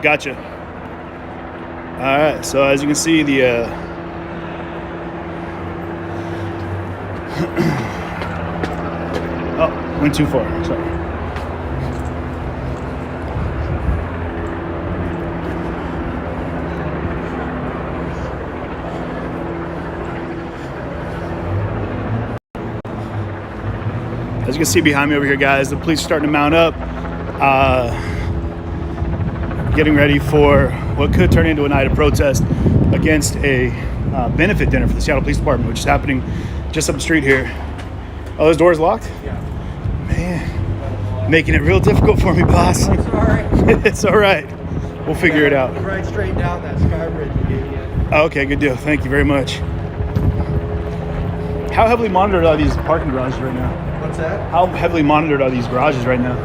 Gotcha. All right, so as you can see, the oh, went too far. Sorry. As you can see behind me over here, guys, the police are starting to mount up, getting ready for what could turn into a night of protest against a benefit dinner for the Seattle Police Department, which is happening just up the street here. Oh, this door's locked? Yeah. Man, making it real difficult for me, boss. It's all right. It's all right. We'll figure it out. Right straight down that sky bridge you gave me. Okay, good deal. Thank you very much. How heavily monitored are these parking garages right now? What's that? How heavily monitored are these garages right now?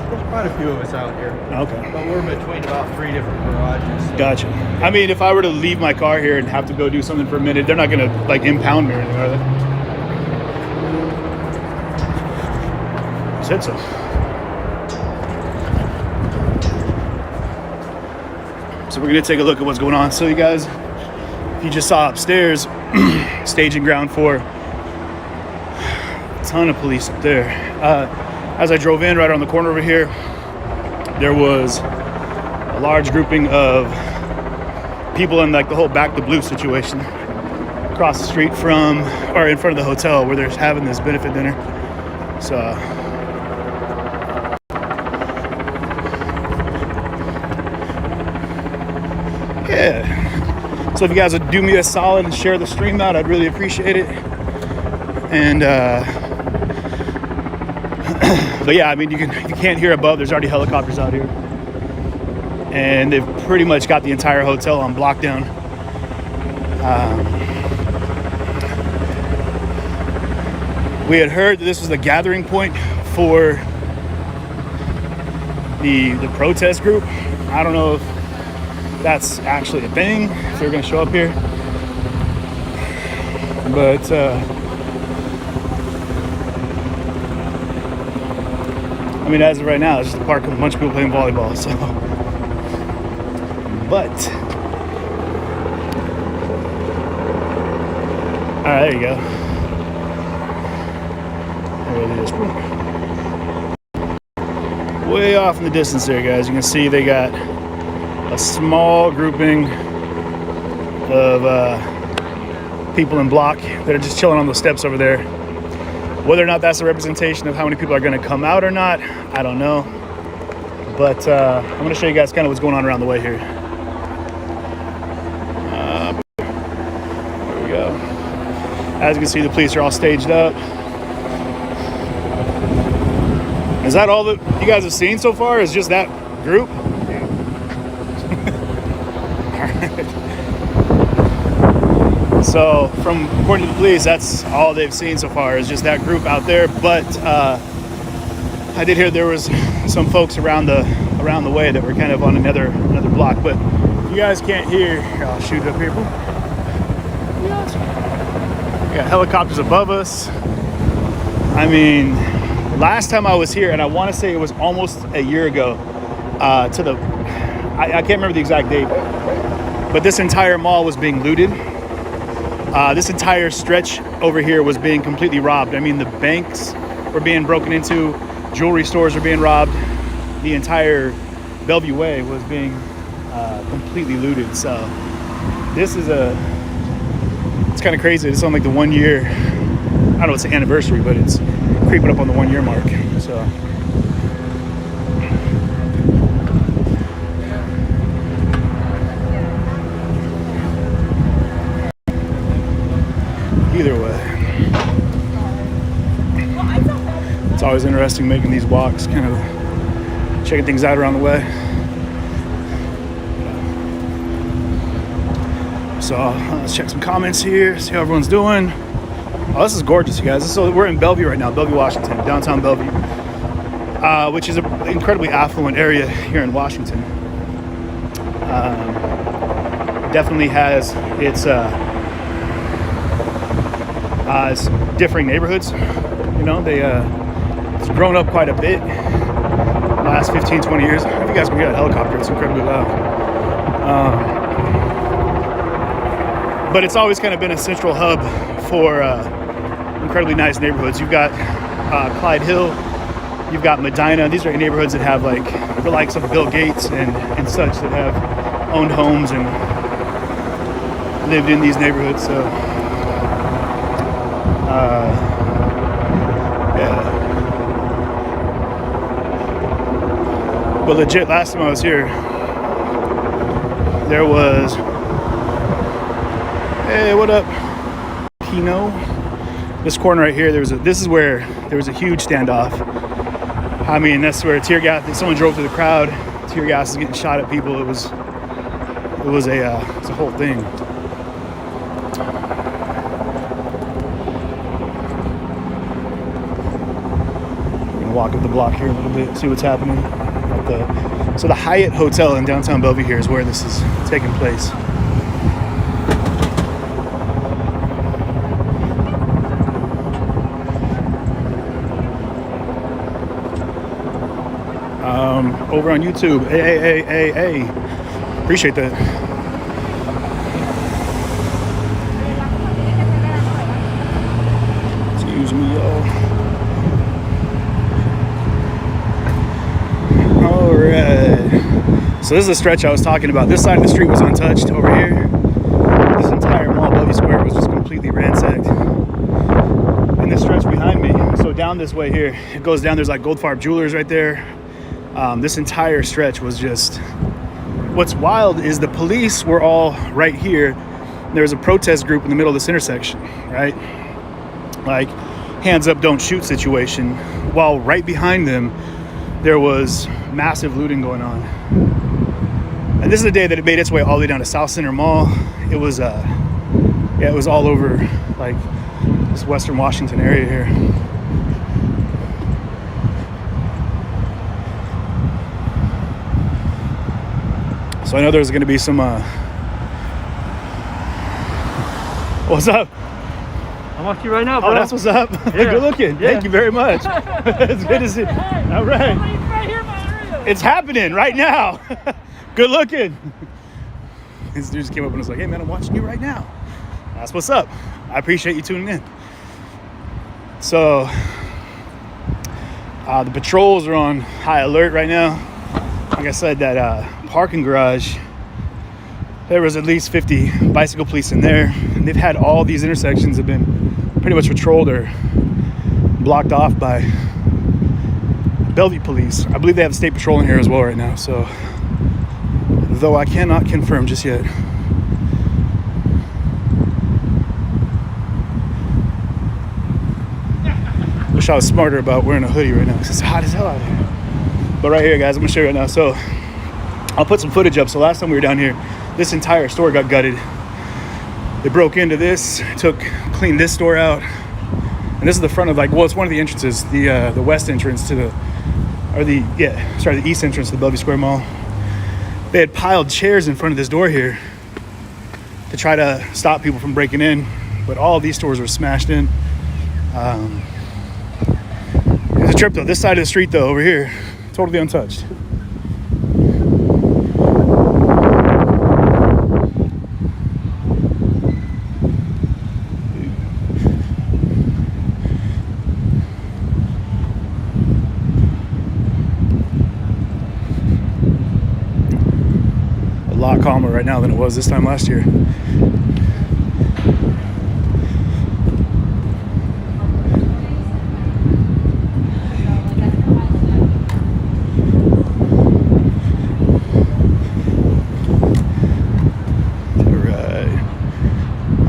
There's quite a few of us out here. Okay. But we're between about 3 different garages. So. Gotcha. I mean, if I were to leave my car here and have to go do something for a minute, they're not gonna like impound me or anything, are they? Said so. So we're gonna take a look at what's going on. So you guys, if you just saw upstairs, staging ground for a ton of police up there. As I drove in right around the corner over here, there was a large grouping of people in like the whole Back to Blue situation across the street from, or in front of the hotel where they're having this benefit dinner. So yeah. So if you guys would do me a solid and share the stream out, I'd really appreciate it. And but yeah, I mean, you can't hear above. There's already helicopters out here, and they've pretty much got the entire hotel on lockdown. We had heard that this was the gathering point for the protest group. I don't know if that's actually a thing, if they're going to show up here, but I mean, as of right now, it's just a park with a bunch of people playing volleyball, so. But. Alright, there you go. There it is. Way off in the distance there, guys. You can see they got a small grouping of people in block that are just chilling on the steps over there. Whether or not that's a representation of how many people are going to come out or not, I don't know. But I'm going to show you guys kind of what's going on around the way here. There we go. As you can see, the police are all staged up. Is that all that you guys have seen so far? Is just that group? So, according to the police, that's all they've seen so far is just that group out there. But I did hear there was some folks around the way that were kind of on another block. But if you guys can't hear, here, I'll shoot it up here. We got helicopters above us. I mean, last time I was here, and I want to say it was almost a year ago. I can't remember the exact date, but this entire mall was being looted. This entire stretch over here was being completely robbed. I mean, the banks were being broken into, jewelry stores were being robbed. The entire Bellevue Way was being completely looted. So this is it's kind of crazy. It's on like the 1 year, I don't know, it's the anniversary, but it's creeping up on the 1 year mark. So. Either way, it's always interesting making these walks, kind of checking things out around the way. So let's check some comments here, see how everyone's doing. Oh, this is gorgeous, you guys. So we're in Bellevue right now, Bellevue, Washington, downtown Bellevue, which is an incredibly affluent area here in Washington. Definitely has its differing neighborhoods. You know, it's grown up quite a bit the last 15, 20 years. if you guys can hear that helicopter. It's incredibly loud. But it's always kind of been a central hub for incredibly nice neighborhoods. You've got Clyde Hill, you've got Medina. These are neighborhoods that have like the likes of Bill Gates and such that have owned homes and lived in these neighborhoods. So yeah. But legit, last time I was here, there was, hey, what up, Pino? This corner right here, this is where there was a huge standoff. I mean, that's where tear gas, someone drove through the crowd, tear gas is getting shot at people. It was a whole thing. I'm gonna walk up the block here a little bit, see what's happening. So the Hyatt Hotel in downtown Bellevue here is where this is taking place. Over on YouTube, hey, appreciate that. Excuse me, y'all. All right. So this is the stretch I was talking about. This side of the street was untouched. Over here, this entire mall, Bellevue Square, was just completely ransacked. And this stretch behind me, so down this way here, it goes down. There's like Goldfarb Jewelers right there. This entire stretch was just, what's wild is the police were all right here. There was a protest group in the middle of this intersection, right? Like, hands up, don't shoot situation. While right behind them, there was massive looting going on. And this is the day that it made its way all the way down to South Center Mall. It was, it was all over, like, this Western Washington area here. So I know there's going to be some, what's up? I'm watching you right now, bro. Oh, that's what's up. Yeah. Good looking. Yeah. Thank you very much. It's good to see you. All right. Right here in my area. It's happening right now. Good looking. This dude just came up and was like, hey, man, I'm watching you right now. That's what's up. I appreciate you tuning in. So the patrols are on high alert right now. Like I said, that parking garage, there was at least 50 bicycle police in there. And they've had all these intersections have been pretty much patrolled or blocked off by Bellevue police. I believe they have state patrol in here as well right now. So, though I cannot confirm just yet. Wish I was smarter about wearing a hoodie right now because it's hot as hell out here. But right here, guys, I'm gonna show you right now. So I'll put some footage up. So last time we were down here, this entire store got gutted. They broke into this, cleaned this store out. And this is the front of, like, well, it's one of the entrances, the west entrance to the east entrance to the Bellevue Square Mall. They had piled chairs in front of this door here to try to stop people from breaking in, but all of these stores were smashed in. It was a trip though. This side of the street though, over here, totally untouched. A lot calmer right now than it was this time last year.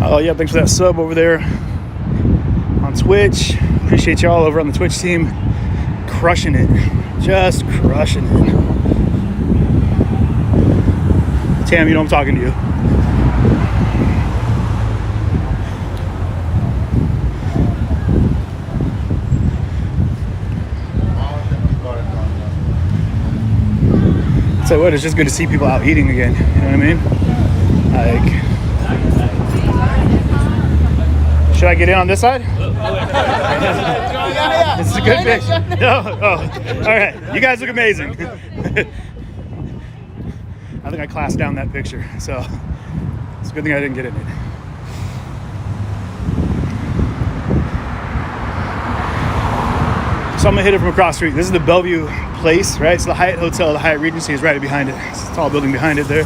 Oh yeah, thanks for that sub over there on Twitch. Appreciate y'all over on the Twitch team. Crushing it. Just crushing it. Tam, you know I'm talking to you. So what, it's just good to see people out eating again. You know what I mean? Like, should I get in on this side? This is a good picture. No? Oh, all right. You guys look amazing. I think I classed down that picture. So it's a good thing I didn't get in it. So I'm gonna hit it from across the street. This is the Bellevue place, right? It's the Hyatt Hotel. The Hyatt Regency is right behind it. It's a tall building behind it there.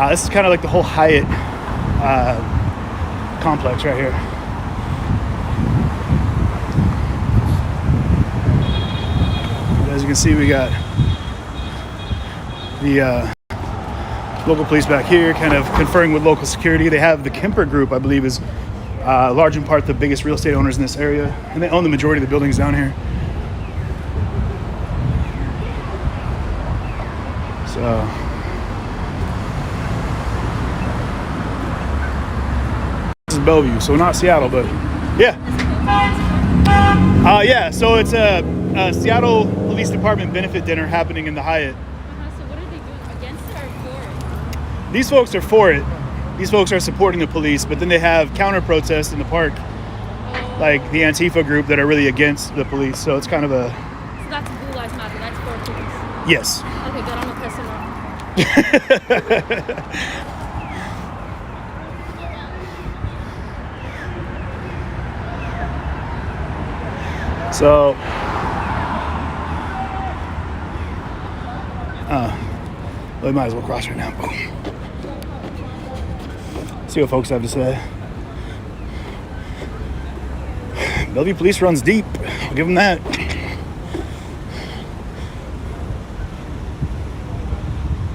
This is kind of like the whole Hyatt complex right here. As you can see, we got the local police back here, kind of conferring with local security. They have the Kemper Group, I believe, is large in part the biggest real estate owners in this area, and they own the majority of the buildings down here. So this is Bellevue, so not Seattle, but yeah. Yeah, so it's a Seattle Police Department benefit dinner happening in the Hyatt. So what are they doing, against it or for it? These folks are for it. These folks are supporting the police, but then they have counter protests in the park, like the Antifa group that are really against the police. So it's kind of a... So that's Blue Lives Matter, that's for police. Yes. Okay, good, I'm gonna piss them off. So, we might as well cross right now. Boom. See what folks have to say. Bellevue Police runs deep. I'll give them that.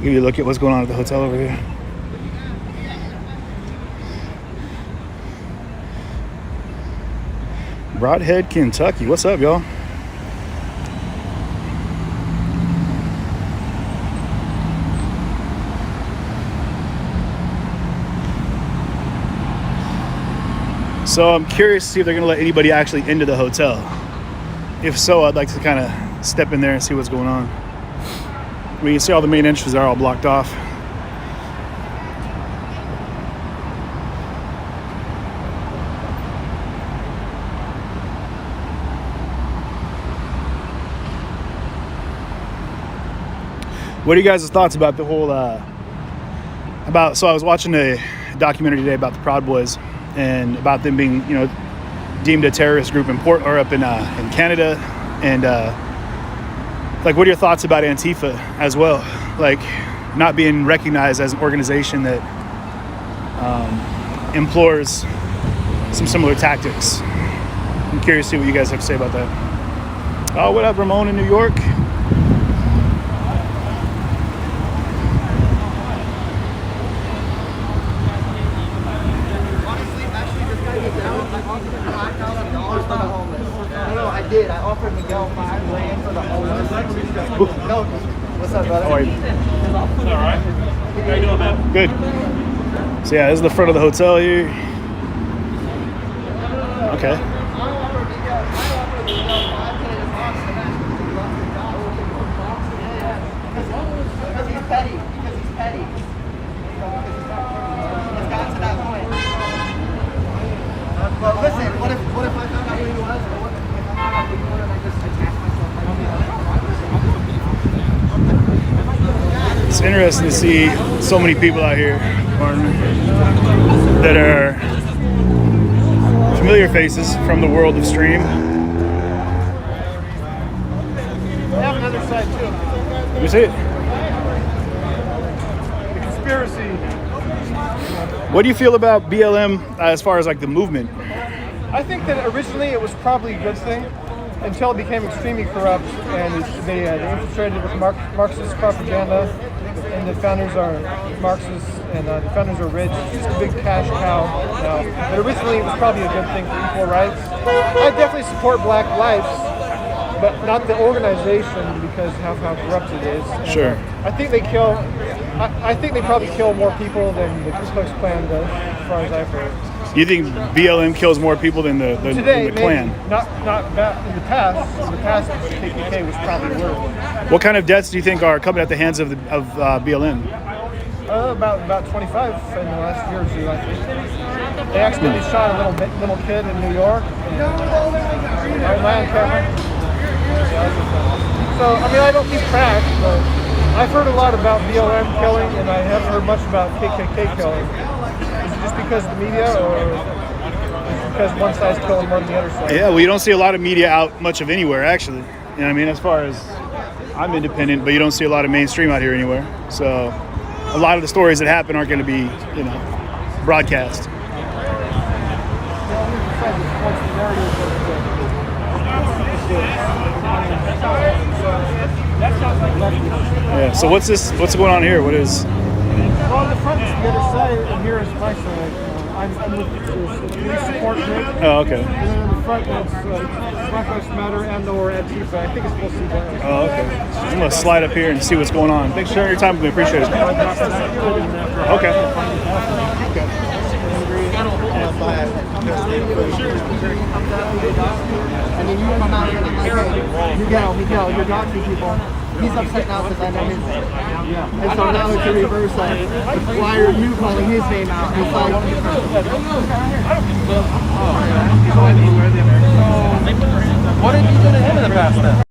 Give you a look at what's going on at the hotel over here. Broadhead, Kentucky. What's up, y'all? So I'm curious to see if they're going to let anybody actually into the hotel. If so, I'd like to kind of step in there and see what's going on. I mean, you see all the main entrances are all blocked off. What are you guys' thoughts about the whole, so I was watching a documentary today about the Proud Boys and about them being, deemed a terrorist group in Canada. And like, what are your thoughts about Antifa as well? Like, not being recognized as an organization that implores some similar tactics. I'm curious to see what you guys have to say about that. Oh, what up, Ramon in New York? I did. I offered Miguel $5 grand for the homeless. No. What's up, brother? How are you? All right. How you doing, man? Good. So yeah, this is the front of the hotel here. Okay. Because he's petty. It's got to that point. But listen, what if I found out who he was? Or what if I found out who he was and I just attached myself like It's interesting to see so many people out here, that are familiar faces from the world of stream. I have another side too. Let me see it. The conspiracy. What do you feel about BLM as far as like the movement? I think that originally it was probably a good thing until it became extremely corrupt and they infiltrated with Marxist propaganda. And the founders are Marxists and the founders are rich. It's just a big cash cow now. But originally it was probably a good thing for equal rights. I definitely support black lives, but not the organization because of how corrupt it is. And, Sure. I think they kill. I think they probably kill more people than the Ku Klux Klan does, as far as I've heard. You think BLM kills more people than the Today, Klan? maybe. Not back in the past. In the past, KKK was probably worse. What kind of deaths do you think are coming at the hands of BLM? About 25 in the last year or two, I think. They accidentally shot a little kid in New York. Land camera. So I mean, I don't keep track, but I've heard a lot about BLM killing, and I haven't heard much about KKK killing. Is it just because of the media, or is it because one side's killing more than the other side? Yeah, well, you don't see a lot of media out much of anywhere, actually. You know what I mean? As far as I'm independent, but you don't see a lot of mainstream out here anywhere. So a lot of the stories that happen aren't going to be, broadcast. Yeah. So what's this? What's going on here? What is? Well, on the front is the other side, and here is my side. I'm with the police support group. Oh, okay. And then on the front, that's Black Lives Matter and/or Antifa. I think it's supposed to be black. Oh, okay. I'm gonna slide up here and see what's going on. Thanks for sharing your time with me. Appreciate it. Okay. And then you come out here and like, Miguel, you're doxing people. He's upset now because I know his name. Yeah. And so now it's a reverse like, why are you calling his name out? It's like, What did you do to him in the past then?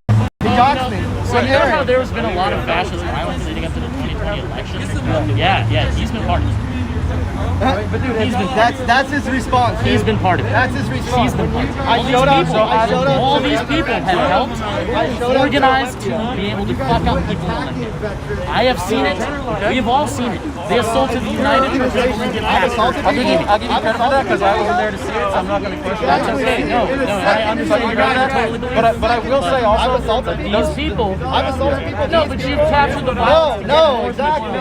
he doxed me. So you know how there's been a lot of fascist violence leading up to the 2020 election? Yeah, he's been part of it. But dude, that's his response. He's been part of it. That's his response. He's been part of it. I showed up. All these people have helped organize to be able to fuck up people in Olympic. I have seen it. We have all seen it. They assaulted the United Church of Olympic pastors. I'll give you credit for that because I wasn't there to see it, so I'm not going to push that. That's okay. No, I understand. You're right. I totally believe it. But I will say also, These people. I've assaulted people. No, but you've captured the violence. No, exactly.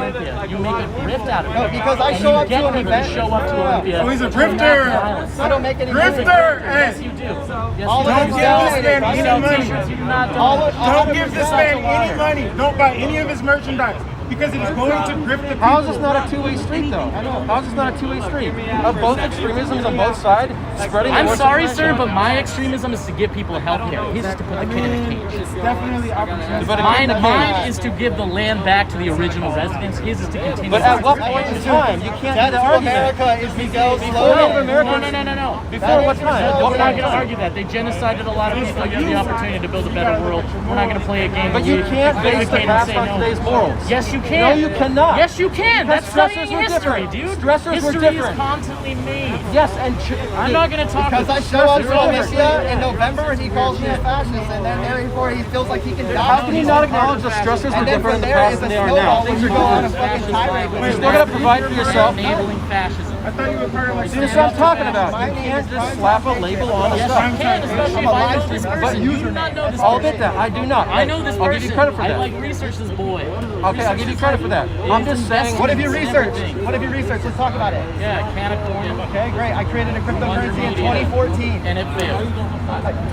You make a grift out of it. No, because I show up to an event. Show up to Olympia. Oh, he's a grifter. I don't make any Grifter. Yes, Hey, you do. Yes, All you of do. them sell this man any Sell money. t-shirts. You do not. Don't give this man any money. Don't buy any of his merchandise because it is going to grift the people. how is this not a two-way street though? How is this not a two-way street? Of both extremisms on both sides, spreading the I'm worst sorry, information. sir, but my extremism is to give people health care. His is to put the kid in a cage. Definitely opportunity. Mine is to give the land back to the original residents. His is to continue. But at what point in time? You can't do That's the for argument. America is Miguel's Before slogan. America, No. before what time? We're not going to argue that. They genocided a lot of people. You have the opportunity to build a better world. We're not going to play a game. But where you we can't base the equivocate and past say on no. today's morals. Yes, you can. No, you cannot. Yes, you can. Because That's studying stressors were history, different. dude. Stressors were History different. is constantly made. Yes, and I'm not going to talk Because I about show up to stressors. Olympia in November and he calls me a fascist, and then therefore he feels like he can how dox can me. you not acknowledge the stressors were And then different from in the there past is a than they are snowball now? where you go on a fucking tirade with You're me. still gonna provide for yourself. Enabling fascism. I thought you were part of like. See, that's what I'm talking about. You can't just slap a label on a Yes, stuff. you can, especially if I know this person. You do not know this I'll person. admit that. I do not. I know this person. I'll give you credit for I that. like research this boy. Okay, I'll give you credit for that. I'm just saying. What have you researched? What have you researched? Let's talk about it. Yeah, Canacoin. Okay, great. I created a cryptocurrency in 2014. And it failed.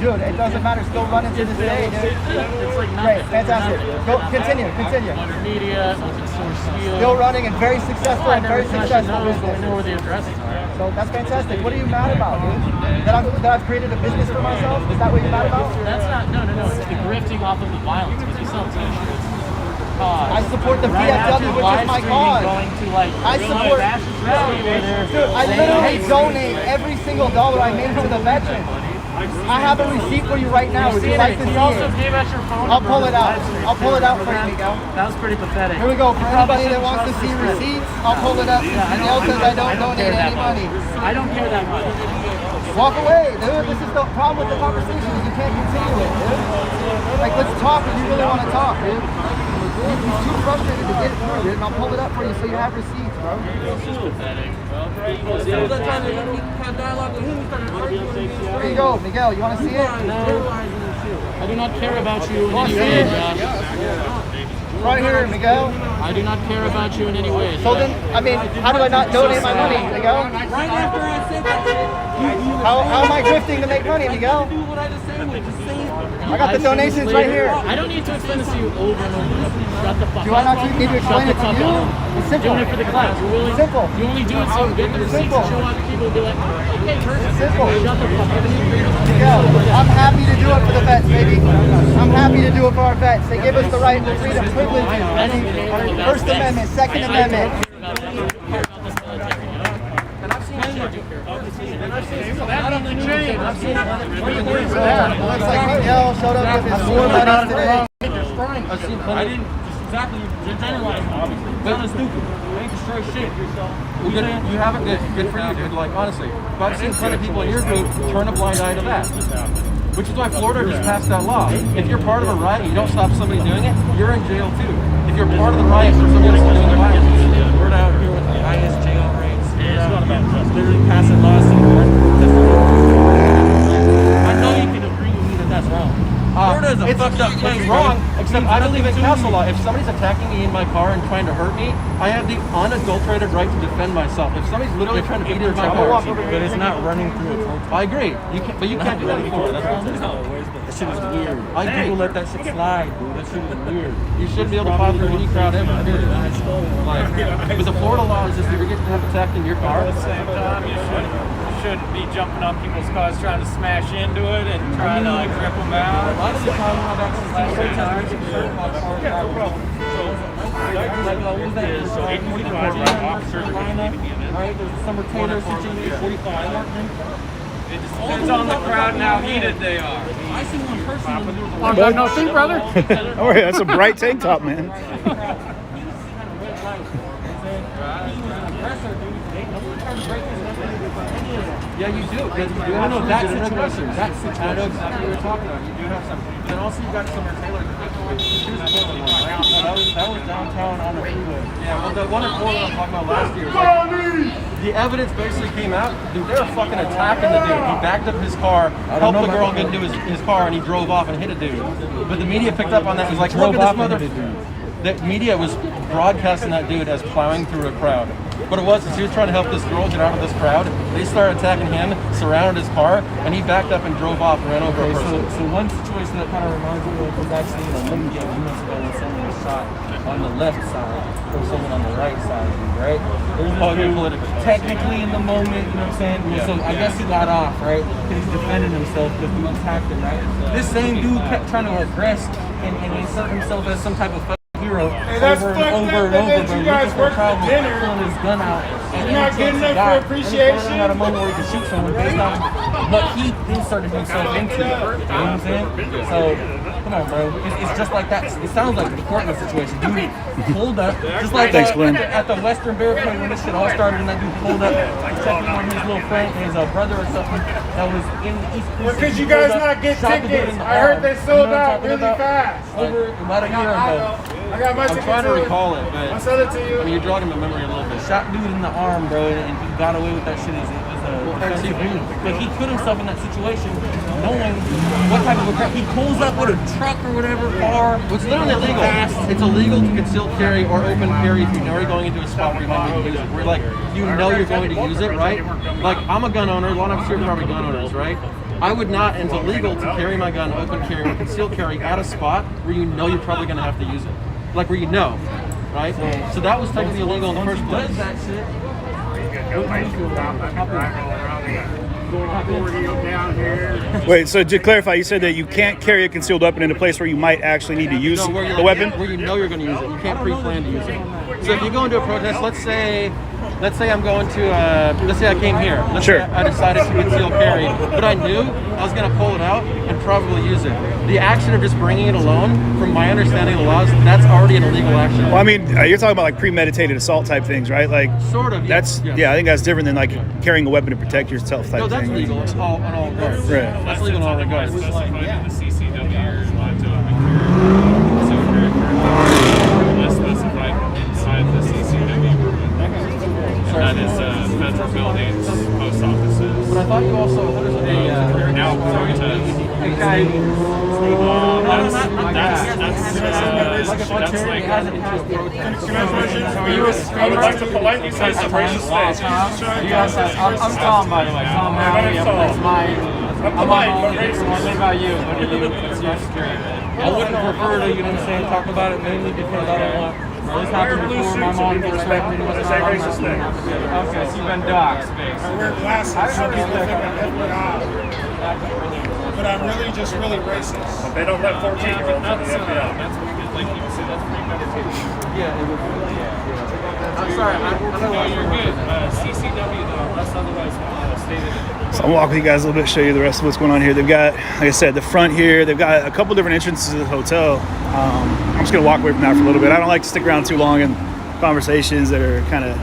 Dude, it doesn't matter. Still running to this day, dude. It's like Great, nothing. fantastic. Go, continue. Under media, open source steel. Still running and very successful and very successful Knows, but we business. know where the addresses are. So that's fantastic. What are you mad about, dude? That I've created a business for myself? Is that what you're mad about? That's not, no. It's the grifting off of the violence because you sell t-shirts. I support the Right now, PFW, you're which is my live streaming, cause. Going to like I real support. fascist rally where they're Dude, I saying, literally "Hey, donate every single dollar I make to the veterans. I have a receipt for you right now. Would you like to see He also it? gave us your phone I'll number pull for it the out. live stream. I'll pull it out for you, Miguel. That was pretty pathetic. Here we go. For You probably anybody that shouldn't wants to trust see this person. receipts, I'll pull it up. Miguel says I don't donate care that any much. money. I don't care that much. Walk away, dude. This is the problem with the conversation is you can't continue it, dude. Like, let's talk if you really want to talk, dude. He's too frustrated to get it through, dude, and I'll pull it up for you so you have receipts, bro. This is pathetic. There you go, Miguel. You want to see it? I do not care about you in any way, Josh. Right here, Miguel. I do not care about you in any way. So then, I mean, how do I not donate my money, Miguel? Right after I said that, How am I drifting to make money, Miguel? do what I just said. Just say it. I got the donations right here. I don't need to explain this to you over and over. Shut the fuck up. Do I not need to explain it to you? It's simple. Doing it for the clout. You're willing. Simple. You only do it so you get the receipts Simple. and show up to people and be like, okay, perfect. Simple. Shut the fuck up. Miguel, I'm happy to do it for the vets, baby. I'm happy to do it for our vets. They give us the right to freedom, privilege, First Amendment, Second Amendment. Looks like Miguel showed up with his 4 buddies today. I've seen plenty. exactly. You're generalizing, obviously. It's kind of stupid. They ain't destroy shit. You have it good for you, dude. Like, honestly, if I've seen plenty of people in your group turn a blind eye to that. Which is why Florida just passed that law. If you're part of a riot and you don't stop somebody doing it, you're in jail too. If you're part of the riot for somebody else doing the violence. We're out here with the highest jail rates. We're out here literally passing laws. I know you can agree with me that that's wrong. Florida is a fucked up place. It's wrong, except I don't live in castle law. If somebody's attacking me in my car and trying to hurt me, I have the unadulterated right to defend myself. If somebody's literally trying to beat into my car, But it's not running through a protest. I agree. But you can't do that in Florida. That's what I'm saying. That shit is weird. I agree. People let that shit slide, dude. That shit is weird. You shouldn't be able to file through any crowd ever. Period. Like, but the Florida law is just if you're getting attacked in your car. At the same time, you shouldn't be jumping on people's cars trying to smash into it and trying to like rip them out. A lot of the time when I've actually seen protests, my car So 845, right? Officers are going to need to be in it. right? There's a summer tater situation, 45. It just depends on the crowd and how heated they are. I see one person when there was a Long time no see, brother. Oh, yeah, that's a bright tank top, man. Yeah, you do. I know that situation. That situation. I know exactly what you're talking about. You do have some. Then also you got Summer Taylor. She was a Portland one, right? That was downtown on the freeway. Yeah, well, the one in Portland I'm talking about last year. Like, the evidence basically came out. Dude, they were fucking attacking the dude. He backed up his car, helped the girl get into his car, and he drove off and hit a dude. But the media picked up on that. It was like, look at this mother. The media was broadcasting that dude as plowing through a crowd. What it was is he was trying to help this girl get out of this crowd. They started attacking him, surrounded his car, and he backed up and drove off and ran over a person. So one situation that kind of reminds me of was actually in Olympia a few months ago when someone was shot on the left side or someone on the right side, right? There's this dude technically in the moment, you know what I'm saying? Yeah. So I guess he got off, right? Because he's defending himself because he attacked him, right? This same dude kept trying to aggress and insert himself as some type of hero over and over and over, bro. Looking for a problem, pulling his gun out. And you're not getting up for appreciation. And he got a moment where he could shoot someone based on what he inserted himself into. You know what I'm saying? So, come on, bro. It's just like that. It sounds like the Portland situation. Dude pulled up, just like Thanks, Glenn. at the Western Barricade when this shit all started, and that dude pulled up, checking on his little friend, his brother or something that was in the East Coast. Could you guys not get tickets? I heard they sold out really fast. Over about a year ago. I got my I'm tickets. trying to recall it, but I'll send it to you. I mean, you're jogging my memory a little bit. Shot dude in the arm, bro, and he got away with that shit. It was a defensive move. But he put himself in that situation knowing what type of a he pulls up with a truck or whatever car. It's literally illegal. It's illegal to conceal carry or open carry if you know you're going into a spot where you might need to use it. Where like you know you're going to use it, right? Like I'm a gun owner. A lot of us here are probably gun owners, right? I would not, and it's illegal to carry my gun, open carry or conceal carry at a spot where you know you're probably going to have to use it. Like where you know, right? So that was technically illegal in the first place. Does that shit? Wait, so to clarify, you said that you can't carry a concealed weapon in a place where you might actually need to use No, where the weapon? where you know you're going to use it. You can't pre-plan to use it. So if you go into a protest, let's say I'm going to, let's say I came here. Let's Sure. say I decided to conceal carry, but I knew I was going to pull it out and probably use it. The action of just bringing it alone, from my understanding of the laws, that's already an illegal action. Well, I mean, you're talking about like premeditated assault type things, right? Like, Sort of. that's, yeah, I think that's different than like carrying a weapon to protect yourself type No, that's thing. legal in all regards. Right. That's legal in all regards. Specified in the CCW or to less specified inside the CCW. And that is federal buildings, post offices. But I thought you also Now protest. That's like I would like to politely say some racist things. I'm Tom, by the way. Tom, how are you? That's mine. I'm polite, but racist. What about you? What do you? What's your security? I wouldn't prefer to, you know what I'm saying, talk about it mainly because I don't want. This happened before my mom gets pregnant. When they say racist things. Okay, so you've been doxxed, basically. I wear glasses, so people think I'm Edward odd. But I'm really just really racist. But they don't let 14-year-olds in the FBI. That's like you said, that's premeditated. Yeah, it would be. I'm sorry, I don't know No, why you're good. CCW though, unless otherwise stated in the So I'll walk with you guys a little bit, show you the rest of what's going on here. They've got, like I said, the front here. They've got a couple different entrances to the hotel. I'm just gonna walk away from that for a little bit. I don't like to stick around too long in conversations that are kind of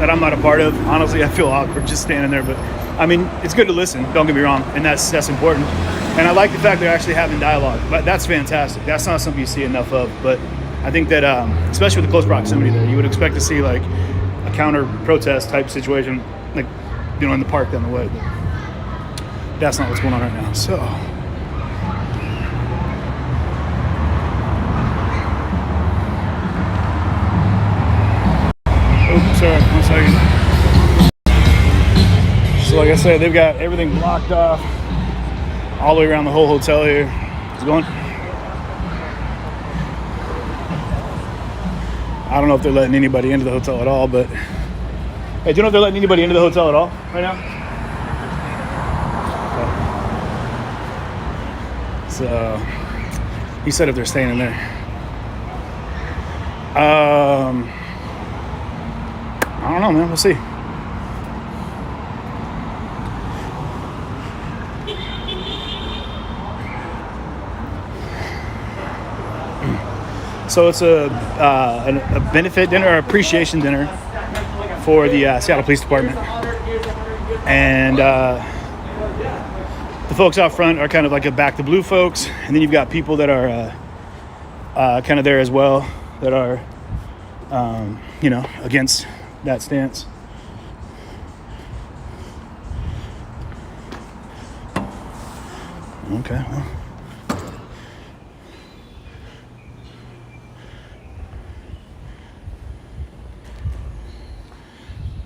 that I'm not a part of. Honestly, I feel awkward just standing there, but I mean, it's good to listen. Don't get me wrong, and that's important. And I like the fact they're actually having dialogue. But that's fantastic. That's not something you see enough of. But I think that, especially with the close proximity there, you would expect to see like a counter protest type situation, like in the park down the way. But that's not what's going on right now. So. Oh, sorry, 1 second. So like I said, they've got everything blocked off all the way around the whole hotel here. How's it going? I don't know if they're letting anybody into the hotel at all, but hey, do you know if they're letting anybody into the hotel at all right now? Okay. So he said if they're staying in there. I don't know, man. We'll see. So it's a benefit dinner or appreciation dinner for the Seattle Police Department. And the folks out front are kind of like a Back to Blue folks. And then you've got people that are kind of there as well that are, against that stance. Okay, well.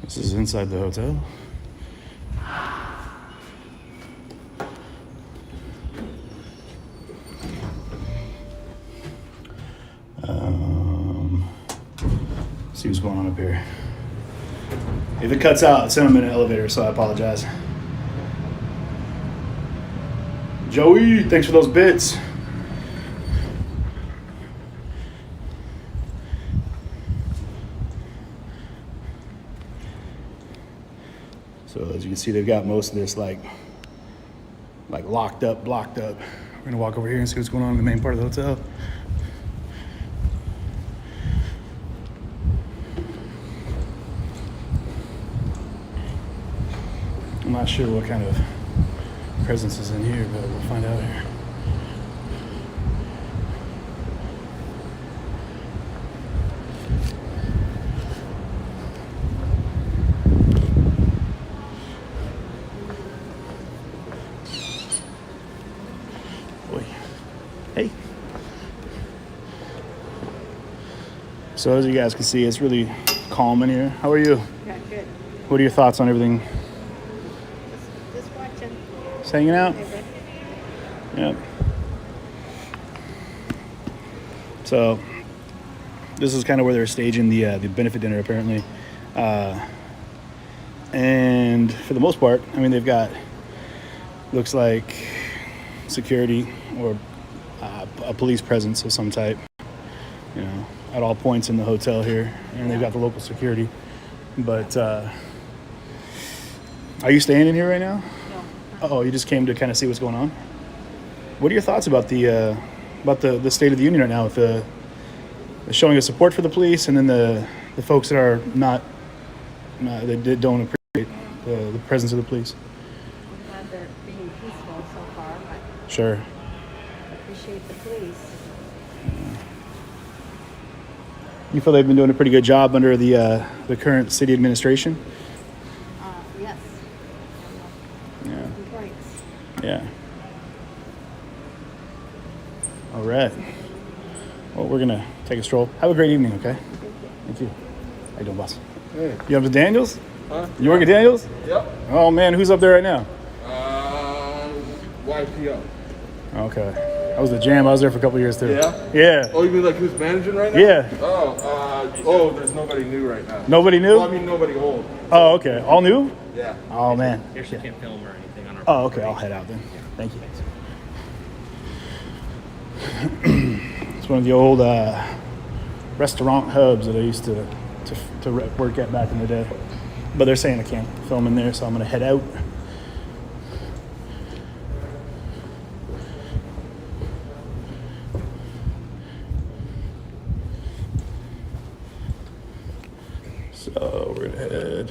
This is inside the hotel. See what's going on up here. If it cuts out, it's in an elevator, so I apologize. Joey, thanks for those bits. So as you can see, they've got most of this like locked up, blocked up. We're gonna walk over here and see what's going on in the main part of the hotel. I'm not sure what kind of presence is in here, but we'll find out here. Boy. Hey. So as you guys can see, it's really calm in here. How are you? Yeah, good. What are your thoughts on everything? Just watching. Just hanging out? Yep. So this is kind of where they're staging the benefit dinner, apparently. And for the most part, I mean, they've got, looks like security or a police presence of some type, at all points in the hotel here. And they've got the local security. But are you staying in here right now? No. Oh, you just came to kind of see what's going on? What are your thoughts about the State of the Union right now with the showing of support for the police and then the folks that are not that don't appreciate the presence of the police? I'm glad they're being peaceful so far, but Sure. I appreciate the police. You feel they've been doing a pretty good job under the current city administration? Yes. Yeah. Complaints. Yeah. All right. Well, we're going to take a stroll. Have a great evening, okay? Thank you. How you doing, boss? Hey. You up to Daniels? Huh? You work at Daniels? Yep. Oh, man. Who's up there right now? YPO. Okay. That was the jam. I was there for a couple years, too. Yeah? Yeah. Oh, you mean like who's managing right now? Yeah. Oh, there's nobody new right now. Nobody new? Well, I mean, nobody old. Oh, okay. All new? Yeah. Oh, man. Here she can't film or anything on our. Oh, okay. I'll head out then. Thank you. It's one of the old restaurant hubs that I used to work at back in the day. but they're saying I can't film in there, so I'm gonna head out. So we're gonna head.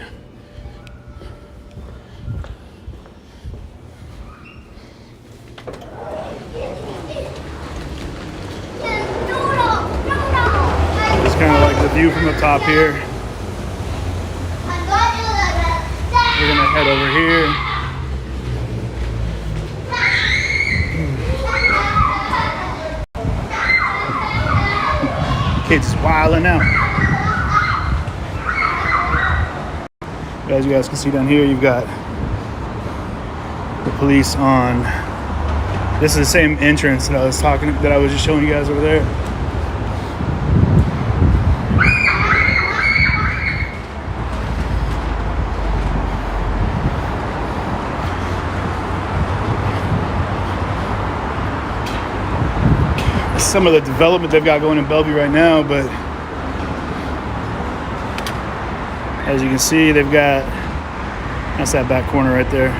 Just kind of like the view from the top here. We're gonna head over here. Kids wilding out. As you guys can see down here, you've got the police on. This is the same entrance that I was just showing you guys over there. Some of the development they've got going in Bellevue right now, but as you can see, they've got, that's that back corner right there.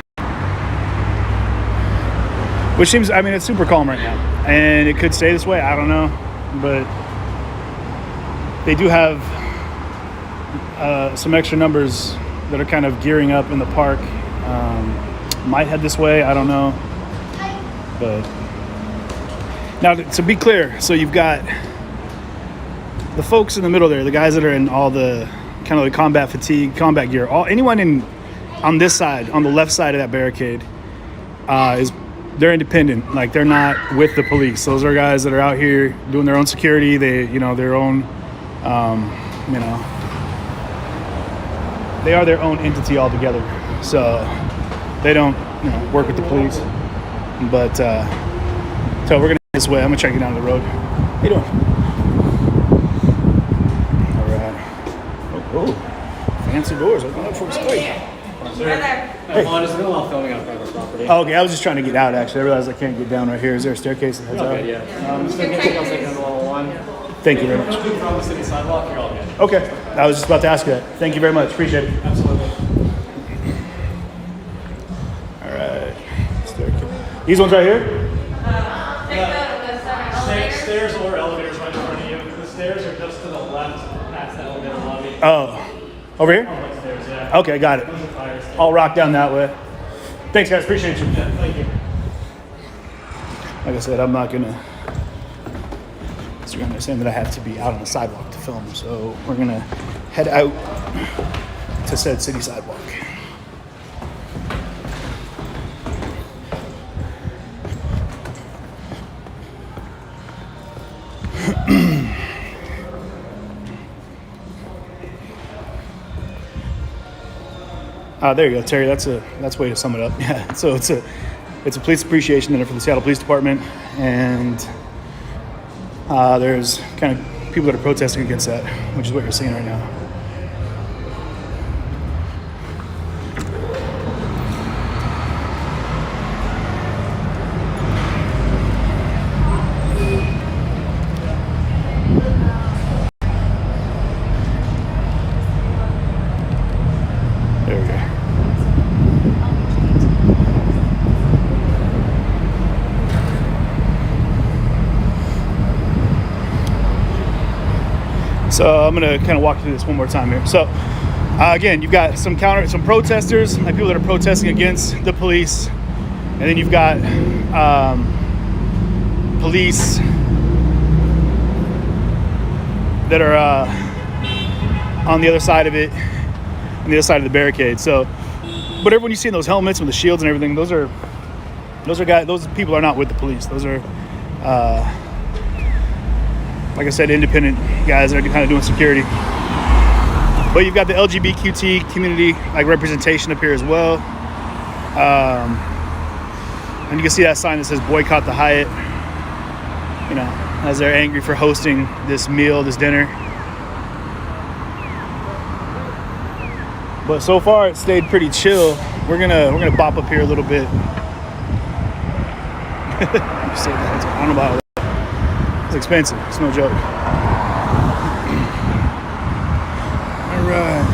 Which seems, I mean, it's super calm right now. And it could stay this way, I don't know. But they do have some extra numbers that are kind of gearing up in the park. Might head this way, I don't know. But now, to be clear, so you've got the folks in the middle there, the guys that are in all the kind of the combat fatigue, combat gear. Anyone on this side, on the left side of that barricade, they're independent. Like, they're not with the police. Those are guys that are out here doing their own security. They, their own, they are their own entity altogether. So they don't, work with the police. But so we're gonna this way. I'm gonna check you down the road. How you doing? All right. Oh, fancy doors. Open up for a straight. Hey. I'm just filming on private property. Oh, okay, I was just trying to get out. Actually, I realized I can't get down right here. Is there a staircase that heads out? Okay, yeah. Just gonna get on level 1. Thank you very much. From the city sidewalk, you're all good. Okay, I was just about to ask you that. Thank you very much. Appreciate it. Absolutely. All right. Staircase. These ones right here. Stairs or elevators right in front of you. The stairs are just to the left past the elevator lobby. Oh, over here? Stairs, yeah. Okay, got it. I'll rock down that way. Thanks, guys. Appreciate you. Yeah, thank you. Like I said, I'm not gonna. Instagram is saying that I have to be out on the sidewalk to film, so we're gonna head out to said city sidewalk. There you go, Terry. That's a way to sum it up. Yeah. So it's a police appreciation dinner for the Seattle Police Department, and there's kind of people that are protesting against that, which is what you're seeing right now. There we go. So I'm gonna kind of walk through this one more time here. So again, you've got some protesters, like people that are protesting against the police, and then you've got police that are on the other side of it, on the other side of the barricade. So, but everyone you see in those helmets with the shields and everything, those people are not with the police. Those are like I said, independent guys that are kind of doing security. But you've got the LGBTQ community like representation up here as well. And you can see that sign that says boycott the Hyatt, as they're angry for hosting this meal, this dinner. But so far it stayed pretty chill. We're gonna bop up here a little bit. I don't know about it. It's expensive. It's no joke. All right.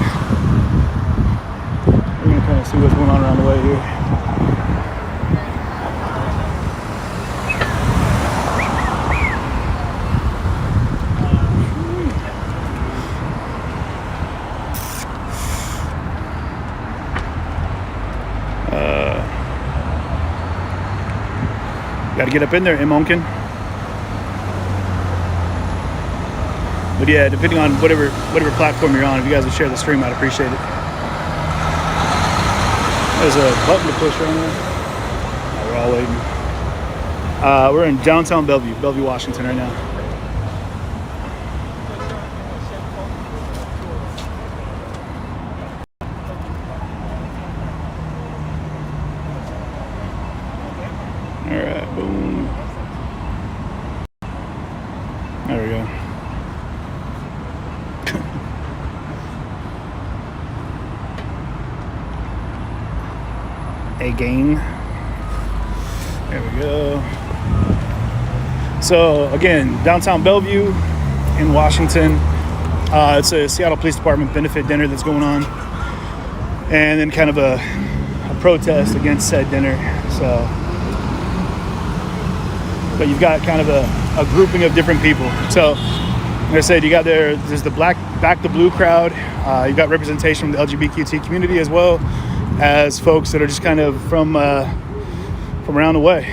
Got to get up in there, Imonkin. But yeah, depending on whatever platform you're on, if you guys would share the stream, I'd appreciate it. There's a button to push right there. Oh, we're all waiting. We're in downtown Bellevue, Washington right now. All right, boom. There we go. Again. There we go. So again, downtown Bellevue in Washington. It's a Seattle Police Department benefit dinner that's going on, and then kind of a protest against said dinner. So, but you've got kind of a grouping of different people. So, like I said, you got there's the Back the Blue crowd. You've got representation from the LGBTQ community as well as folks that are just kind of from around the way.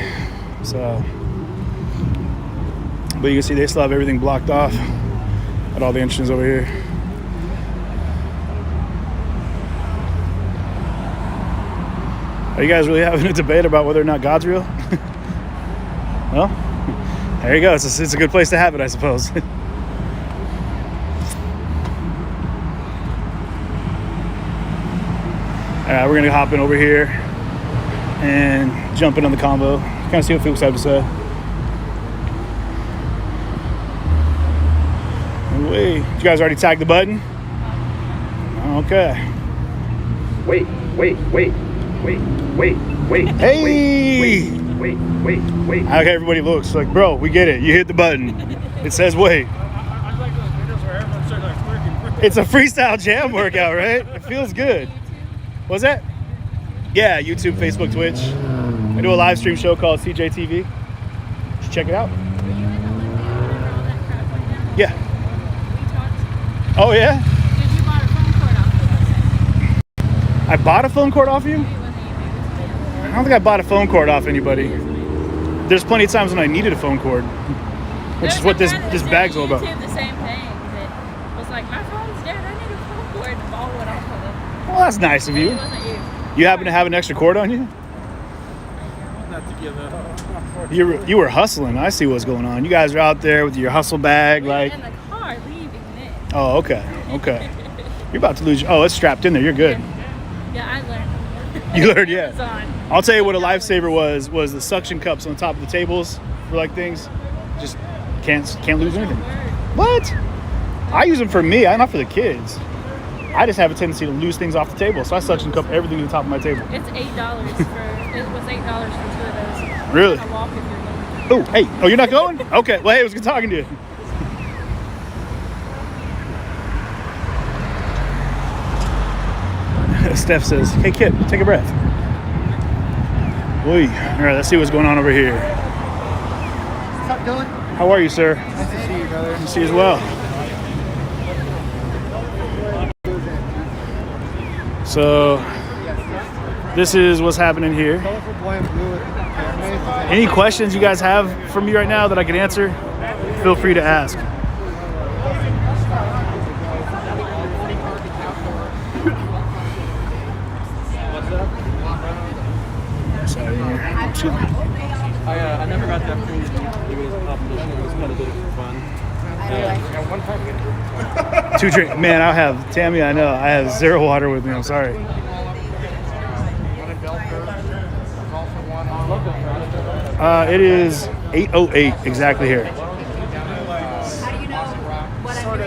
So, but you can see they still have everything blocked off at all the entrances over here. Are you guys really having a debate about whether or not God's real? Well, there you go. It's a good place to have it, I suppose. All right, we're gonna hop in over here and jump in on the convo. Kind of see what folks have to say. Wait, you guys already tagged the button? Okay. Wait. Hey! Wait. Okay, everybody looks like, bro, we get it. You hit the button. It says wait. It's a freestyle jam workout, right? It feels good. What's that? Yeah, YouTube, Facebook, Twitch. I do a live stream show called CJTV. You should check it out. Yeah. Oh, yeah? I bought a phone cord off you? I don't think I bought a phone cord off anybody. There's plenty of times when I needed a phone cord, which is what this bag's all about. The same thing. That was like, my phone's dead. I need a phone cord. The ball went off of it. Well, that's nice of you. It wasn't you. You happen to have an extra cord on you? Not to give up. You were hustling. I see what's going on. You guys are out there with your hustle bag, like. In the car leaving it. Oh, okay. You're about to lose. Oh, it's strapped in there. You're good. Yeah, I learned. You learned, yeah. Amazon. I'll tell you what a lifesaver was the suction cups on the top of the tables for like things. Just can't lose anything. What? I use them for me, not for the kids. I just have a tendency to lose things off the table, so I suction cup everything to the top of my table. It's $8 for. It was $8 for 2 of those. Really? You can walk if you're going. Oh, hey. Oh, you're not going? Okay. Well, hey, it was good talking to you. Steph says, hey, kid, take a breath. Oy. All right, let's see what's going on over here. What's up, Dylan? How are you, sir? Nice to see you, brother. Nice to see you as well. So, this is what's happening here. Any questions you guys have for me right now that I can answer, feel free to ask. I never got that thing. It was opposition. It was kind of did it for fun. 2 drink. Man, I have Tammy. I know. I have 0 water with me. I'm sorry. It is 8:08 exactly here. How do you know what I'm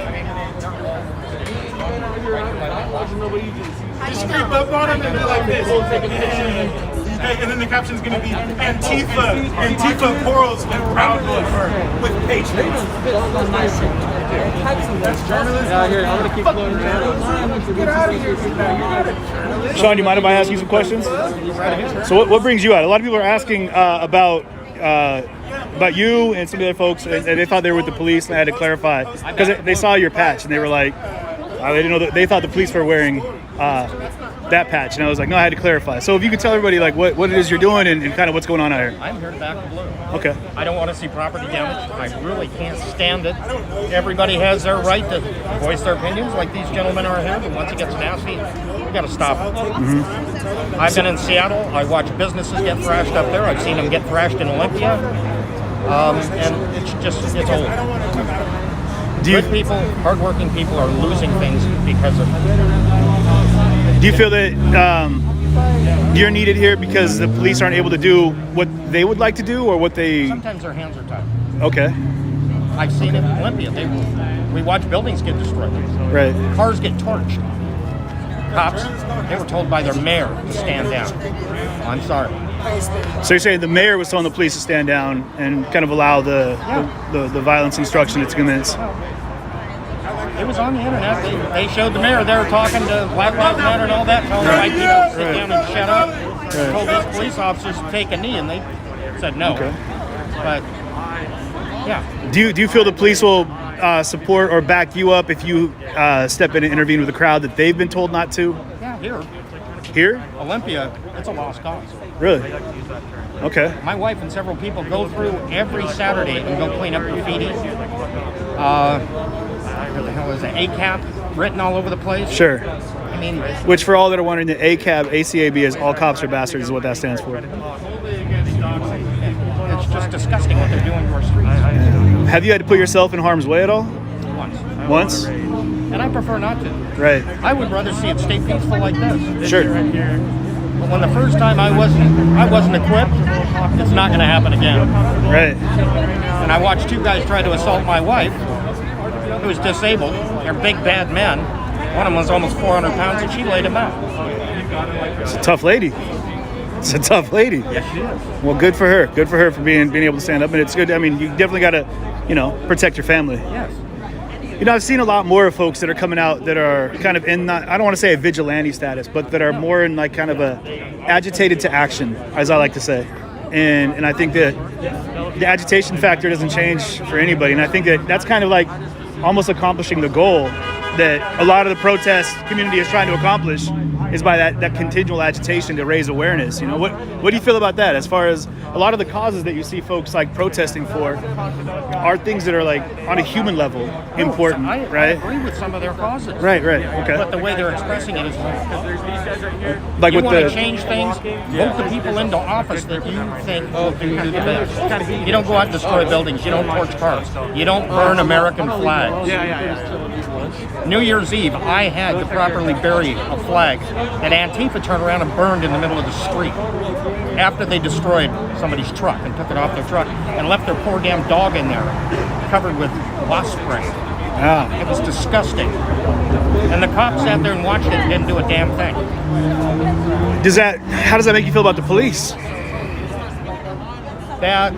doing right now? Scoop up on him and be like this. And then the caption's going to be Antifa quarrels with Proud Boys with Patriots. That's journalism. Yeah, here, I'm going to keep floating around. Get out of here. Sean, do you mind if I ask you some questions? So what brings you out? A lot of people are asking about you and some of the other folks, and they thought they were with the police, and I had to clarify. Because they saw your patch, and they were like, they didn't know that they thought the police were wearing that patch, and I was like, no, I had to clarify. So if you could tell everybody like what it is you're doing and kind of what's going on out here. I'm here to back the blue. Okay. I don't want to see property damage. I really can't stand it. Everybody has their right to voice their opinions, like these gentlemen are here. But once it gets nasty, we got to stop it. Mm-hmm. I've been in Seattle. I watch businesses get thrashed up there. I've seen them get thrashed in Olympia, and it's old. Good people, hardworking people are losing things because of it. Do you feel that you're needed here because the police aren't able to do what they would like to do, or what they? Sometimes their hands are tied. Okay. I've seen it in Olympia. We watch buildings get destroyed. Right. Cars get torched. Cops, they were told by their mayor to stand down. I'm sorry. So you're saying the mayor was telling the police to stand down and kind of allow the violence instruction to 2 minutes? It was on the internet. They showed the mayor there talking to Black Lives Matter and all that, telling white people to sit down and shut up. Told these police officers to take a knee, and they said no. Okay. But yeah. Do you feel the police will support or back you up if you step in and intervene with the crowd that they've been told not to? Yeah, here. Here? Olympia, it's a lost cause. Really? Okay. My wife and several people go through every Saturday and go clean up graffiti. What the hell is it? ACAB written all over the place. Sure. I mean, which for all that are wondering, the ACAB is all cops are bastards is what that stands for. It's just disgusting what they're doing to our streets. Have you had to put yourself in harm's way at all? Once? And I prefer not to. Right. I would rather see it stay peaceful like this. Sure. But when the first time I wasn't equipped, it's not going to happen again. Right. And I watched 2 guys try to assault my wife, who was disabled. They're big, bad men. One of them was almost 400 pounds, and she laid him out. It's a tough lady. It's a tough lady. Yes, she is. Well, good for her. Good for her for being able to stand up. And it's good. I mean, you definitely got to, protect your family. Yes. I've seen a lot more of folks that are coming out that are kind of in, I don't want to say a vigilante status, but that are more in like kind of a agitated to action, as I like to say. And I think that the agitation factor doesn't change for anybody. And I think that that's kind of like almost accomplishing the goal that a lot of the protest community is trying to accomplish, is by that continual agitation to raise awareness. What do you feel about that? As far as a lot of the causes that you see folks like protesting for are things that are like on a human level important, I agree with some of their causes. Right, okay. But the way they're expressing it is wrong. Like you with want to change things, vote the people into office that you think will do the best. You don't go out and destroy buildings. You don't torch cars. You don't burn American flags. New Year's Eve, I had to properly bury a flag that Antifa turned around and burned in the middle of the street after they destroyed somebody's truck and took it off their truck and left their poor damn dog in there covered with wasp spray. It was disgusting. And the cops sat there and watched it and didn't do a damn thing. How does that make you feel about the police? That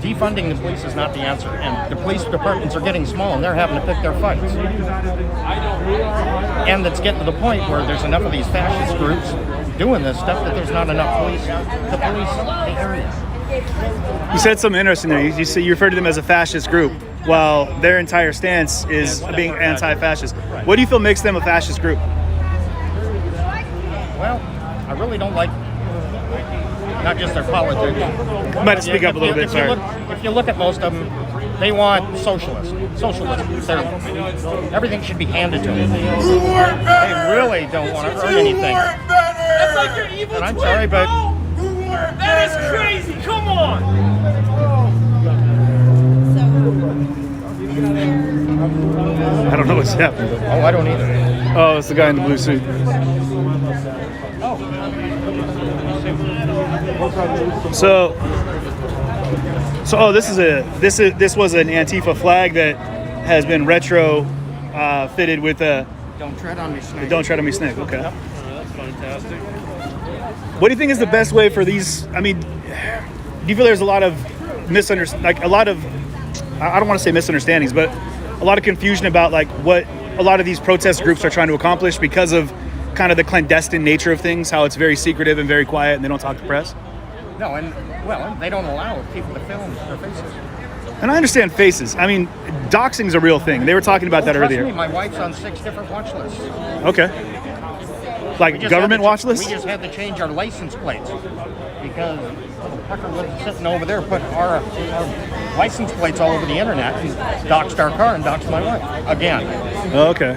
defunding the police is not the answer, and the police departments are getting small and they're having to pick their fights. And it's getting to the point where there's enough of these fascist groups doing this stuff that there's not enough police to police the area. You said something interesting there. You referred to them as a fascist group, while their entire stance is being anti-fascist. What do you feel makes them a fascist group? Well, I really don't like not just their politics. You might speak up a little bit, sorry. If you look at most of them, they want socialism. Everything should be handed to them. They really don't want to earn anything. That's like your evil and I'm sorry, but that is crazy. Come on. I don't know what's happening. Oh, I don't either. Oh, it's the guy in the blue suit. So this was an Antifa flag that has been retro fitted with a "Don't tread on me, snake." Don't tread on me, snake. Okay. That's fantastic. What do you think is the best way for these? I mean, do you feel there's a lot of I don't want to say misunderstandings, but a lot of confusion about like what a lot of these protest groups are trying to accomplish because of kind of the clandestine nature of things, how it's very secretive and very quiet and they don't talk to the press? No, and they don't allow people to film their faces. And I understand faces. I mean, doxing's a real thing. They were talking about that trust earlier. Me, my wife's on 6 different watch lists. Okay. Like government watch list? We just had to change our license plates because the fucker was sitting over there putting our license plates all over the internet and doxed our car and doxed my wife again. Oh, okay.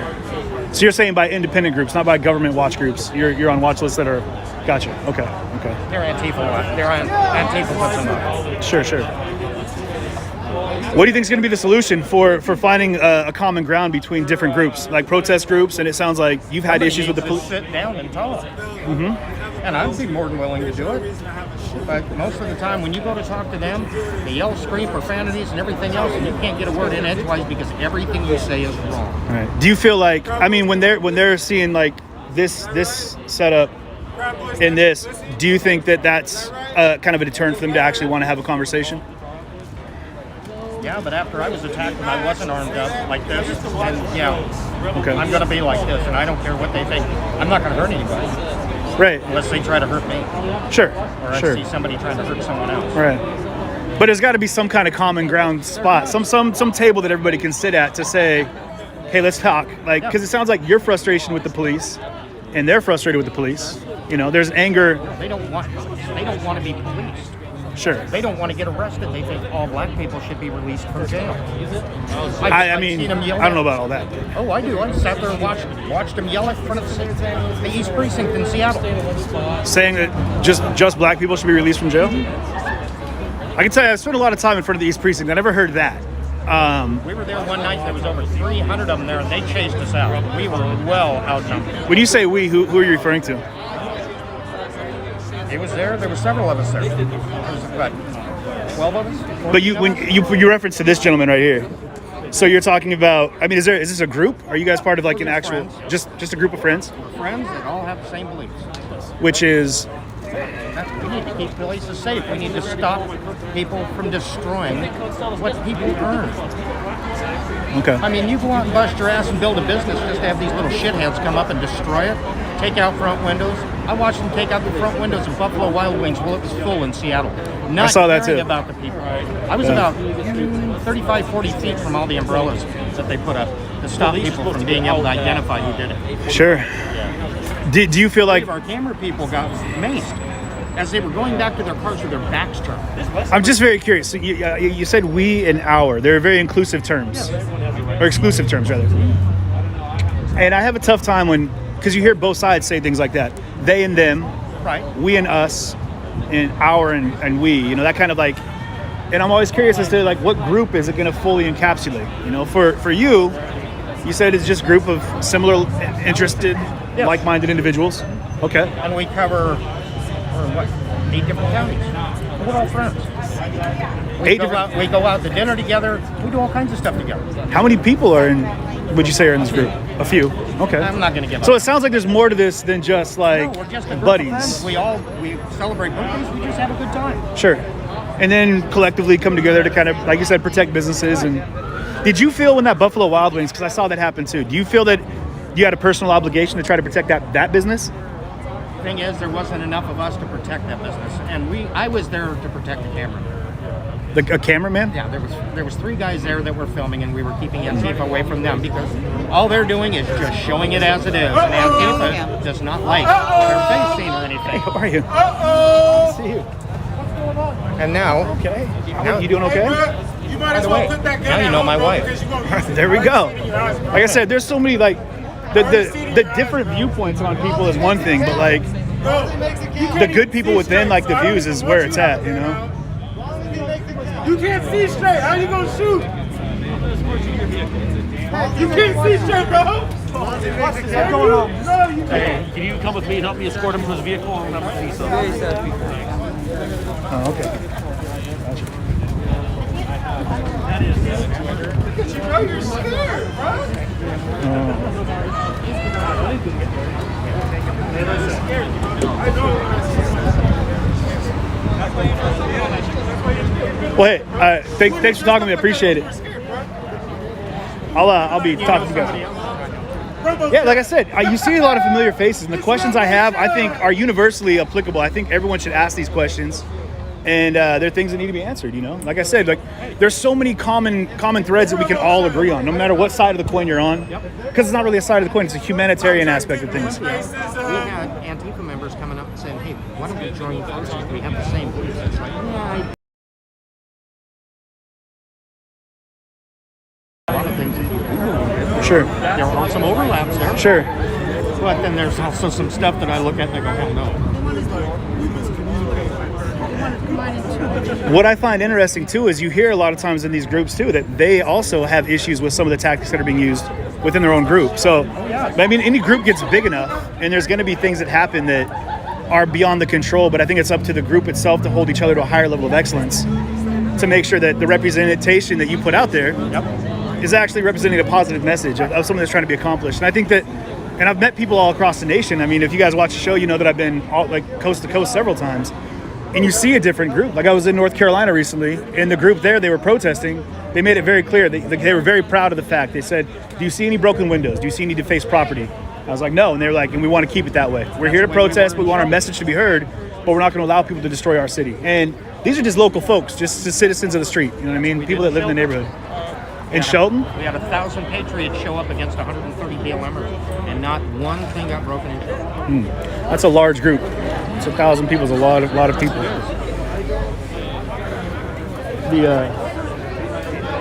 So you're saying by independent groups, not by government watch groups. You're on watch lists that are. Gotcha. Okay. They're Antifa. Antifa puts them up. Sure. What do you think is going to be the solution for finding a common ground between different groups, like protest groups? And it sounds like you've had issues with the police. Sit down and talk. Mm-hmm. And I'd be more than willing to do it. But most of the time, when you go to talk to them, they yell, scream, profanities, and everything else, and you can't get a word in edgewise because everything you say is wrong. All right. Do you feel like, I mean, when they're seeing like this setup in this, do you think that that's kind of a deterrent for them to actually want to have a conversation? Yeah, but after I was attacked and I wasn't armed up like this, then okay. I'm going to be like this, and I don't care what they think. I'm not going to hurt anybody. Right. Unless they try to hurt me. Sure. Or I see somebody trying to hurt someone else. Right. But there's got to be some kind of common ground spot, some table that everybody can sit at to say, hey, let's talk. Like, because it sounds like your frustration with the police, and they're frustrated with the police. You know, there's anger. They don't want to be policed. Sure. They don't want to get arrested. They think all black people should be released from jail. I mean, I don't know about all that. Oh, I do. I sat there and watched them yell in front of the East Precinct in Seattle. Saying that just black people should be released from jail? I can tell you, I spent a lot of time in front of the East Precinct. I never heard that. We were there one night. There was over 300 of them there, and they chased us out. We were well outnumbered. When you say we, who are you referring to? He was there. There were several of us there. There was what, 12 of us? But when you reference to this gentleman right here, so you're talking about. I mean, is this a group? Are you guys part of like an actual just a group of friends? We're friends that all have the same beliefs. Which is. We need to keep places safe. We need to stop people from destroying what people earn. Okay. I mean, you go out and bust your ass and build a business just to have these little shitheads come up and destroy it, take out front windows. I watched them take out the front windows of Buffalo Wild Wings while it was full in Seattle. Not I saw that too. About the people. I was about 35, 40 feet from all the umbrellas that they put up to stop people from being able to identify who did it. Sure. Do you feel like our camera people got maced as they were going back to their cars with their backs turned? I'm just very curious. So you said we and our. They're very inclusive terms, or exclusive terms rather. And I have a tough time because you hear both sides say things like that. They and them, right? We and us, and our and we. You know, that kind of like. And I'm always curious as to like what group is it going to fully encapsulate? You know, for you, you said it's just a group of similar interested, like-minded individuals. Okay. And we cover. 8 different counties. We're all friends. We go out to dinner together. We do all kinds of stuff together. How many people would you say are in this group? A few. Okay. I'm not going to give up. So it sounds like there's more to this than just like we're just a group buddies. Of friends. We celebrate birthdays. We just have a good time. Sure. And then collectively come together to kind of, like you said, protect businesses. And did you feel when that Buffalo Wild Wings, because I saw that happen too, do you feel that you had a personal obligation to try to protect that business? Thing is, there wasn't enough of us to protect that business, and I was there to protect the camera. A cameraman? Yeah, there was 3 guys there that were filming, and we were keeping Antifa away from them because all they're doing is just showing it as it is, and Antifa does not like their face seen or anything. Hey, how are you? See you. And now, okay, you doing okay? You might as well put that gun now you know my wife. There we go. Like I said, there's so many like. The different viewpoints on people is one thing, but like the good people within like the views is where it's at, you know? You can't see straight. How you gonna shoot? You can't see straight, bro. What's going on? Hey, can you come with me and help me escort him to his vehicle? I don't have to see something. Oh, okay. Gotcha. Look at you, bro. You're scared, bro. Well, hey, thanks for talking to me. I appreciate it. I'll be talking to you guys. Yeah, like I said, you see a lot of familiar faces, and the questions I have, I think, are universally applicable. I think everyone should ask these questions. And there are things that need to be answered, you know? Like I said, like there's so many common threads that we can all agree on, no matter what side of the coin you're on. Because it's not really a side of the coin, it's a humanitarian aspect of things. We had Antifa members coming up and saying, hey, why don't we join forces? We have the same beliefs. It's like, yeah, a lot of things that you do. Sure. There are some overlaps there. Sure. But then there's also some stuff that I look at and I go, hell no. What I find interesting too is you hear a lot of times in these groups too that they also have issues with some of the tactics that are being used within their own group. So, I mean, any group gets big enough and there's going to be things that happen that are beyond the control, but I think it's up to the group itself to hold each other to a higher level of excellence to make sure that the representation that you put out there is actually representing a positive message of something that's trying to be accomplished. And I think that, and I've met people all across the nation. I mean, if you guys watch the show, you know that I've been coast to coast several times. And you see a different group. Like I was in North Carolina recently, and the group there, they were protesting. They made it very clear. They were very proud of the fact. They said, do you see any broken windows? Do you see any defaced property? I was like, no. And they were like, and we want to keep it that way. We're here to protest, but we want our message to be heard, but we're not going to allow people to destroy our city. And these are just local folks, just citizens of the street. You know what I mean? People that live in the neighborhood. In Shelton? We had 1,000 patriots show up against 130 BLMers, and not one thing got broken in Shelton. That's a large group. It's 1,000 people is a lot of people.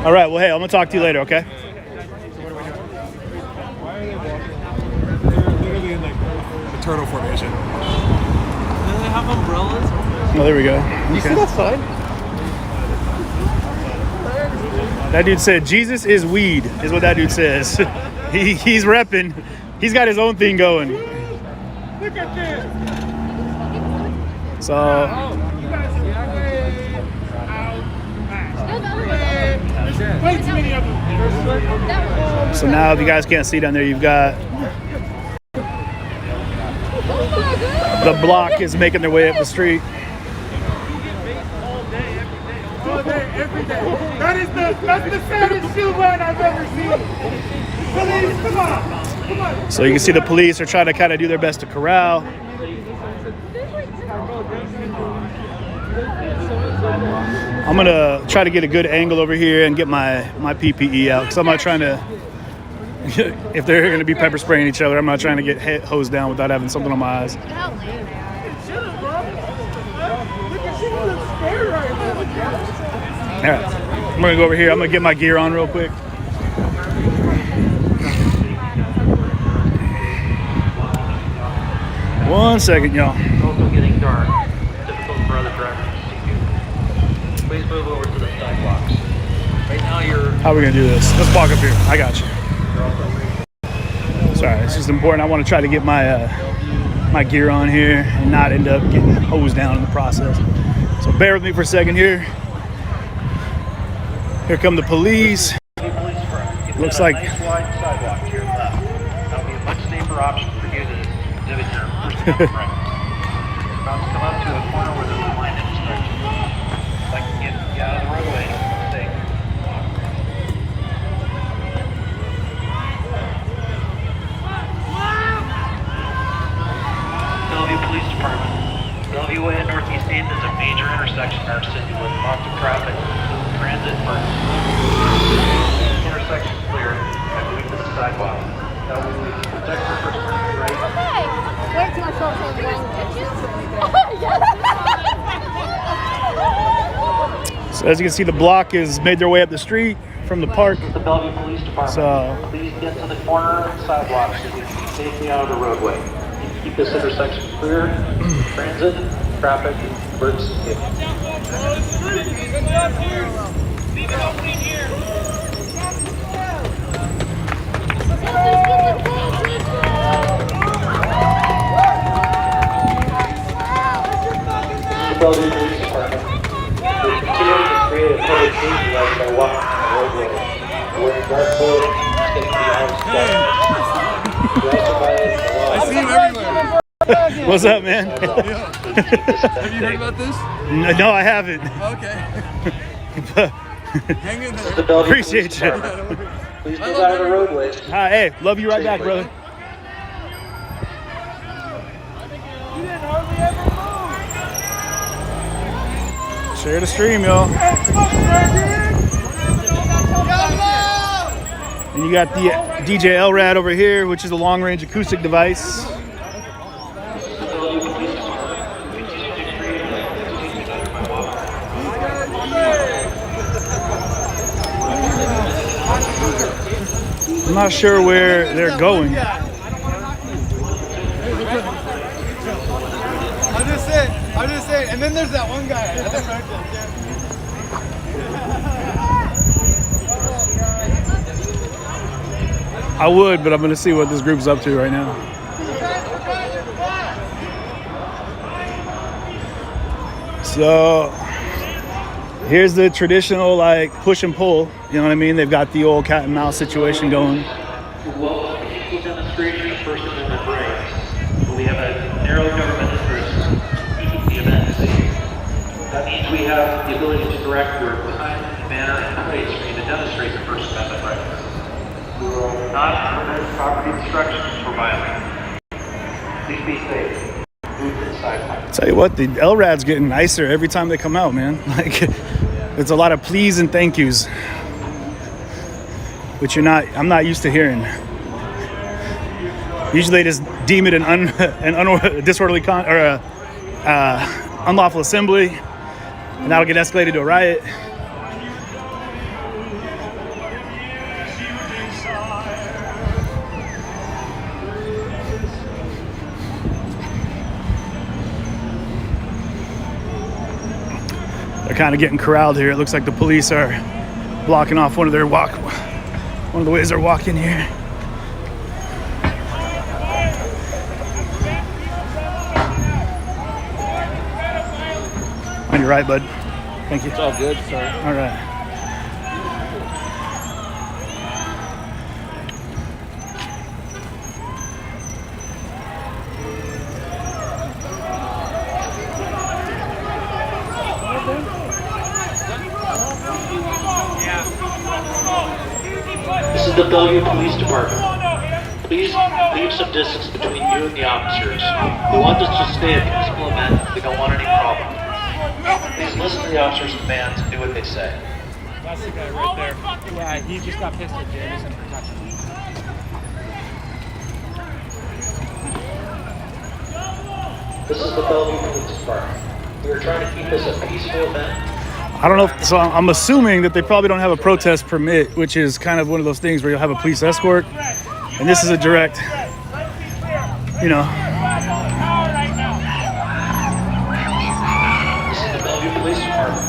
All right, well, hey, I'm going to talk to you later, okay? The turtle formation. Do they have umbrellas? Oh, there we go. You see that sign? That dude said, Jesus is weed, is what that dude says. He's repping. He's got his own thing going. Look at this. So, way too many of them. so now if you guys can't see down there, you've got the block is making their way up the street. All day, every day. That's the saddest shoe line I've ever seen. Police, come on. Come on. So you can see the police are trying to kind of do their best to corral. I'm gonna try to get a good angle over here and get my PPE out because I'm not trying to. If they're gonna be pepper spraying each other, I'm not trying to get hosed down without having something on my eyes. Look at you, look scared right now. All right, I'm gonna go over here. I'm gonna get my gear on real quick. One second, y'all. Also getting dark. Difficult for other drivers to see you. Please move over to the sidewalks. Right now you're... How are we gonna do this? Let's walk up here. I got you. Sorry, it's just important. I want to try to get my my gear on here and not end up getting hosed down in the process. So bear with me for a second here. Here come the police. Looks like nice wide sidewalk to your left. That'll be a much safer option for you to exhibit your personal right. About to come up to a corner where there's a line intersection. If I can get you out of the roadway, stay. Bellevue Police Department. Bellevue Way and Northeast 8th is a major intersection in our city with lots of traffic, transit, and intersection clear and moving to the sidewalk. That will protect your personal right. Wait till I show some wrong pictures. So as you can see, the block has made their way up the street from the park. The Bellevue Police Department. So please get to the corner and sidewalk so you can safely out of the roadway. Keep this intersection clear. Transit, traffic, emergency. The Bellevue Police Department. We're continuing to create a public safety light by walking on the roadway. Wearing dark clothes, staying beyond step. We also violate the law. I see him everywhere. what's up, man? Have you heard about this? No, I haven't. Okay. Hang in there. Appreciate you. Please move out of the roadways. Hi, hey, love you right back, brother. Share the stream, y'all. And you got the DJ LRAD over here, which is a long-range acoustic device. I'm not sure where they're going. I'm just saying. And then there's that one guy. I would, but I'm going to see what this group's up to right now. So here's the traditional like push and pull. You know what I mean? They've got the old cat and mouse situation going. Well, peaceful demonstration of First Amendment rights. We have a narrow government interest in keeping the event safe. That means we have the ability to direct your time, manner, and place for you to demonstrate your First Amendment rights. We will not permit property destruction or violence. Please be safe. Move inside. Tell you what, the LRAD's getting nicer every time they come out, man. Like, it's a lot of please and thank yous, which I'm not used to hearing. Usually they just deem it an disorderly unlawful assembly, and that'll get escalated to a riot. They're kind of getting corralled here. It looks like the police are blocking off one of the ways they're walking here. On your right, bud. Thank you. It's all good, sir. All right. This is the Bellevue Police Department. Please leave some distance between you and the officers. We want this to stay a peaceful event. We don't want any problem. Please listen to the officers' commands and do what they say. That's the guy right there. Yeah, he just got pissed at James and protection. This is the Bellevue Police Department. We are trying to keep this a peaceful event. I don't know. So I'm assuming that they probably don't have a protest permit, which is kind of one of those things where you'll have a police escort. And this is a direct, you know. This is the Bellevue Police Department.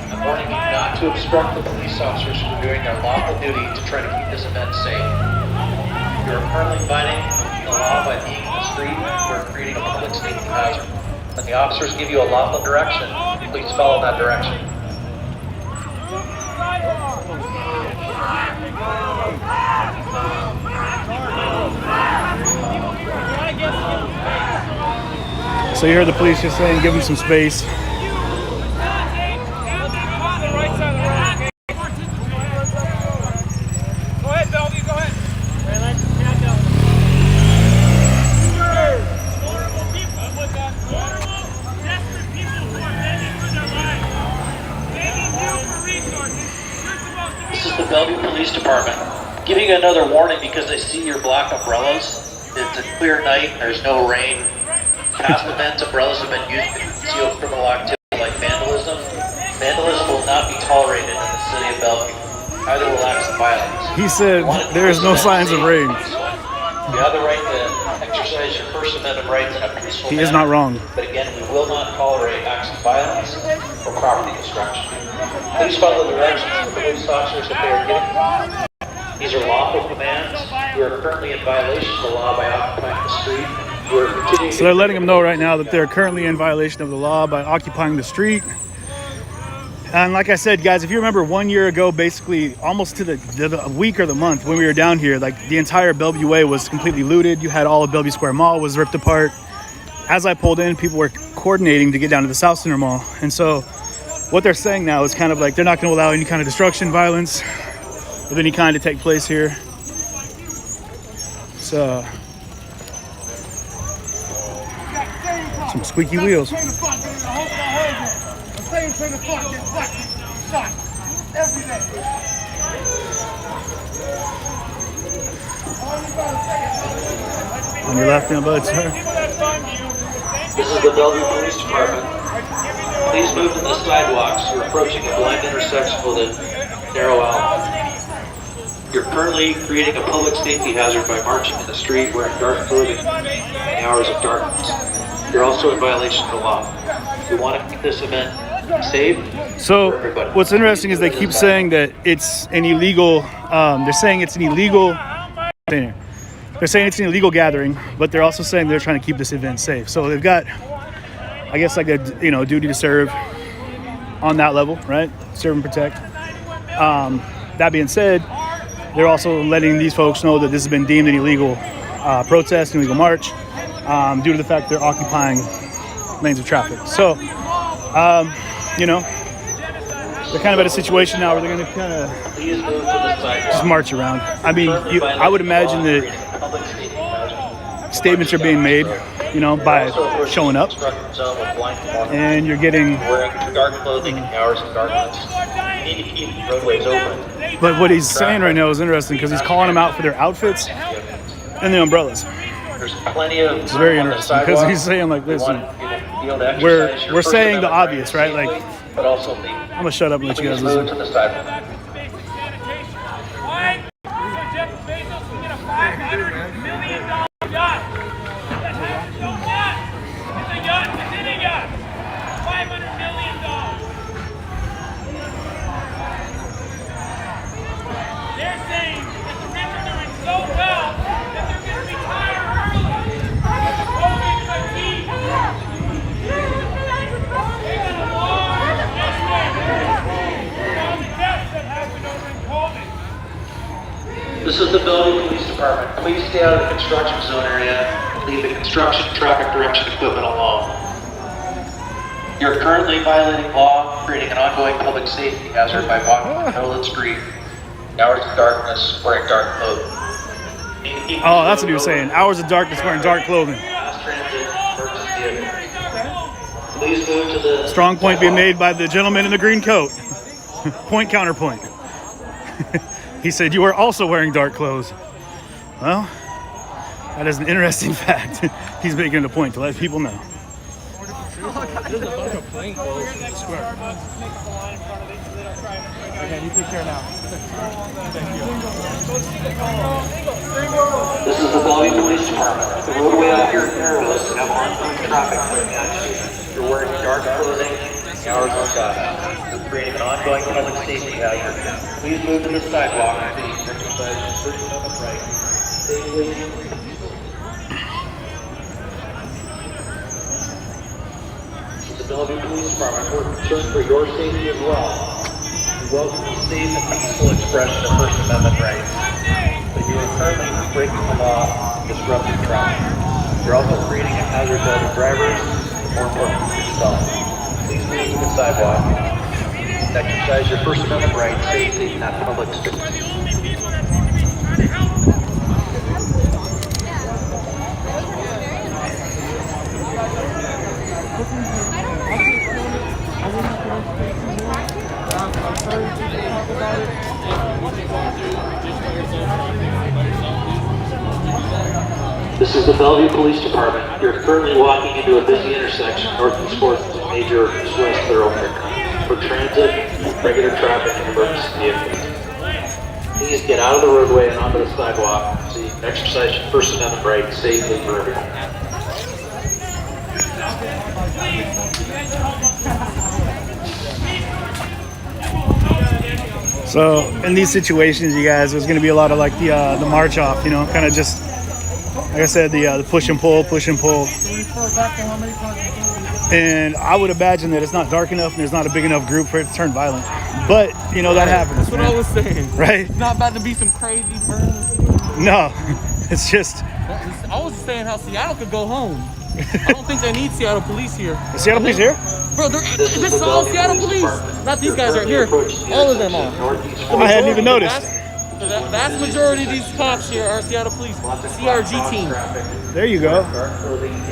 I'm warning you not to obstruct the police officers who are doing their lawful duty to try to keep this event safe. You are currently violating the law by being in the street. You are creating a public safety hazard. When the officers give you a lawful direction, please follow that direction. So you heard the police just saying, give them some space. Go ahead, Bellevue, go ahead. This is the Bellevue Police Department. Giving you another warning because I see your black umbrellas. It's a clear night, there's no rain. Past events, umbrellas have been used to conceal criminal activity like vandalism. Vandalism will not be tolerated in the city of Bellevue. Either will acts of violence. He said there's no signs of rain. You have the right to exercise your First Amendment rights in a peaceful He is manner. not wrong. But again, we will not tolerate acts of violence or property destruction. Please follow the directions of the police officers that they are giving. These are lawful commands. You are currently in violation of the law by occupying the street. You are continuing. So they're letting them know right now that they're currently in violation of the law by occupying the street. And like I said, guys, if you remember 1 year ago, basically almost to the week or the month when we were down here, like the entire Bellevue Way was completely looted. You had all of Bellevue Square Mall was ripped apart. As I pulled in, people were coordinating to get down to the South Center Mall. And so what they're saying now is kind of like they're not going to allow any kind of destruction, violence of any kind to take place here. So some squeaky wheels. same thing the fuck get shot every day. On your left hand, bud, sir. This is the Bellevue Police Department. Please move to the sidewalks. You're approaching a blind intersection with a narrow alley. You're currently creating a public safety hazard by marching in the street wearing dark clothing in the hours of darkness. You're also in violation of the law. We want to keep this event safe. So what's interesting is they keep saying that it's an illegal, they're saying it's an illegal, they're saying it's an illegal gathering, but they're also saying they're trying to keep this event safe. So they've got, I guess, like a duty to serve on that level, right? Serve and protect. That being said, they're also letting these folks know that this has been deemed an illegal protest, an illegal march, due to the fact they're occupying lanes of traffic. So, they're kind of at a situation now where they're going to kind of just march around. I mean, I would imagine that statements are being made, by showing up, and you're getting. Wearing dark clothing in hours of darkness. You need to keep roadways open. But what he's saying right now is interesting because he's calling them out for their outfits and the umbrellas. There's plenty of. It's very interesting because he's saying like, listen, we're saying the obvious, right? Like, but also I'm gonna shut up and let you guys listen. to the sidewalk. This is the Bellevue Police Department. Please stay out of the construction zone area and leave the construction traffic direction equipment alone. You're currently violating law, creating an ongoing public safety hazard by walking in the middle of the street, in hours of darkness, wearing dark clothing. Oh, that's what he was saying. Hours of darkness wearing dark clothing. Mass transit, emergency vehicle. Please move to the strong point being made by the gentleman in the green coat. Point counterpoint. He said you are also wearing dark clothes. Well, that is an interesting fact. He's making it a point to let people know. There's a bunch of plain clothes in the square. Okay, you take care now. Thank you. This is the Bellevue Police Department. The roadway out here narrows and have ongoing traffic. You're wearing dark clothing in hours of dusk. You're creating an ongoing public safety hazard. Please move to the sidewalk and exercise your First Amendment right safely. The Bellevue Police Department, we're concerned for your safety as well. We welcome the safe and peaceful expression of First Amendment rights. But you are currently breaking the law and disrupting traffic. You're also creating a hazard to other drivers, and more importantly, yourself. Please move to the sidewalk. Exercise your First Amendment rights safely in that public space. This is the Bellevue Police Department. You're currently walking into a busy intersection northeast 4th of a major west thoroughfare for transit, regular traffic, and emergency vehicles. Please get out of the roadway and onto the sidewalk so you can exercise your First Amendment right safely for everyone. So in these situations, you guys, there's going to be a lot of like the march off, kind of just like I said, the push and pull. And I would imagine that it's not dark enough and there's not a big enough group for it to turn violent. But that happens. That's what I was saying. Right? It's not about to be some crazy burn. No, it's just. I was saying how Seattle could go home. I don't think they need Seattle police here. The Seattle police here? Bro, this is all Seattle police. Not these guys right here. All of them are. I hadn't even noticed. The vast majority of these cops here are Seattle police. CRG team. There you go.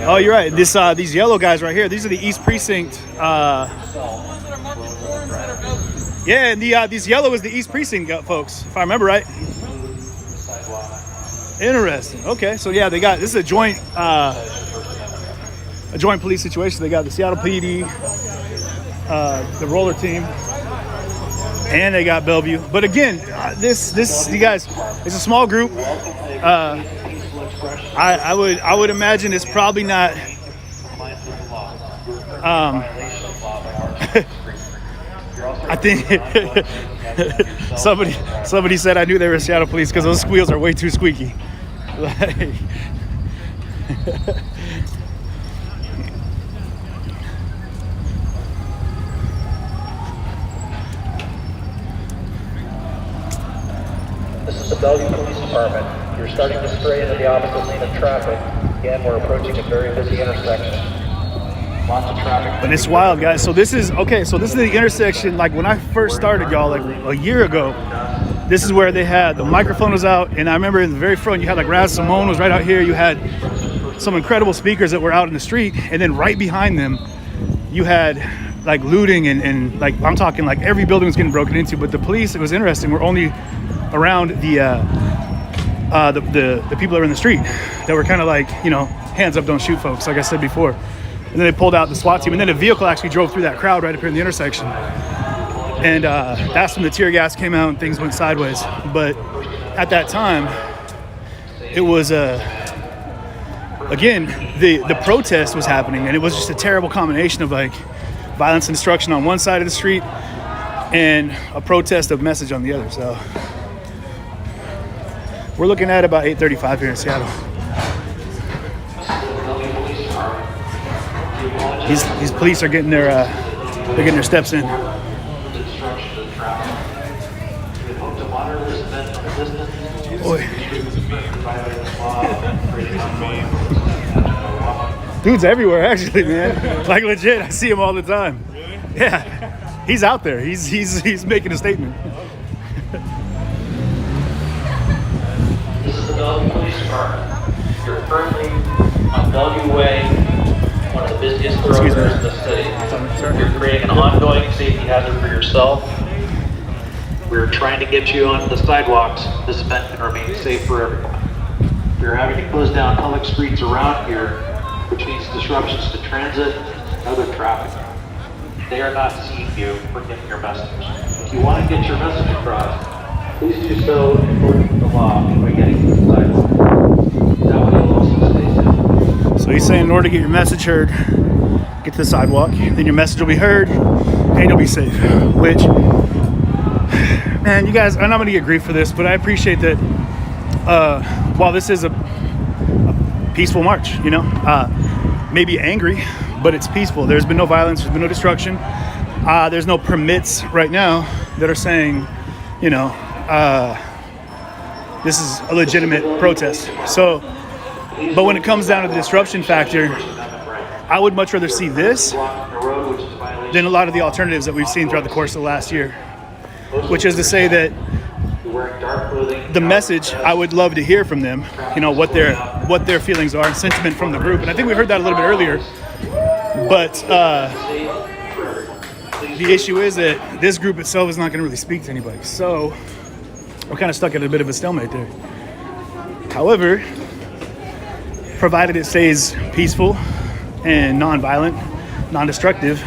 Oh, you're right. These yellow guys right here, these are the East Precinct Yeah, and these yellow is the East Precinct folks, if I remember right. Interesting. Okay, so yeah, they got this is a joint police situation. They got the Seattle PD, the roller team, and they got Bellevue. But again, this you guys, it's a small group. I would imagine it's probably not. I think somebody said I knew they were Seattle police because those squeals are way too squeaky. Like, This is the Bellevue Police Department. You're starting to stray into the opposite lane of traffic. Again, we're approaching a very busy intersection. Lots of traffic. But it's wild, guys. So this is the intersection. Like when I first started, y'all, like a year ago, this is where they had the microphone was out, and I remember in the very front you had like Raz Simone was right out here. You had some incredible speakers that were out in the street, and then right behind them, you had like looting and like I'm talking like every building was getting broken into. But the police, it was interesting, were only around the people that were in the street that were kind of like, you know, hands up, don't shoot, folks, like I said before. And then they pulled out the SWAT team, and then a vehicle actually drove through that crowd right up here in the intersection. And that's when the tear gas came out and things went sideways. But at that time, it was again, the protest was happening, and it was just a terrible combination of like violence and destruction on one side of the street and a protest of message on the other. So we're looking at about 8:35 here in Seattle. These police are getting their steps in. Boy. Dude's everywhere, actually, man. Like legit, I see him all the time. Really? Yeah, he's out there. He's making a statement. This is the Bellevue Police Department. You're currently on Bellevue Way, one of the busiest thoroughfares in the city. You're creating an ongoing safety hazard for yourself. We're trying to get you onto the sidewalks. This event can remain safe for everyone. We're having to close down public streets around here, which means disruptions to transit and other traffic. They are not seeing you or getting your message. If you want to get your message across, please do so according to the law by getting to the sidewalk. That way you'll also stay safe. So he's saying in order to get your message heard, get to the sidewalk, then your message will be heard and you'll be safe. Which, man, you guys, and I'm going to get grief for this, but I appreciate that while this is a peaceful march, you know, maybe angry, but it's peaceful. There's been no violence, there's been no destruction. There's no permits right now that are saying, you know, this is a legitimate protest. So, but when it comes down to the disruption factor, I would much rather see this than a lot of the alternatives that we've seen throughout the course of the last year, which is to say that the message, I would love to hear from them, you know, what their feelings are and sentiment from the group. And I think we heard that a little bit earlier, but the issue is that this group itself is not going to really speak to anybody. So we're kind of stuck at a bit of a stalemate there. However, provided it stays peaceful and non-violent, non-destructive,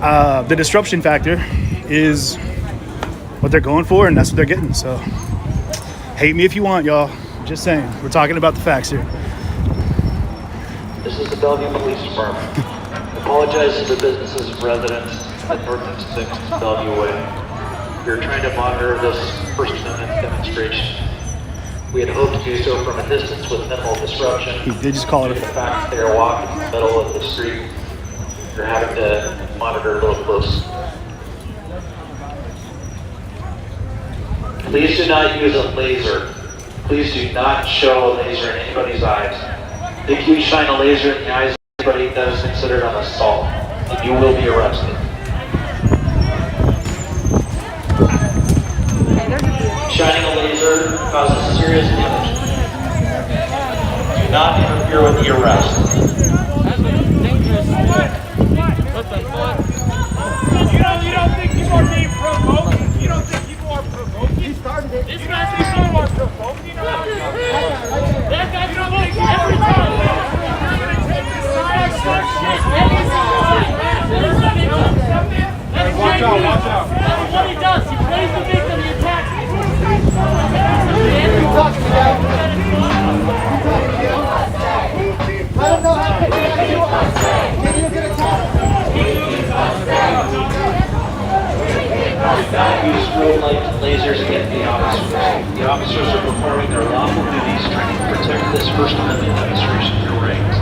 the disruption factor is what they're going for, and that's what they're getting. So hate me if you want, y'all. Just saying, we're talking about the facts here. This is the Bellevue Police Department. Apologize to the businesses and residents at North and 6th Bellevue Way. We are trying to monitor this First Amendment demonstration. We had hoped to do so from a distance with minimal disruption. He did just call it the fact that they are walking in the middle of the street. You're having to monitor a little close. Please do not use a laser. Please do not show a laser in anybody's eyes. If you shine a laser in the eyes of anybody, that is considered an assault, and you will be arrested. Shining a laser causes serious damage. Do not interfere with the arrest. You don't think you are officers are performing their lawful duties trying to protect this First Amendment demonstration of your rights.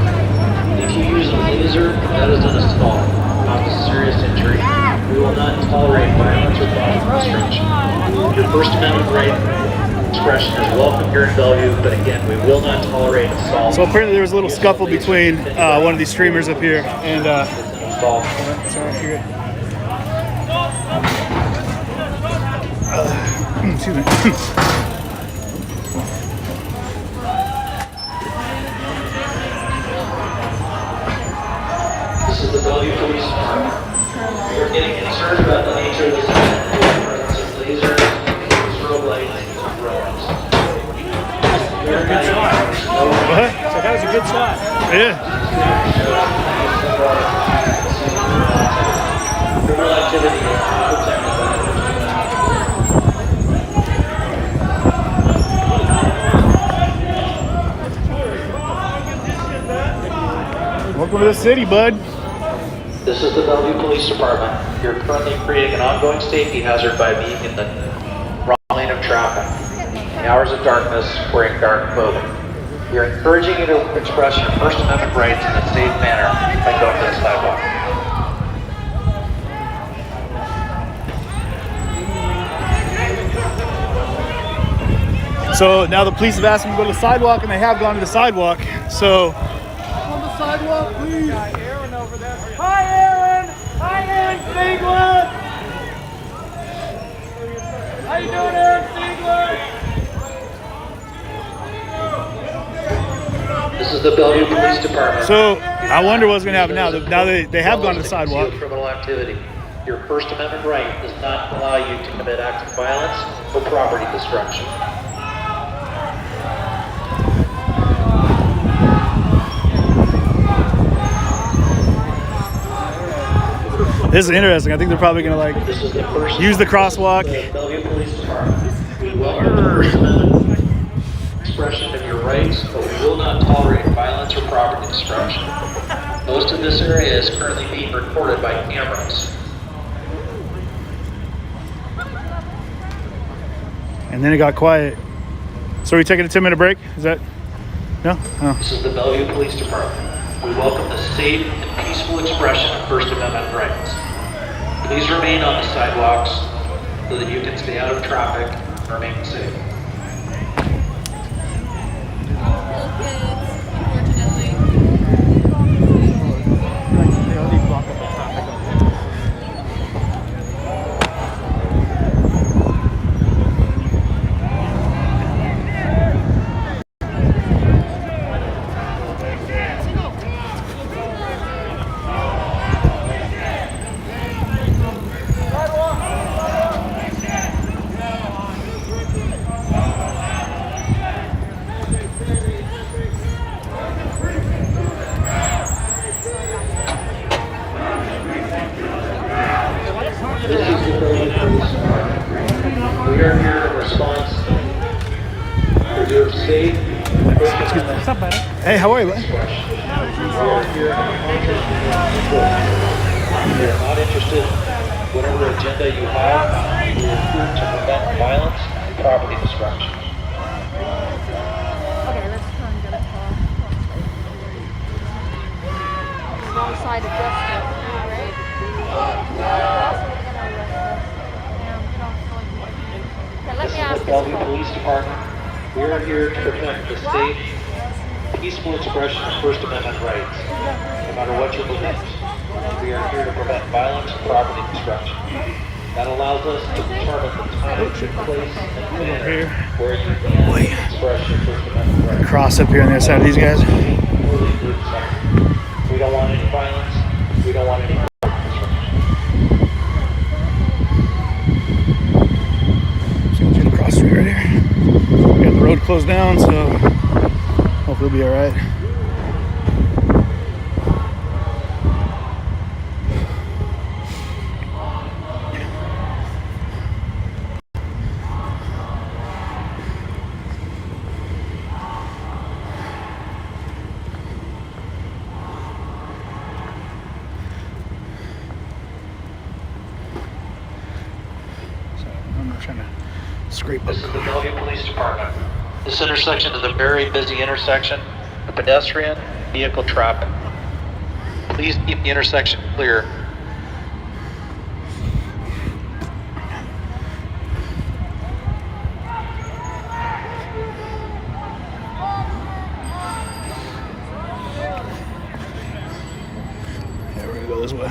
If you use a laser, that is an assault, not a serious injury. We will not tolerate violence or bodily destruction. Your First Amendment right expression is welcome here in Bellevue, but again, we will not tolerate assault. So apparently there was a little scuffle between one of these streamers up here and sorry, here. Excuse me. This is the Bellevue Police Department. We are getting concerned about the nature of this event with the presence of lasers, strobe lights, and drones. Good shot. What? So that was a good shot. Yeah. Criminal activity is not protected by the Welcome to the city, bud. This is the Bellevue Police Department. You're currently creating an ongoing safety hazard by being in the wrong lane of traffic. In the hours of darkness, wearing dark clothing. We are encouraging you to express your First Amendment rights in a safe manner by going to the sidewalk. So now the police have asked them to go to the sidewalk, and they have gone to the sidewalk. So On the sidewalk, please. Aaron over there. Hi, Aaron. Hi, Aaron Ziegler. How you doing, Aaron Ziegler? This is the Bellevue Police Department. So I wonder what's going to happen now. Now they have gone to the sidewalk. Criminal activity. Your First Amendment right does not allow you to commit acts of violence or property destruction. This is interesting. I think they're probably going to like use the crosswalk. Bellevue Police Department. We welcome the First Amendment expression of your rights, but we will not tolerate violence or property destruction. Most of this area is currently being recorded by cameras. And then it got quiet. So are we taking a 10-minute break? Is that? No? Oh. This is the Bellevue Police Department. We welcome the safe and peaceful expression of First Amendment rights. Please remain on the sidewalks so that you can stay out of traffic and remain safe. We are here in response to your safe. What's up, buddy? Hey, how are you, buddy? We are here. We are not interested in whatever agenda you have. We are here to prevent violence and property destruction. Okay, let's try and get a car. Wrong side of justice. Let me ask this Bellevue one. Police Department. We are here to protect the safe, peaceful expression of First Amendment rights, no matter what your beliefs. We are here to prevent violence and property destruction. That allows us to determine the time, place, and manner where you can express your First Amendment rights. Cross up here on the other side of these guys. We don't want any violence. We don't want any property destruction. Cross street right here. We got the road closed down, so hopefully we'll be all right. Scrape This is the Bellevue Police Department. This intersection is a very busy intersection for pedestrian vehicle traffic. Please keep the intersection clear. Yeah, we're gonna go this way.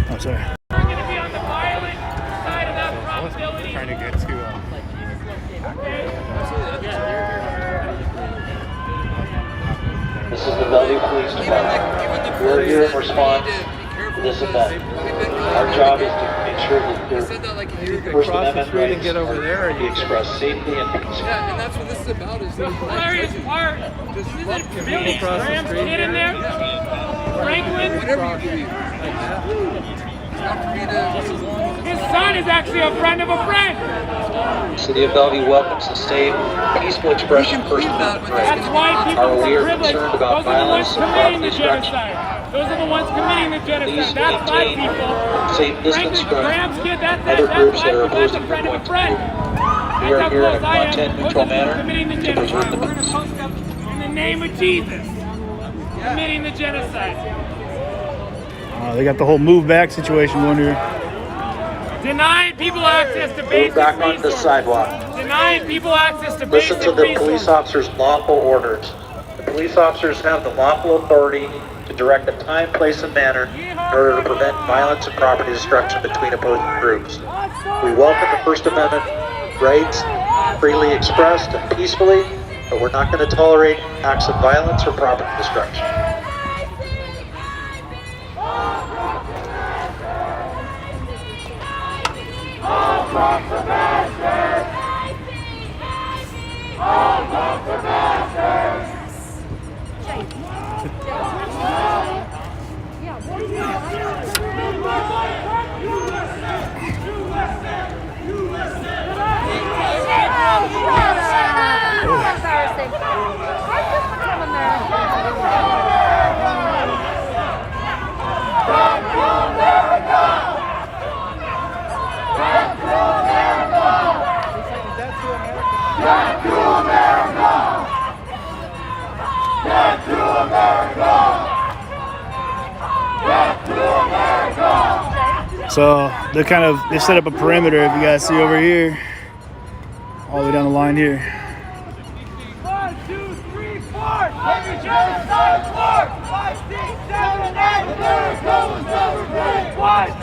Oh, sorry. Trying to get to This is the Bellevue Police Department. We're here in response to this event. Our job is to make sure that your First Amendment rights are be expressed safely and peacefully. Yeah, and that's what this is about. Is the hilarious part. Is it Billy Graham's kid in there? Franklin? Whatever you believe. His son is actually a friend of a friend. City of Bellevue welcomes the safe, peaceful expression of First Amendment rights. That's why people Are we are are privileged. concerned about Those are the ones violence and committing property the destruction. genocide. Those are the ones committing the genocide. That's my people. Safe distance Franklin from Graham's kid, that's other groups that are my opposing a friend your of a point friend. We are here in a content-neutral manner to preserve the peace. In the name of Jesus, committing the genocide. They got the whole move back situation going here. Denying people access to Move basic back onto the resources. sidewalk. Denying people access to Listen basic to the resources. police officer's lawful orders. The police officers have the lawful authority to direct the time, place, and manner in order to prevent violence and property destruction between opposing groups. We welcome the First Amendment rights freely expressed and peacefully, but we're not going to tolerate acts of violence or property destruction. So they set up a perimeter, if you guys see over here, all the way down the line here. 1, 2, 3, 4. Genocide 4. 5, 6, 7, 8. There goes 1, 2, 3, 4.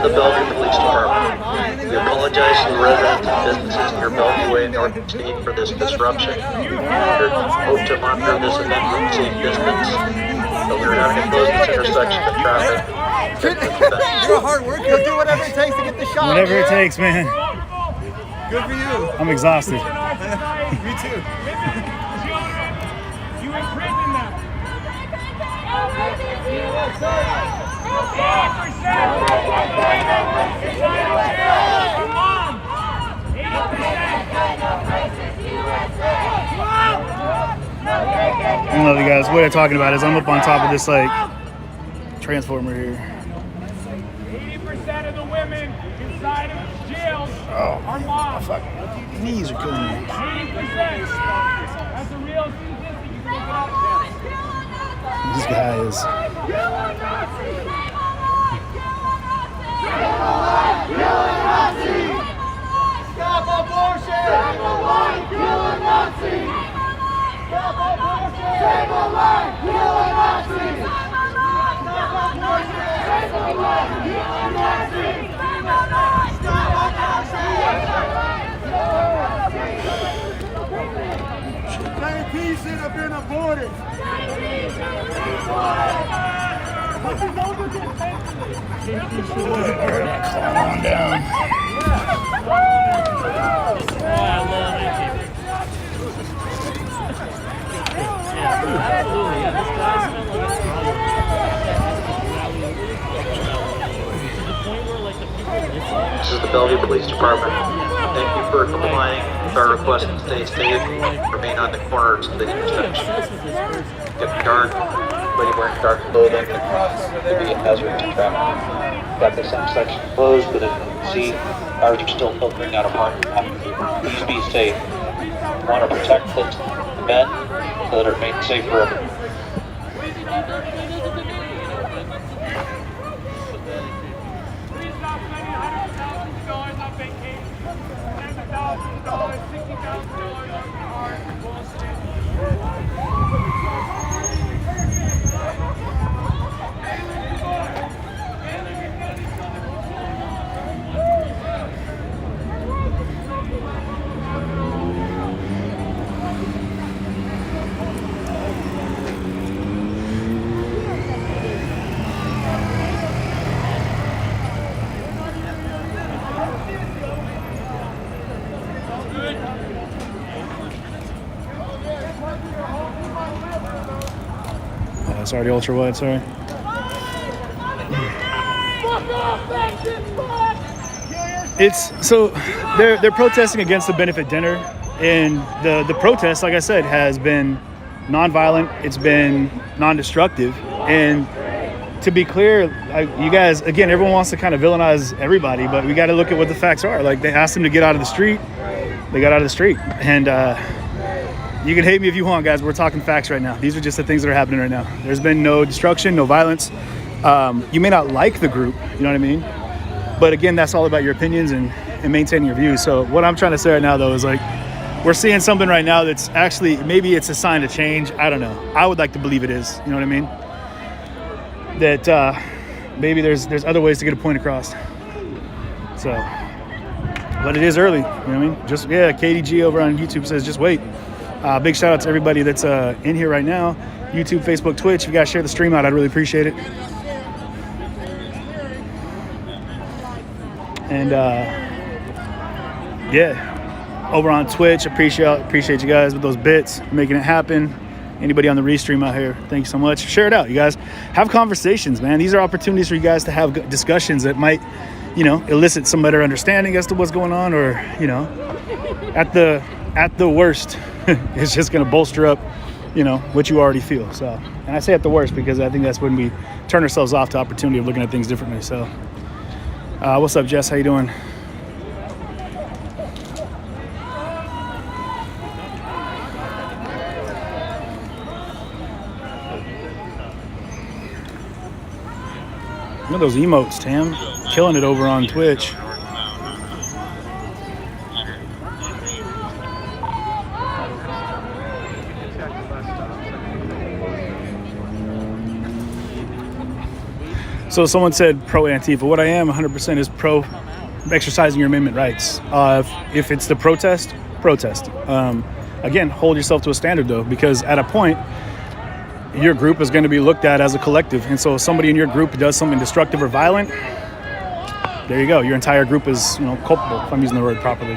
The Bellevue Police Department. We apologize to the residents and businesses near Bellevue Way, North State for this disruption. We hope to monitor this event from a safe distance, but we're having to close this intersection to traffic. You're a hard worker. You'll do whatever it takes to get the shot. Whatever it takes, man. Good for you. I'm exhausted. Me too. You imprison them. I don't know, you guys. What they're talking about is I'm up on top of this transformer here. 80% of the women inside of jails are moms. Fuck. Knees are killing me. 80%. That's a real statistic. You can look it up. This guy is. Stop abortion! Save a life, kill a Nazi! Stop abortion! Save a life, kill a Nazi! Stop abortion! Save a life, kill a Nazi! Stop abortion! JP should have been aborted! Calm on down. This is the Bellevue Police Department. Thank you for complying with our request to stay safe. Remain on the corners of the intersection. Get dark. Anybody wearing dark clothing could be a hazard to traffic. Got this intersection closed, but as you can see, cars are still filtering out of parking lot. Please be safe. We want to protect this event so that it remains safe for everyone. Sorry, the ultra wide, sorry. It's so they're protesting against the benefit dinner, and the protest, like I said, has been nonviolent. It's been non-destructive, and to be clear, you guys, again, everyone wants to kind of villainize everybody, but we got to look at what the facts are. Like, they asked them to get out of the street, they got out of the street, and you can hate me if you want, guys. We're talking facts right now. These are just the things that are happening right now. There's been no destruction, no violence. You may not like the group, you know what I mean? But again, that's all about your opinions and maintaining your views. So what I'm trying to say right now, though, is like, we're seeing something right now that's actually, maybe it's a sign of change. I don't know. I would like to believe it is, you know what I mean? That maybe there's other ways to get a point across. So, but it is early, you know what I mean? Just, yeah, KDG over on YouTube says, just wait. Big shout out to everybody that's in here right now. YouTube, Facebook, Twitch. If you guys share the stream out, I'd really appreciate it. And yeah, over on Twitch, appreciate you guys with those bits, making it happen. Anybody on the restream out here, thank you so much. Share it out, you guys. Have conversations, man. These are opportunities for you guys to have discussions that might, you know, elicit some better understanding as to what's going on, or, you know, at the worst, it's just going to bolster up, you know, what you already feel. So, and I say at the worst because I think that's when we turn ourselves off to opportunity of looking at things differently. So, what's up, Jess? How you doing? Look at those emotes, Tam. Killing it over on Twitch. So someone said pro Antifa. What I am 100% is pro exercising your amendment rights. If it's the protest. Again, hold yourself to a standard though, because at a point, your group is going to be looked at as a collective. And so if somebody in your group does something destructive or violent, there you go. Your entire group is, you know, culpable, if I'm using the word properly.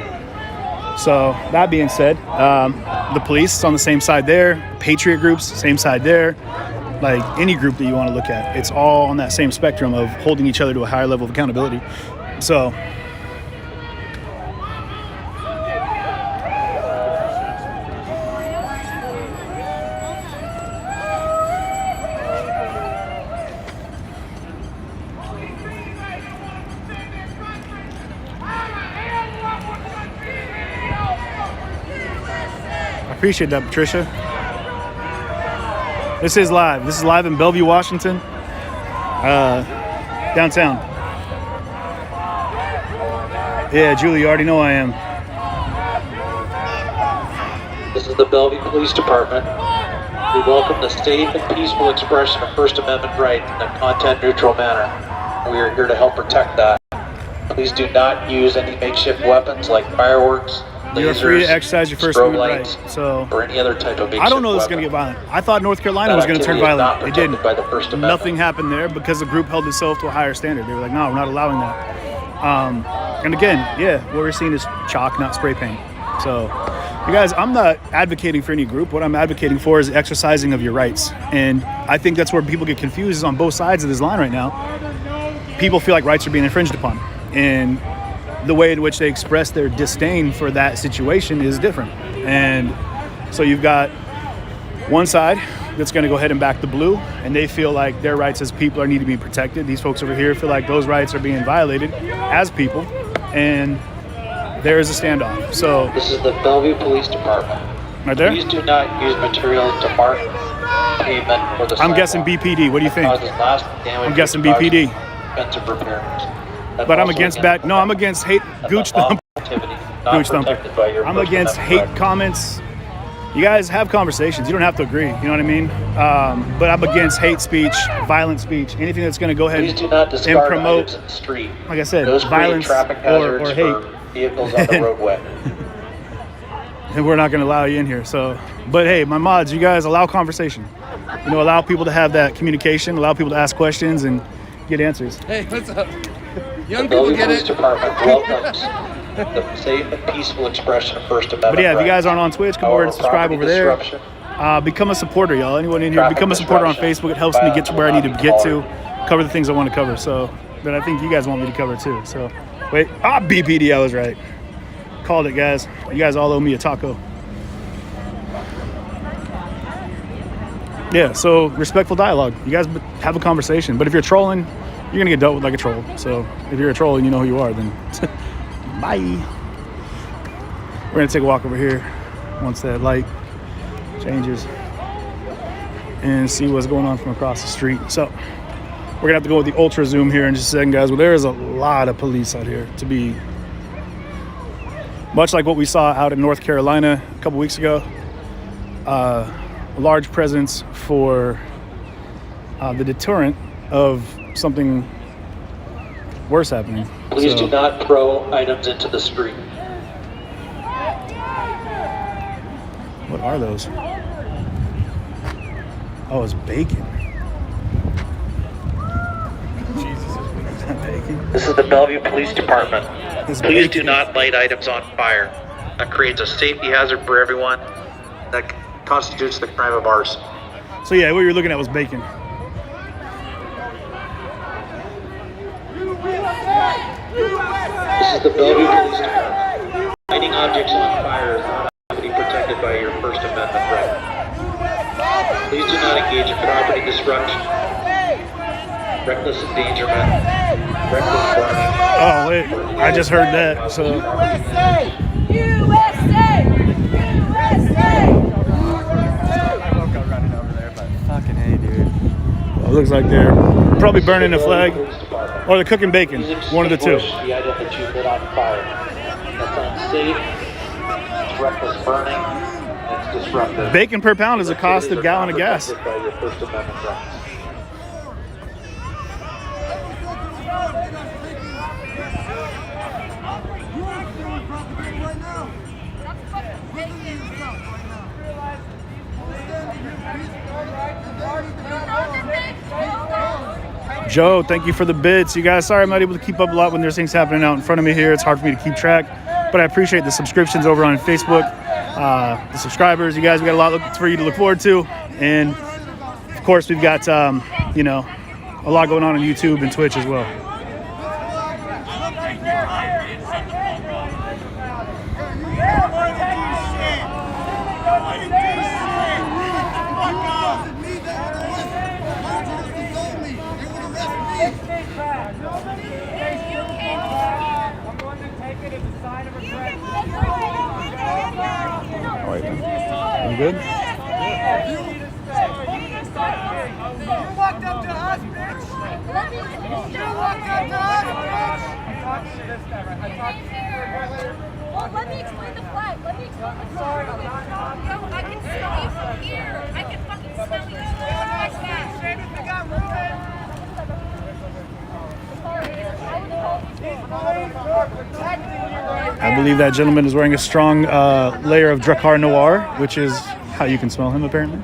So that being said, the police on the same side there, patriot groups, same side there. Like any group that you want to look at, it's all on that same spectrum of holding each other to a higher level of accountability. So I appreciate that, Patricia. This is live. This is live in Bellevue, Washington, downtown. Yeah, Julie, you already know I am. This is the Bellevue Police Department. We welcome the safe and peaceful expression of First Amendment right in a content-neutral manner. We are here to help protect that. Please do not use any makeshift weapons like fireworks, You're free to exercise your First Amendment right. So, or any other type of I don't know this is going to get violent. I thought North Carolina was going to turn violent. It didn't. By the First Amendment. Nothing happened there because the group held itself to a higher standard. They were like, no, we're not allowing that. And again, yeah, what we're seeing is chalk, not spray paint. So, you guys, I'm not advocating for any group. What I'm advocating for is the exercising of your rights. And I think that's where people get confused is on both sides of this line right now. People feel like rights are being infringed upon. And the way in which they express their disdain for that situation is different. And so you've got one side that's going to go ahead and back the blue, and they feel like their rights as people need to be protected. These folks over here feel like those rights are being violated as people, and there is a standoff. So this is the Bellevue Police Department. Right there? Please do not use materials to mark pavement or the I'm guessing BPD. What do you think? I'm guessing BPD. But I'm against I'm against hate gooch thump. Gooch thumper. I'm against hate comments. You guys have conversations. You don't have to agree. You know what I mean? But I'm against hate speech, violent speech, anything that's going to go ahead and promote, in the street. like I said, Those create violence traffic or hazards hate. for vehicles on the roadway. And we're not going to allow you in here. So, but hey, my mods, you guys allow conversation. You know, allow people to have that communication, allow people to ask questions and get answers. Hey, what's up? Young The people Bellevue get Police it. Department welcomes the safe and peaceful expression of First Amendment But yeah, if you rights. guys aren't on Twitch, come over and subscribe over there. Become a supporter, y'all. Anyone in here, become a supporter on Facebook. It helps me get to where I need to get to, cover the things I want to cover. So, but I think you guys want me to cover too. So, wait, BPD, I was right. Called it, guys. You guys all owe me a taco. Yeah, so respectful dialogue. You guys have a conversation. But if you're trolling, you're going to get dealt with like a troll. So if you're a troll and you know who you are, then bye. We're going to take a walk over here once that light changes and see what's going on from across the street. So we're going to have to go with the ultra zoom here in just a second, guys. Well, there is a lot of police out here, to be much like what we saw out in North Carolina a couple weeks ago. A large presence for the deterrent of something worse happening. Please do not throw items into the street. What are those? Oh, it's bacon. Bacon. This is the Bellevue Police Department. It's Please bacon. do not light items on fire. That creates a safety hazard for everyone. That constitutes the crime of arson. So yeah, what you were looking at was bacon. This is the Bellevue Police Department. Lighting objects on fire is not property protected by your First Amendment right. Please do not engage in property destruction, reckless endangerment, reckless burning. Oh wait, I just heard that. So USA! USA! Fucking hey, dude. it looks like they're probably burning a flag or they're cooking bacon. One of the two. The item that you lit on fire. That's unsafe. It's reckless burning. It's disruptive. Bacon per pound is a cost of a gallon of gas. By your First Amendment rights. Joe, thank you for the bits. You guys, sorry I'm not able to keep up a lot when there's things happening out in front of me here. It's hard for me to keep track, but I appreciate the subscriptions over on Facebook, the subscribers. You guys, we got a lot for you to look forward to. And of course, we've got, you know, a lot going on YouTube and Twitch as well. All right, I'm good. You walked up to us, bitch! You walked up to us, bitch! I talked to this guy, right? I talked to you. Well, let me explain the flag. Let me explain the flag. Yo, I can smell you from here. I can fucking smell you. Like that. Shame if you got ruined. I believe that gentleman is wearing a strong layer of Drakkar Noir, which is how you can smell him, apparently.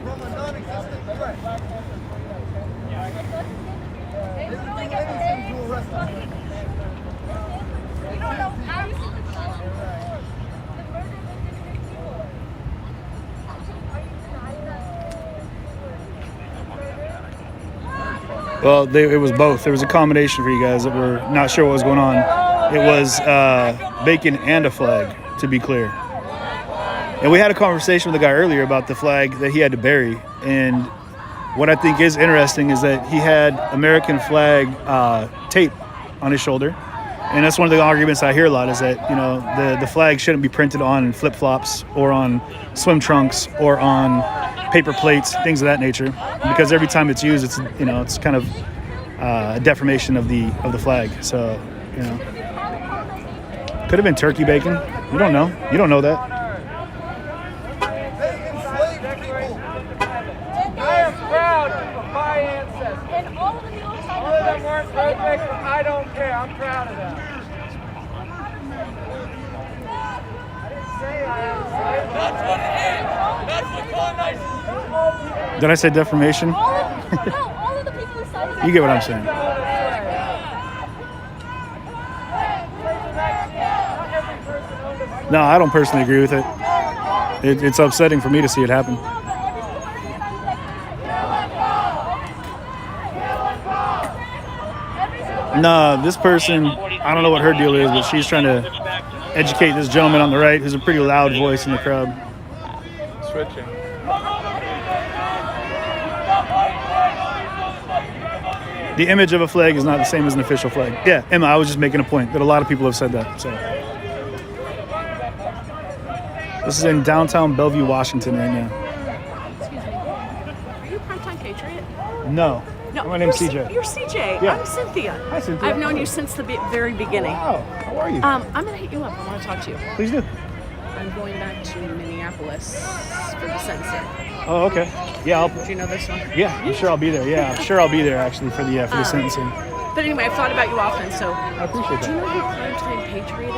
Well, it was both. There was a combination for you guys that were not sure what was going on. It was bacon and a flag, to be clear. And we had a conversation with the guy earlier about the flag that he had to bury. And what I think is interesting is that he had American flag tape on his shoulder. And that's one of the arguments I hear a lot is that, you know, the flag shouldn't be printed on flip-flops or on swim trunks or on paper plates, things of that nature. Because every time it's used, it's, you know, it's kind of a deformation of the flag. So, you know, could have been turkey bacon. You don't know. You don't know that. I am proud of my ancestors. And all of them weren't perfect, but I don't care. I'm proud of them. That's what it is. That's what colonization. Did I say deformation? No, all of the people who signed it. You get what I'm saying. No, I don't personally agree with it. It's upsetting for me to see it happen. No, this person, I don't know what her deal is, but she's trying to educate this gentleman on the right who's a pretty loud voice in the crowd. Switching. The image of a flag is not the same as an official flag. Yeah, Emma, I was just making a point that a lot of people have said that. So this is in downtown Bellevue, Washington right now. Excuse me. Are you a primetime patriot? No. No, My name's you're CJ. You're CJ. Yeah. I'm Cynthia. Hi, Cynthia. I've known you since the very beginning. Wow. How are you? I'm going to hit you up. I want to talk to you. Please do. I'm going back to Minneapolis for the sentencing. Oh, okay. Yeah. Do you know this one? Yeah, I'm sure I'll be there. Yeah, I'm sure I'll be there actually for the sentencing. But anyway, I've thought about you often, so. I appreciate Do you know that. who primetime patriot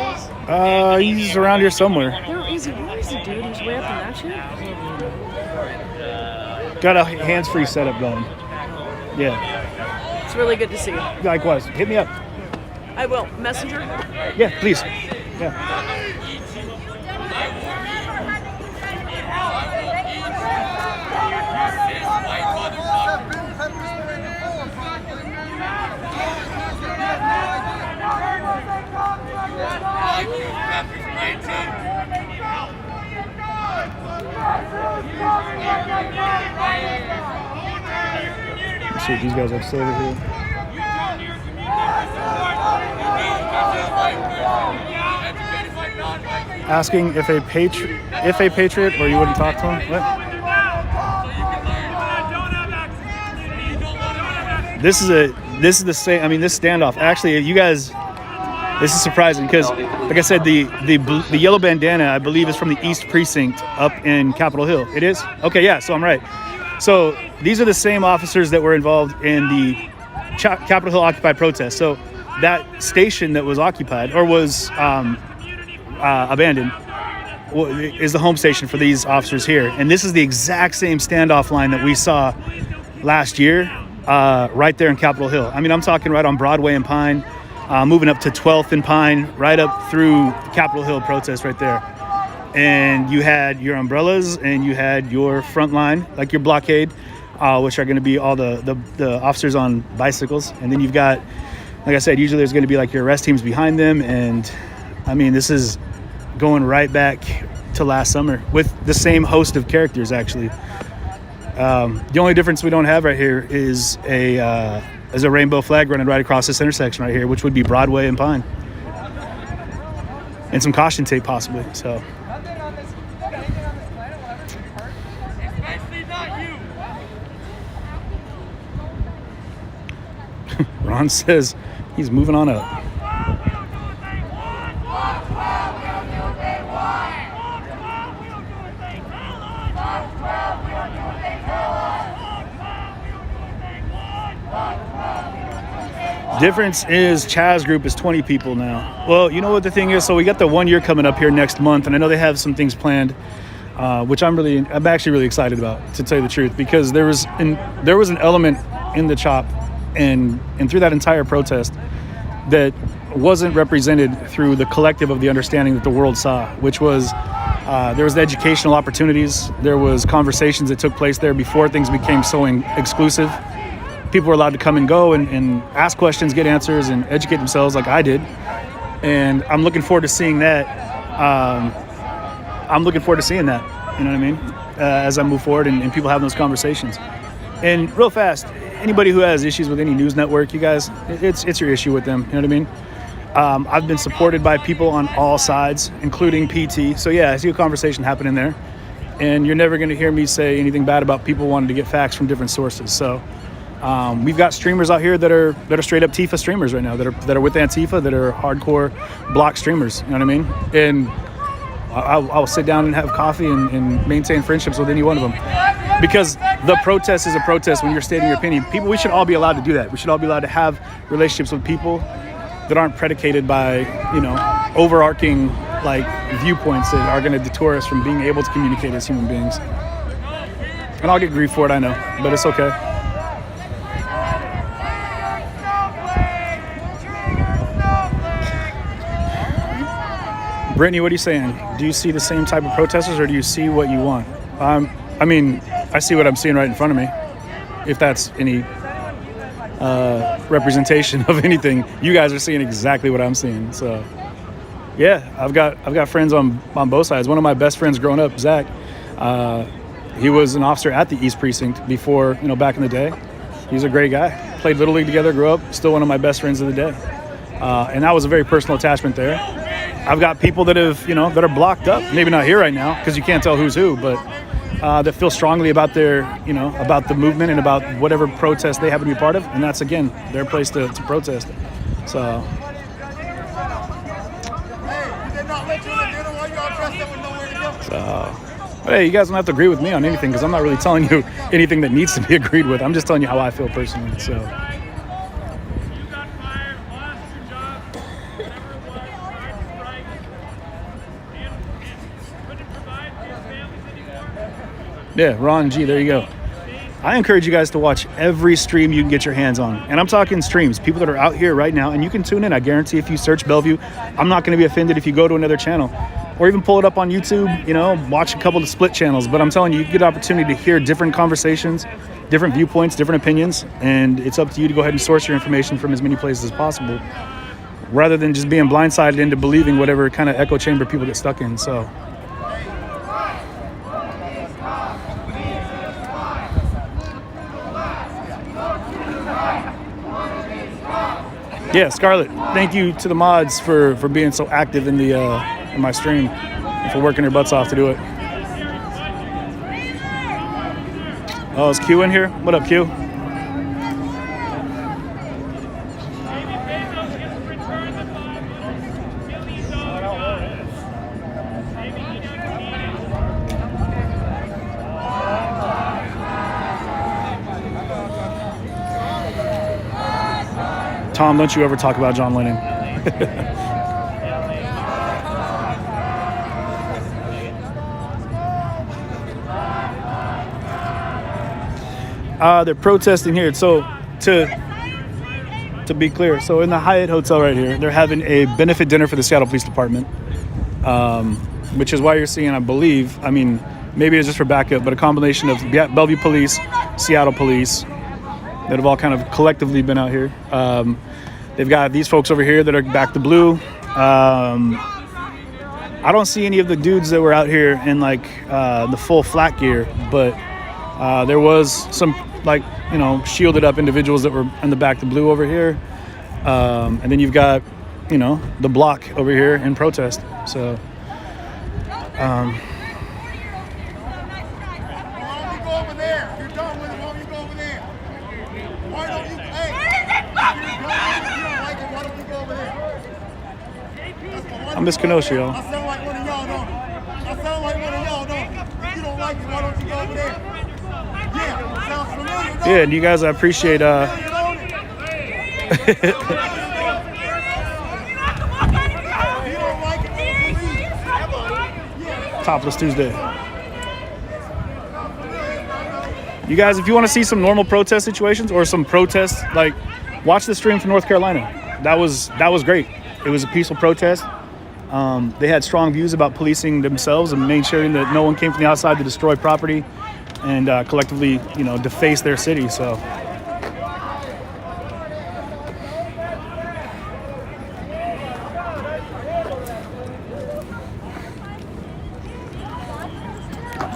is? He's around here somewhere. Where is he, dude? He's way up in that shit? Got a hands-free setup going. Yeah. It's really good to see you. Likewise. Hit me up. I will. Messenger? Yeah, please. Yeah. Let's see what these guys have to say over here. Asking if a patriot, or you wouldn't talk to him. What? This is the same. I mean, this standoff. Actually, you guys, this is surprising because, like I said, the yellow bandana, I believe, is from the East Precinct up in Capitol Hill. It is? Okay, yeah. So I'm right. So these are the same officers that were involved in the Capitol Hill Occupy protest. So that station that was occupied or was abandoned is the home station for these officers here. And this is the exact same standoff line that we saw last year right there in Capitol Hill. I mean, I'm talking right on Broadway and Pine, moving up to 12th and Pine, right up through Capitol Hill protest right there. And you had your umbrellas and you had your front line, like your blockade, which are going to be all the officers on bicycles. And then you've got, like I said, usually there's going to be like your arrest teams behind them. And I mean, this is going right back to last summer with the same host of characters, actually. The only difference we don't have right here is a rainbow flag running right across this intersection right here, which would be Broadway and Pine. And some caution tape possibly, so. Ron says he's moving on up. Difference is Chaz group is 20 people now. Well, you know what the thing is? So we got the 1 year coming up here next month, and I know they have some things planned, which I'm actually really excited about, to tell you the truth, because there was an element in the CHOP and through that entire protest that wasn't represented through the collective of the understanding that the world saw, which was there was the educational opportunities, there was conversations that took place there before things became so exclusive. People were allowed to come and go and ask questions, get answers, and educate themselves like I did. And I'm looking forward to seeing that. I'm looking forward to seeing that, you know what I mean? As I move forward and people have those conversations. And real fast, anybody who has issues with any news network, you guys, it's your issue with them, you know what I mean? I've been supported by people on all sides, including PT. So yeah, I see a conversation happening there. And you're never gonna hear me say anything bad about people wanting to get facts from different sources. So we've got streamers out here that are straight up Tifa streamers right now, that are with Antifa, that are hardcore block streamers, you know what I mean? And I'll sit down and have coffee and maintain friendships with any one of them. Because the protest is a protest when you're stating your opinion. People, we should all be allowed to do that. We should all be allowed to have relationships with people that aren't predicated by, you know, overarching like viewpoints that are going to deter us from being able to communicate as human beings. And I'll get grief for it, I know, but it's okay. Brittany, what are you saying? Do you see the same type of protesters, or do you see what you want? I mean, I see what I'm seeing right in front of me. If that's any representation of anything, you guys are seeing exactly what I'm seeing. So, yeah, I've got friends on both sides. One of my best friends growing up, Zach, he was an officer at the East Precinct before, you know, back in the day. He's a great guy. Played Little League together, grew up, still one of my best friends of the day. And that was a very personal attachment there. I've got people that have, you know, that are blocked up, maybe not here right now because you can't tell who's who, but that feel strongly about their, you know, about the movement and about whatever protest they happen to be part of. And that's, again, their place to protest. So. Hey, you guys don't have to agree with me on anything because I'm not really telling you anything that needs to be agreed with. I'm just telling you how I feel personally. So. Yeah, Ron G, there you go. I encourage you guys to watch every stream you can get your hands on. And I'm talking streams, people that are out here right now, and you can tune in. I guarantee if you search Bellevue, I'm not going to be offended if you go to another channel. Or even pull it up on YouTube, you know, watch a couple of split channels. But I'm telling you, you get an opportunity to hear different conversations, different viewpoints, different opinions. And it's up to you to go ahead and source your information from as many places as possible, rather than just being blindsided into believing whatever kind of echo chamber people get stuck in. So. Yeah, Scarlett, thank you to the mods for being so active in the in my stream and for working their butts off to do it. Oh, is Q in here? What up, Q? Tom, don't you ever talk about John Lennon. They're protesting here. So to be clear, so in the Hyatt Hotel right here, they're having a benefit dinner for the Seattle Police Department, which is why you're seeing, I believe, I mean, maybe it's just for backup, but a combination of Bellevue Police, Seattle Police, that have all kind of collectively been out here. They've got these folks over here that are back to blue. I don't see any of the dudes that were out here in like the full flat gear, but there was some like, you know, shielded up individuals that were in the back to blue over here. And then you've got, you know, the block over here in protest. So, I'm Miss Kenosha, y'all. I sound like one of y'all, don't I? I sound like one of y'all, don't I? If you don't like it, why don't you go over there? Yeah, sounds familiar, don't Yeah, and you guys, I appreciate Topless Tuesday. You guys, if you want to see some normal protest situations or some protests, like watch the stream from North Carolina. That was great. It was a peaceful protest. They had strong views about policing themselves and making sure that no one came from the outside to destroy property and collectively, you know, deface their city. So.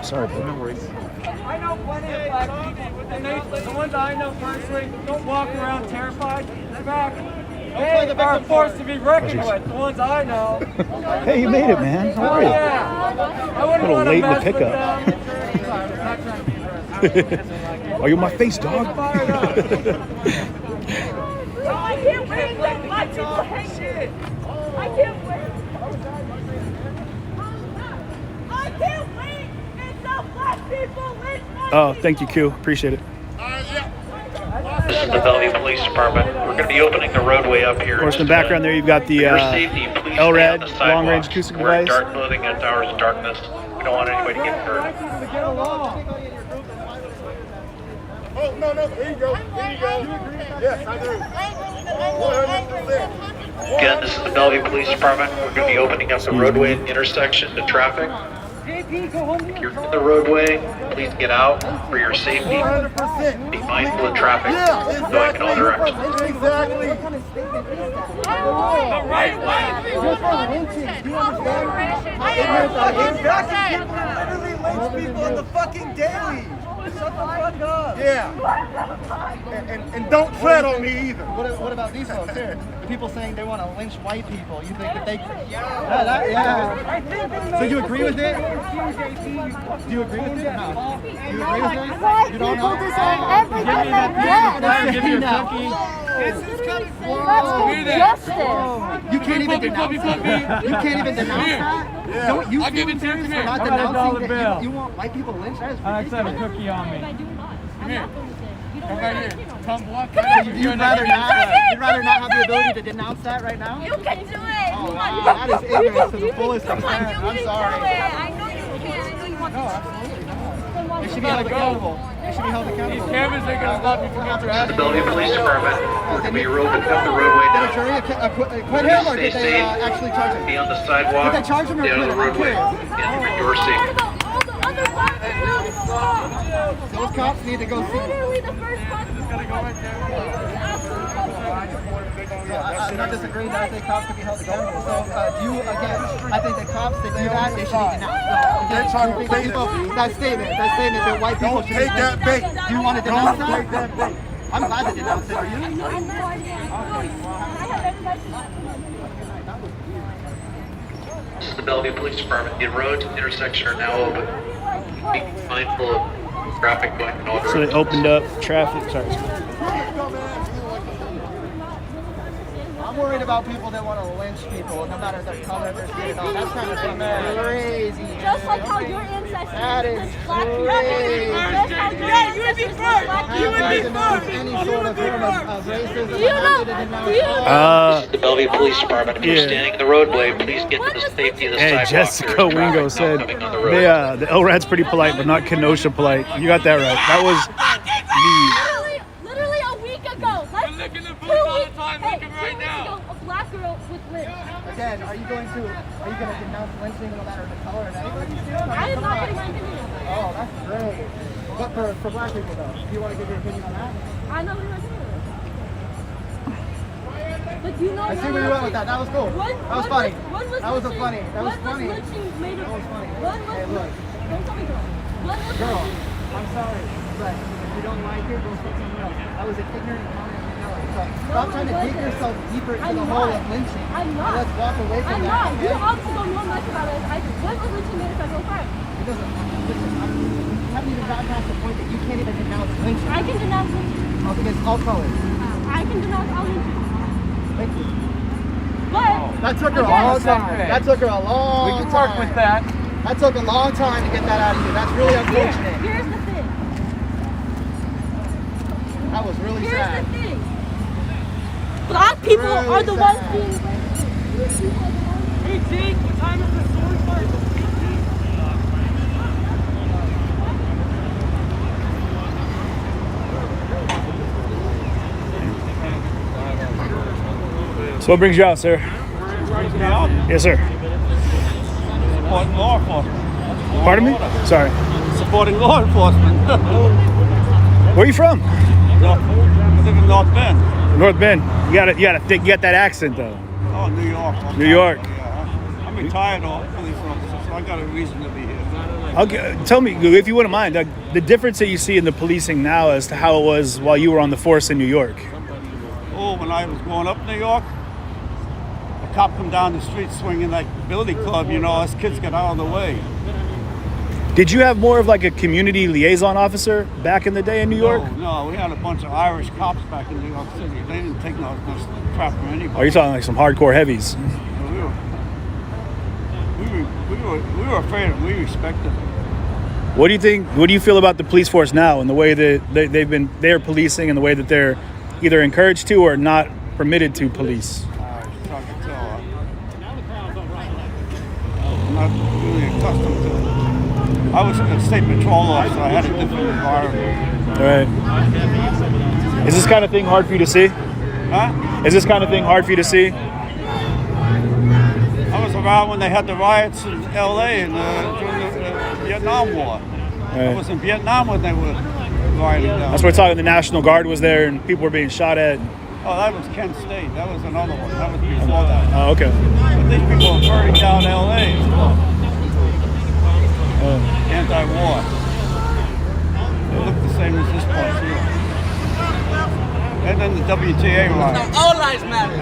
Sorry, bro. No worries. I know plenty of black people, and the ones I know personally don't walk around terrified. In fact, they are a force to be reckoned with. The ones I know. Hey, you made it, man. How are you? Yeah. I A wouldn't little want to late in the mess with pickup. them. Are you in my face, dog? I can't wait that black people hate shit. I can't wait. I can't wait until black people lynch us. Oh, thank you, Q. Appreciate it. This is the Bellevue Police Department. We're going to be opening the roadway up here. Of course, in the background there, you've got the LRAD long-range acoustic Wearing device. dark clothing at hours of darkness. We don't want anybody to get hurt. Oh, no, there you go. There you go. Yes, I do. 100%. Again, this is the Bellevue Police Department. We're going to be opening up the roadway intersection to traffic. If you're in the roadway, please get out for your safety. 100%. Be mindful of traffic going in all directions. Exactly. The right way. Literally lynch people on the fucking daily. Shut the fuck up. Yeah. And don't tread on me either. What about these folks here? The people saying they want to lynch white people. You think that they... So you agree with it? Do you agree with it? No. Do you agree with it? You don't know? Give me a cookie. You can't even denounce that? You can't even denounce that? Don't you feel embarrassed for not denouncing that you want white people lynched? That is ridiculous. I have a cookie on me. Come here. Come right here. Come walk. You'd rather not have the ability to denounce that right now? You can do it. Oh, wow. That is ignorance to the fullest extent. I'm sorry. I know you can. I know you want to. They should be held accountable. They should be held accountable. These cameras ain't gonna stop you from getting your ass. The Bellevue Police Department. We're going to be opening up the roadway Did a now. jury acquit him or did they actually charge him? Be on the sidewalk. Did they charge him or Stay on acquit the him? I'm roadway. curious. And for your safety. Those cops need to go see. Literally the first one. I'm not disagreeing that I think cops can be held accountable. So, I think the cops that do that, they should be denounced. They're trying to bait that statement that white people should take that bait. Do you want to denounce Don't take that bait. I'm glad to denounce it. Are you? This is the Bellevue Police Department. The roads and intersection are now open. Be mindful of traffic going in all So directions. they opened up traffic. Sorry. I'm worried about people that want to lynch people, no matter their color, their skin, and all. That's kind of crazy. Just like how your ancestors. That is crazy. Yeah, you would be first. You would be first. Any sort of form of racism. Do you know? This is the Bellevue Police Department. If you're standing in the roadway, please get to the safety of the Hey, sidewalk. Jessica There's Wingo traffic now said coming on the road. the LRAD's pretty polite, but not Kenosha polite. You got that right. That was Literally a week ago. You're licking the boots all the time. Look him right now. A black girl with lips. Again, are you going to denounce lynching no matter the color and anything? I am not getting my opinion. Oh, that's great. But for black people though, do you want to give your opinion on that? I know what you're doing. But you know, I see where you went with that. That was cool. That was funny. That was funny. That was funny. That was funny. Hey, look. Don't call me girl. Girl, I'm sorry, but if you don't like it, go see someone else. That was an ignorant comment. So stop trying to dig yourself deeper into the hole of lynching. I'm not. And let's walk away from I'm that. not. Okay? You obviously don't know much about it. When was lynching made a federal crime? It doesn't. Listen, you haven't even gotten past the point that you can't even denounce lynching. I can denounce lynching. Against all colors. I can denounce all lynching. Thank you. But That took her a long time. That took her a long time. We can work with that. That took a long time to get that out of you. That's really unfortunate. Here's the thing. That was really Here's sad. the thing. Black people are the ones being racist. Hey, Jake, what time is the story part? So what brings you out, sir? Yes, sir. Supporting law enforcement. Pardon me? Sorry. Supporting law enforcement. Where are you from? I live in North Bend. North Bend. You got that accent though. Oh, New York. New York. Yeah. I I'm retired police officer, so I got a reason to be here. Okay, tell me, if you wouldn't mind, the difference that you see in the policing now as to how it was while you were on the force in New York. Oh, when I was growing up in New York, a cop come down the street swinging like billy club, you know, us kids got out of the way. Did you have more of like a community liaison officer back in the day in New York? No, we had a bunch of Irish cops back in New York City. They didn't take no crap from anybody. Are you talking like some hardcore heavies? We were afraid of them. We respected them. What do you think? What do you feel about the police force now and the way that they're policing and the way that they're either encouraged to or not permitted to police? It's hard to tell. I'm not really accustomed to it. I was a state patrol officer. I had a different environment. All right. Is this kind of thing hard for you to see? Huh? Is this kind of thing hard for you to see? I was around when they had the riots in L.A. during the Vietnam War. Right. I was in Vietnam when they were rioting down. That's what we're talking. The National Guard was there and people were being shot at. Oh, that was Kent State. That was another one. That was before that. Oh, okay. But these people were burning down L.A. Anti-war. They look the same as this place here. And then the WTA riot. All lives matter.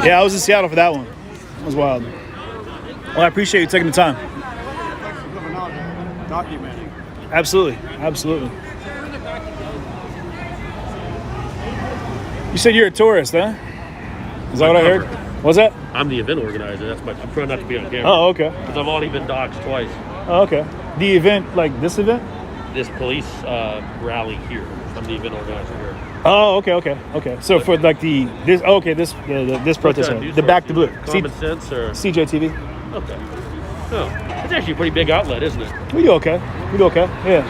Yeah, I was in Seattle for that one. It was wild. Well, I appreciate you taking the time. Thanks for coming out and documenting. Absolutely. Absolutely. You said you're a tourist, huh? Is that what I heard? What's that? I'm the event organizer. That's my. I'm trying not to be on camera. Oh, okay. Because I've already been doxxed twice. Oh, okay. The event, like this event? This police rally here. I'm the event organizer here. Oh, okay. So for like this protest, the Back to Blue, Common Sense or CJTV. Okay. Oh, it's actually a pretty big outlet, isn't it? We do okay. Yeah.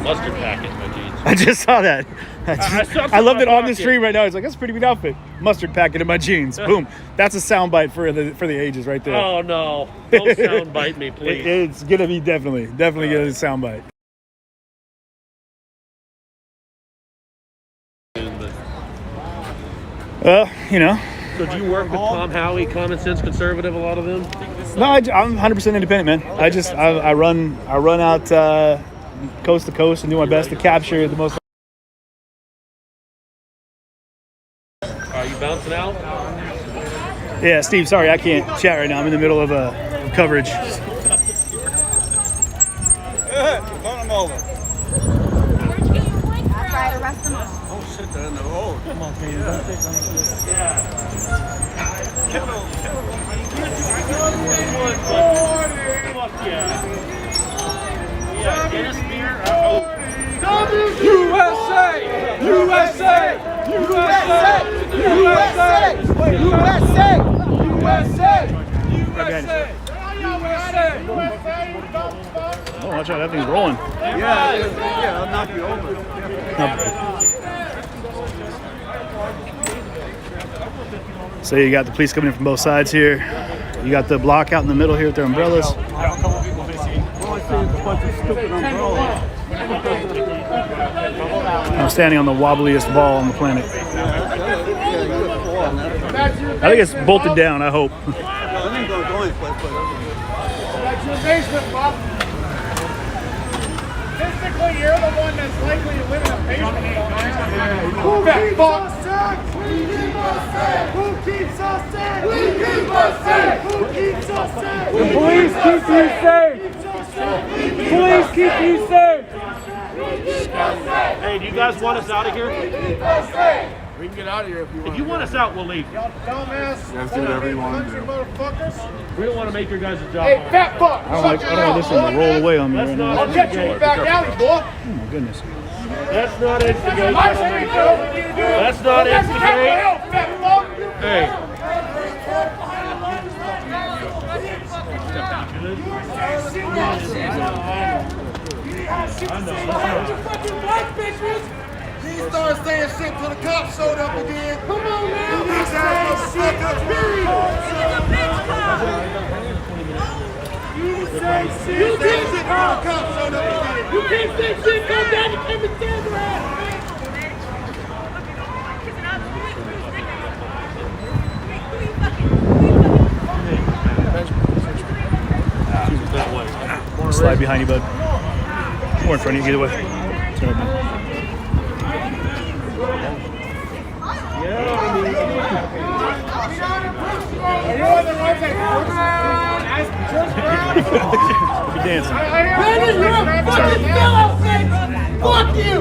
Mustard packet in my jeans. I just saw that. I love it on the pocket. stream right now. It's like, that's a pretty big outfit. Mustard packet in my jeans. Boom. That's a soundbite for the ages right there. Oh no! Don't soundbite me, please. It's gonna be definitely gonna be a soundbite. Well, you know. So do you work with Tom Howey, Common Sense Conservative, a lot of them? No, I'm 100% independent, man. I run out coast to coast and do my best to capture the most. Are you bouncing out? Yeah, Steve, sorry, I can't chat right now. I'm in the middle of coverage. Run them over. I'll try to arrest them all. Oh shit, they're in the road. Come on, man. Don't take them. USA! USA! USA! USA! USA! USA! USA! Oh, watch out, that thing's rolling. Yeah, I'll knock you over. So you got the police coming in from both sides here. You got the block out in the middle here with their umbrellas. I'm standing on the wobbliest ball on the planet. I think it's bolted down, I hope. Back to the basement, Bob. Statistically, you're the one that's likely to live in a basement. Who keeps us safe? We keep us safe. Who keeps us safe? We keep us safe. Who keeps us safe? The police keep you safe. Police keep you safe. Hey, do you guys want us out of here? We can get out of here if you want. If you want us out, we'll leave. Y'all dumbass. You guys do whatever you want to do. Motherfuckers. We don't want to make your guys' job Hey, hard. fat fuck. I don't want this thing to roll away on me right now. I'll catch you in the back alley, boy. Oh my goodness. That's not instigate. My street, though. That's not instigate. Hey. These start saying shit till the cops showed up again. Come on now. These guys motherfuckers. You say shit. You did shit till the cops showed up again. You can't say shit. Come down and come and stand around. slide behind you, bud. Or in front of you, either way. It's gonna be. Be dancing. Brandon, you're a fucking sellout, man! Fuck you!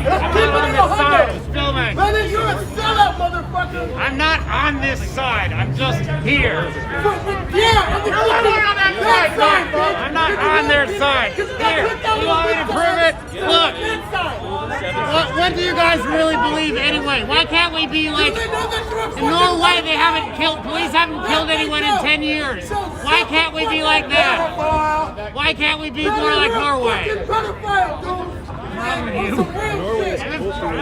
Let's keep it in the Honda! Brandon, you're a sellout, motherfucker! I'm not on this side. I'm just here. Yeah, I'm on that side, I'm not on their side. Here, you want me to prove it? Look. What do you guys really believe anyway? Why can't we be like in Norway? They haven't killed. Police haven't killed anyone in 10 years. Why can't we be like that? Why can't we be more like Norway? I'm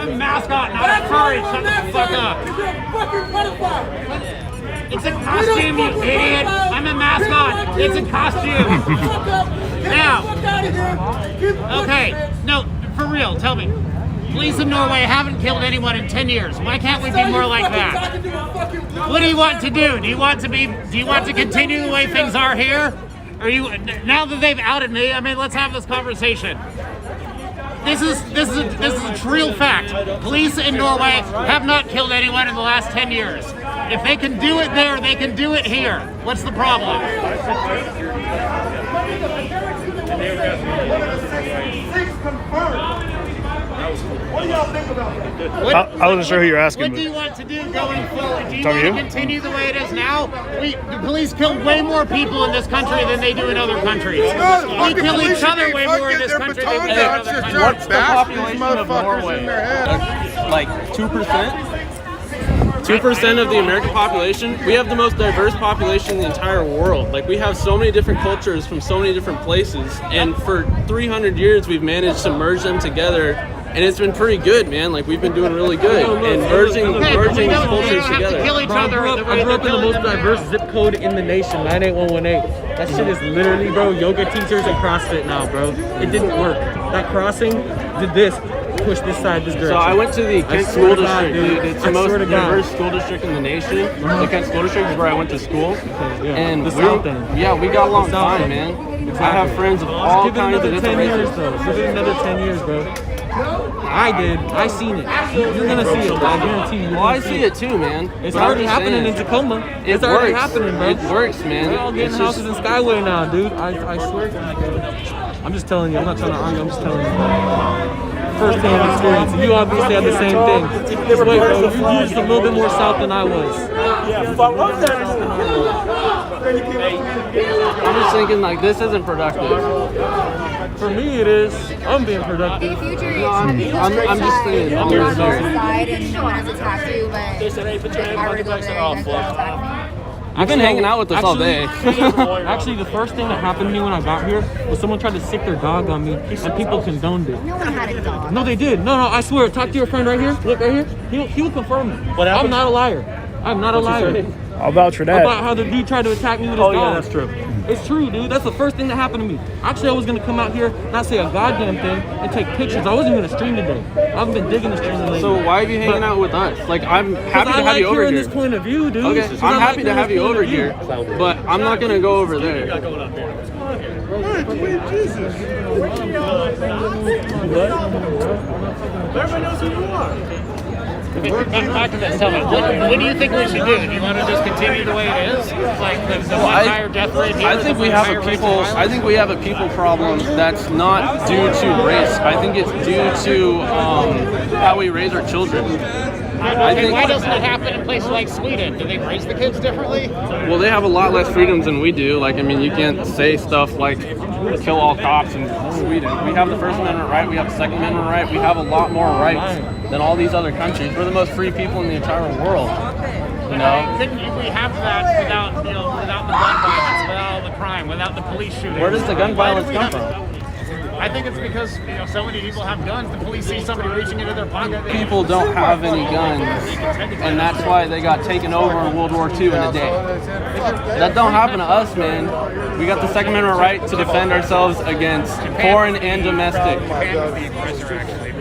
a mascot, not a furry. Shut the fuck up. It's a costume, you idiot. I'm a mascot. It's a costume. Now, okay, no, for real, tell me. Police in Norway haven't killed anyone in 10 years. Why can't we be more like that? What do you want to do? Do you want to continue the way things are here? Are you, now that they've outed me, I mean, let's have this conversation. This is a real fact. Police in Norway have not killed anyone in the last 10 years. If they can do it there, they can do it here. What's the problem? What do y'all think about that? I wasn't sure who you're asking. What do you want to do going forward? Do you Talking want to to you? continue the way it is now? The police kill way more people in this country than they do in other countries. We kill each other way more in this country than we do in other countries. What's the population of Norway? Like 2%? 2% of the American population. We have the most diverse population in the entire world. Like, we have so many different cultures from so many different places, and for 300 years we've managed to merge them together, and it's been pretty good, man. Like, we've been doing really good and merging these cultures together. I grew up in the most diverse zip code in the nation, 98118. That shit is literally, bro, yoga teachers and CrossFit now, bro. It didn't work. That crossing did this. Push this side, this direction. So I went to the Kent School District, dude. It's the most diverse school district in the nation. The Kent School District is where I went to school. And the South End. Yeah, we got along fine, man. Exactly. I have friends of all kinds of different 10 years, races. though. Give it another 10 years, bro. I did. I seen it. You're gonna see it. I guarantee you. Well, I see it too, man. It's But I'm already just happening saying, in Tacoma. It It's already works. happening, bro. It works, man. We're all getting It's houses just- in Skyway now, dude. I swear to you, bro. I'm just telling you. I'm not trying to argue. I'm just telling you. First-hand experience. You obviously had the same thing. Just wait, bro. You're just a little bit more south than I was. I'm just thinking, like, this isn't productive. For me, it is. I'm being productive. In the future, I'm just saying. I'm on your side and no one has attacked you, but if I were to go there, you guys would attack me. You've been hanging out with us all day. Actually, the first thing that happened to me when I got here was someone tried to sick their dog on me, and people condoned it. No one had a dog. No, they did. No, I swear. Talk to your friend right here. Look, right here. He will confirm it. What happened? I'm not a liar. I'm not a liar. I'll vouch for that. About how the dude tried to attack me with his dog. yeah, that's true. It's true, dude. That's the first thing that happened to me. Actually, I was gonna come out here, not say a goddamn thing, and take pictures. I wasn't gonna stream today. I've been digging the stream lately. So why are you hanging out with us? Like, I'm happy to have you over hearing here. this point of view, dude. Okay, I'm happy to have you over here, but I'm not gonna go over there. Everybody knows who you are. Back to this, tell me, what do you think we should do? Do you want to just continue the way it is? Like the higher death rate here? I think we have a people. I think we have a people problem that's not due to race. I think it's due to how we raise our children. I think. Why doesn't it happen in places like Sweden? Do they raise the kids differently? Well, they have a lot less freedoms than we do. Like, I mean, you can't say stuff like kill all cops in Sweden. We have the First Amendment right. We have the Second Amendment right. We have a lot more rights than all these other countries. We're the most free people in the entire world. You know. Couldn't we have that without the gun violence, without all the crime, without the police shooting? Where does the gun violence come from? I think it's because so many people have guns. The police see somebody reaching into their pocket. People don't have any guns, and that's why they got taken over in World War II in a day. That don't happen to us, man. We got the Second Amendment right to defend ourselves against foreign and domestic. Japan would be aggressor, actually.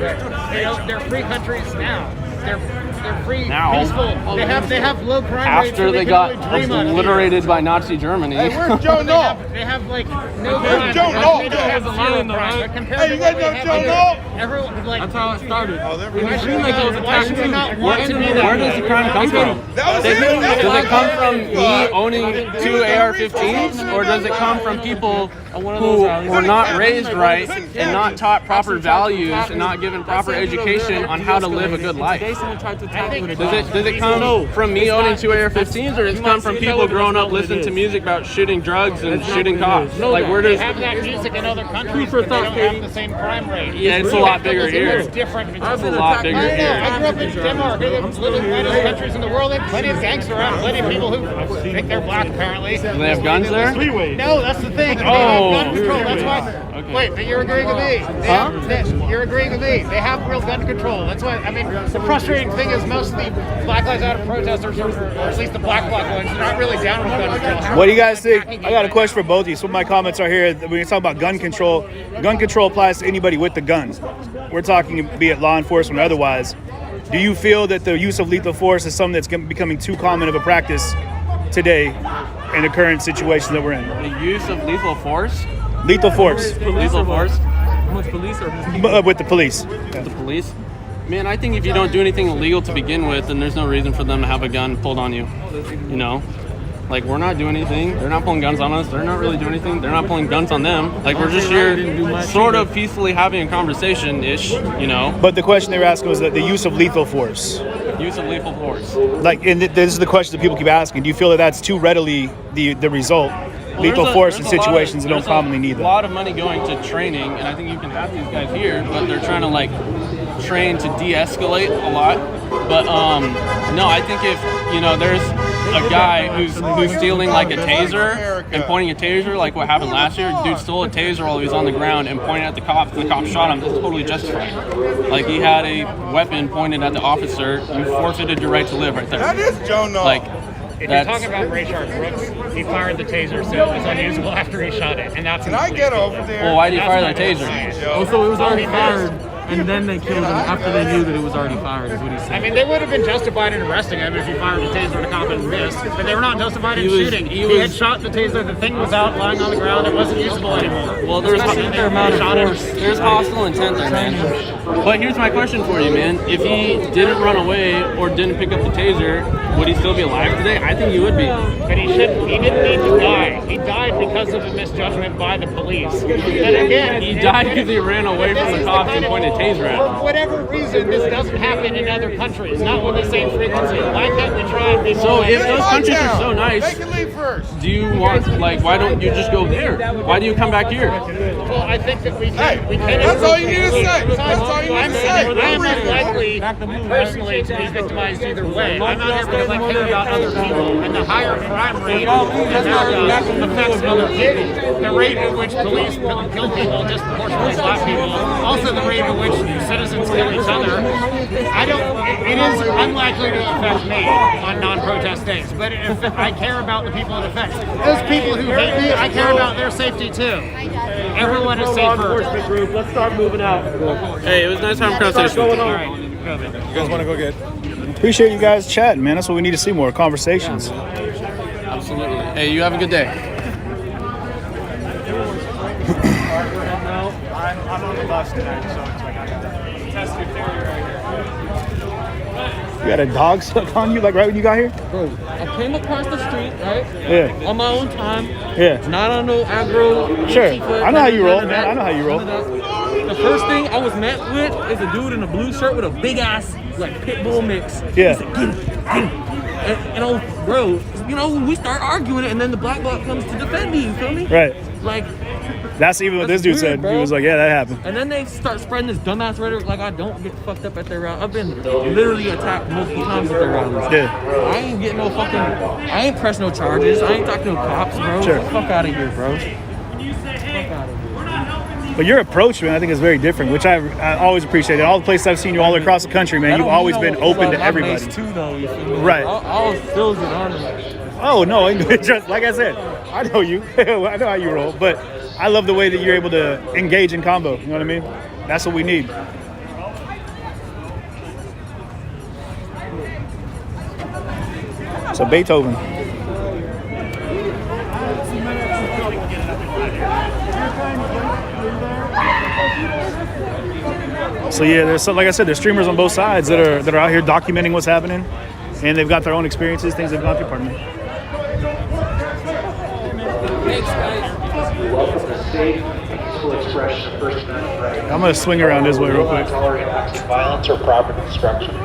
They're free countries now. they're free, Now. peaceful. They have low crime rates. After so they can got only dream on it. obliterated by Nazi Germany. Hey, where's Joe Knoll? They have like no Where's crime. Joe Knoll? They don't have zero crime. But compared Hey, to you guys what know we have Joe here, Knoll? everyone like That's how it started. why should we not want to be that Where does the crime come from? Does it come from me owning 2 AR-15s, or does it come from people who were not raised right and not taught proper values and not given proper education on how to live a good life? Does it come from me owning 2 AR-15s, or does it come from people growing up listening to music about shooting drugs and shooting cops? Like, where does... They have that music in other countries, but they don't have the same crime rate. Yeah, it's a lot bigger here. It's different. It's a lot bigger here. I grew up in Denmark. It's one of the greatest countries in the world. They have plenty of gangsters around, plenty of people who think they're black, apparently. Do they have guns there? No, that's the thing. They Oh. have gun control. That's why. Wait, but you're agreeing with me. You're agreeing with me. They have real gun control. That's why, I mean, the frustrating thing is most of the Black Lives Matter protesters, or at least the black ones, they're not really down with gun control. What do you guys think? I got a question for both of you. Some of my comments are here. When you talk about gun control applies to anybody with the guns. We're talking, be it law enforcement or otherwise. Do you feel that the use of lethal force is something that's becoming too common of a practice today in the current situation that we're in? The use of lethal force? Lethal force. Lethal force? With police or with the police. With the police? Man, I think if you don't do anything illegal to begin with, then there's no reason for them to have a gun pulled on you. You know? Like, we're not doing anything. They're not pulling guns on us. They're not really doing anything. They're not pulling guns on them. Like, we're just here sort of peacefully having a conversation-ish, you know? But the question they were asking was the use of lethal force. Use of lethal force. Like, and this is the question that people keep asking. Do you feel that that's too readily the result? Well, lethal force in there's a lot situations that don't commonly need a that. lot of money going to training, and I think you can have these guys here, but they're trying to, like, train to de-escalate a lot. But, no, I think if, you know, there's a guy who's stealing like a taser and pointing a taser, like what happened last year. Dude stole a taser while he was on the ground and pointed at the cops, and the cop shot him. That's totally justified. Like, he had a weapon pointed at the officer. You forfeited your right to live right there. That is Joe Knoll. Like, if you're talking about Rayshard Brooks, he fired the taser, so it was unusable after he shot it, and that's. Can I get over there? Well, why did he fire the taser? Oh, so it was already fired. And then they killed him after they knew that it was already fired, is what he said. I mean, they would have been justified in arresting him if he fired the taser and the cop and missed, but they were not justified in shooting. He had shot the taser, the thing was out lying on the ground, it wasn't usable anymore. Well, there's hostile intent there, man. But here's my question for you, man. If he didn't run away or didn't pick up the taser, would he still be alive today? I think he would be. But he didn't need to die. He died because of a misjudgment by the police. And again, he died because he ran away from the cops and pointed a taser at him. For whatever reason, this doesn't happen in other countries, not with the same frequency. Why can't we try and be more? So if those countries are so nice, They can leave first. do you want, like, why don't you just go there? Why do you come back here? Well, I think that we can. That's all you need to say. That's all you need to say. I'm unlikely personally to be victimized either way. I'm not here because I care about other people, and the higher crime rate in America affects other people. The rate at which police kill people disproportionately black people, also the rate at which citizens kill each other. It is unlikely to affect me on non-protest days, but I care about the people it affects. Those people who hate me, I care about their safety too. Everyone is safer. Group, let's start moving out. Hey, it was nice having a conversation. All right. You guys want to go get? Appreciate you guys chatting, man. That's what we need to see more conversations. Absolutely. Hey, you have a good day. I'm on the bus tonight, so it's like I got to test your theory right You got a dog stuck on you, like right when you got here? Bro, I came across the street, right? Yeah. On my own time. Yeah. Not on no aggro. Sure. Antifa, I know how you roll, none of man. that. I know how you roll. None of that. The first thing I was met with is a dude in a blue shirt with a big ass, like, pit bull mix. Yeah. He said, get him, get him. And, you know, bro, you know, we start arguing it, and then the black bloc comes to defend me, you feel me? Right. Like, That's even what this dude weird, said. bro. He was like, yeah, that happened. and then they start spreading this dumbass rhetoric like I don't get fucked up at their rally. I've been literally attacked multiple times at their rallies. Yeah. I ain't getting no fucking, I ain't pressed no charges. I ain't talking to no cops, bro. Sure. Get the fuck out of here, bro. But your approach, man, I think is very different, which I always appreciate. All the places I've seen you all across the country, man, you've always been open to everybody. Too, though, you feel me? Right. I'll still get on it. Oh, no, just like I said, I know you. I know how you roll. But I love the way that you're able to engage in combo. You know what I mean? That's what we need. So Beethoven. So yeah, there's like I said, there's streamers on both sides that are out here documenting what's happening, and they've got their own experiences, things they've gone through. Pardon me. Welcome to safe, peaceful expression of First Amendment rights. I'm gonna swing around this way real quick. Do not tolerate acts of violence or property destruction.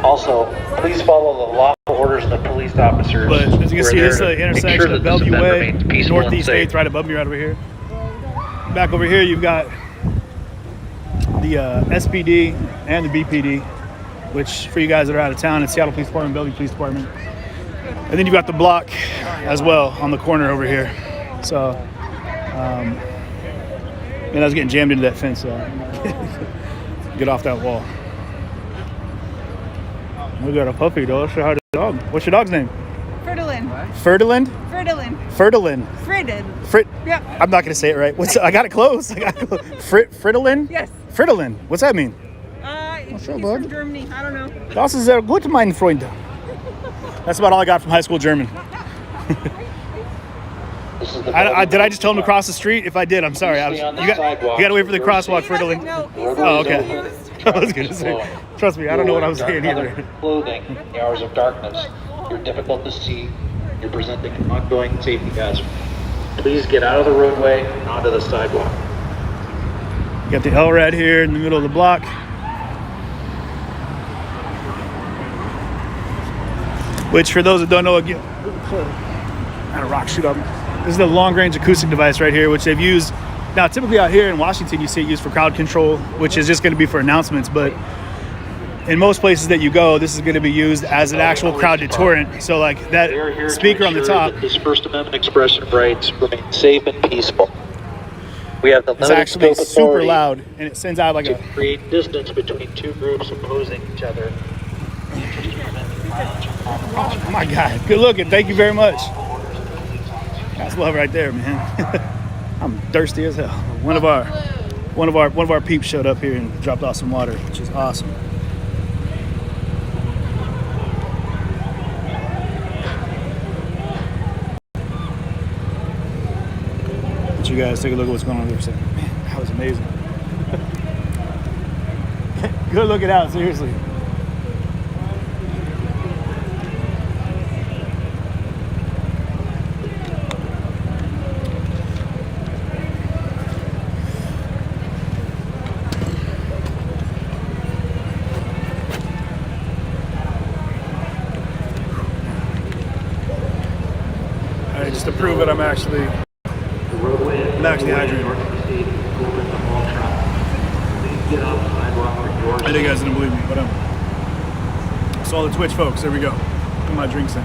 Also, please follow the lawful orders of the police officers. But as you can see, this is the intersection of Bellevue Way, Northeast 8th, right above me, right over here. Back over here, you've got the SPD and the BPD, which for you guys that are out of town, it's Seattle Police Department, Bellevue Police Department. And then you've got the block as well on the corner over here. So, and I was getting jammed into that fence, so get off that wall. We got a puppy, though. Let's show her the dog. What's your dog's name? Ferdinand. Ferdinand? Ferdinand. Ferdinand. Frid. Yep. I'm not gonna say it right. I got it close. Fridolin? Yes. Fridolin. What's that mean? He's from Germany. I don't know. Das ist sehr gut, mein Freund. That's about all I got from high school German. Did I just tell him to cross the street? If I did, I'm sorry. You got to wait for the crosswalk, Fridolin. Oh, okay. I was gonna say. Trust me, I don't know what I was saying either. Clothing in the hours of darkness. You're difficult to see. You're presenting an ongoing safety hazard. Please get out of the roadway and onto the sidewalk. You got the LRAD here in the middle of the block. Which, for those that don't know, again, I had a rock shoot up. This is the long-range acoustic device right here, which they've used. Now, typically out here in Washington, you see it used for crowd control, which is just going to be for announcements. But in most places that you go, this is going to be used as an actual crowd deterrent. So, like that speaker on the top. This First Amendment expression of rights remain safe and peaceful. We have the It's actually super loud, and it sends out like to create distance between two groups opposing each other. Oh my God! Good looking. Thank you very much. That's love right there, man. I'm thirsty as hell. One of our peeps showed up here and dropped off some water, which is awesome. Let you guys take a look at what's going on there. Man, that was amazing. Good looking out, seriously. Just to prove it, I'm actually hydrated. I know you guys didn't believe me, but I saw the Twitch folks. There we go. Put my drinks in.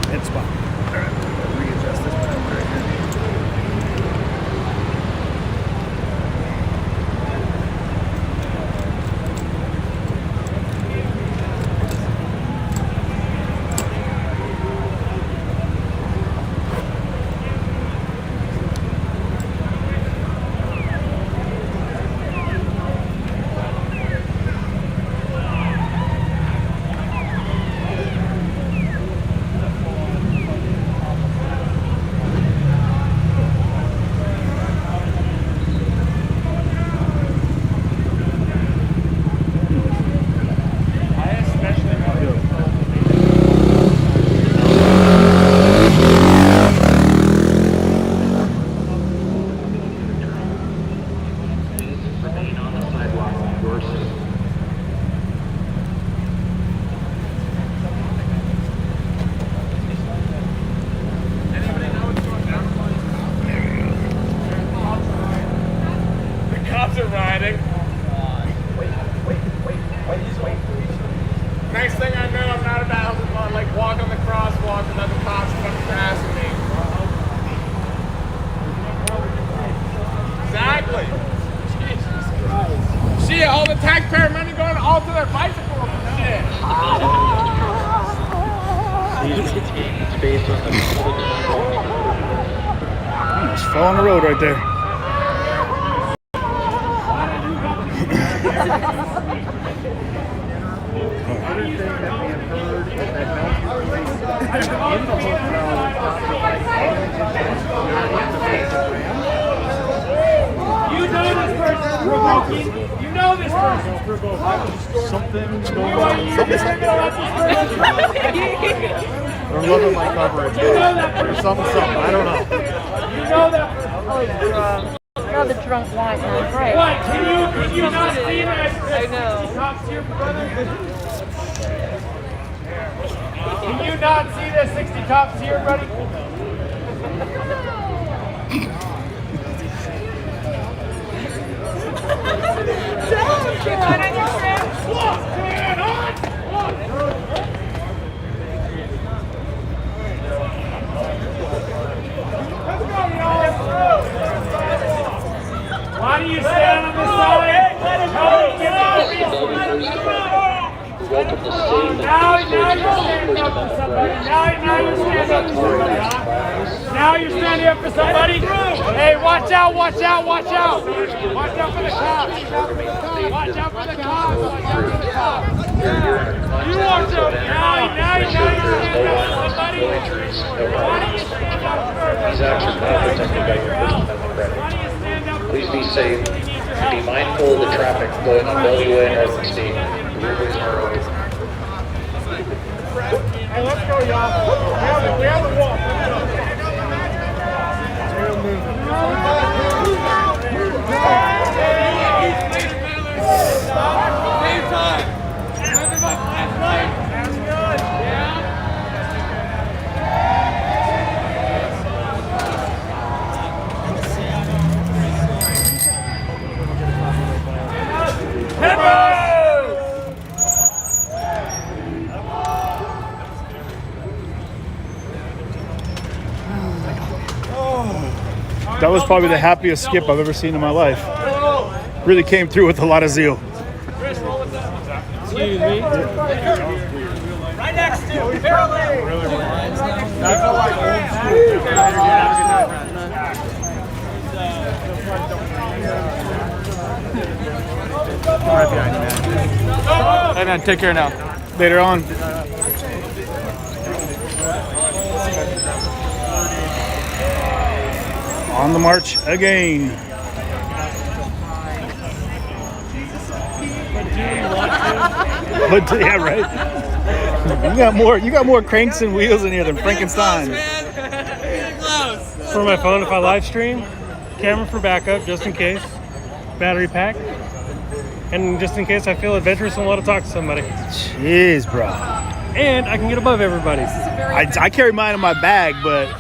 Head spot. All right, readjust this one right here. Next thing I know, I'm not about to like walk on the crosswalk and other cops fucking harassing me. Exactly. Jesus Christ. Shit, all the taxpayer money going all to their bicycles and shit. It's based on the Just fell on the road right there. You know this person's provoking. You know this person's provoking. Something's going on. Something's going on. They're loving my coverage. You know that person. Something. I don't know. You know that person. Now the drunk white man, right? What? Can you not see that? I know. Cops here, brother? Can you not see the 60 cops here, buddy? Why do you stand on the side? Welcome to Now you're standing up for somebody. Now you're standing up for somebody. Now you're standing up for somebody. Hey, watch out, watch out, watch out. Watch out for the cops. Watch out for the cops. Watch out for the cops. You watch out. Now you're standing up for somebody. Why do you stand up for These actions are not protected by your First Amendment right. Please be safe and be mindful of the traffic flowing on Bellevue and Arkansas. The roadways are open. Hey, let's go, y'all. We have the walk. Same time. Nothing but last night. That's good. Yeah. That was probably the happiest skip I've ever seen in my life. Really came through with a lot of zeal. Excuse me. Right next to parallel. That's like old school. Right behind you, man. Hey, man, take care now. Later on. On the march again. But yeah, right. You got more cranks and wheels in here than Frankenstein. For my phone, if I live stream, camera for backup, just in case, battery pack, and just in case I feel adventurous and want to talk to somebody. Jeez, bro. And I can get above everybody. I carry mine in my bag, but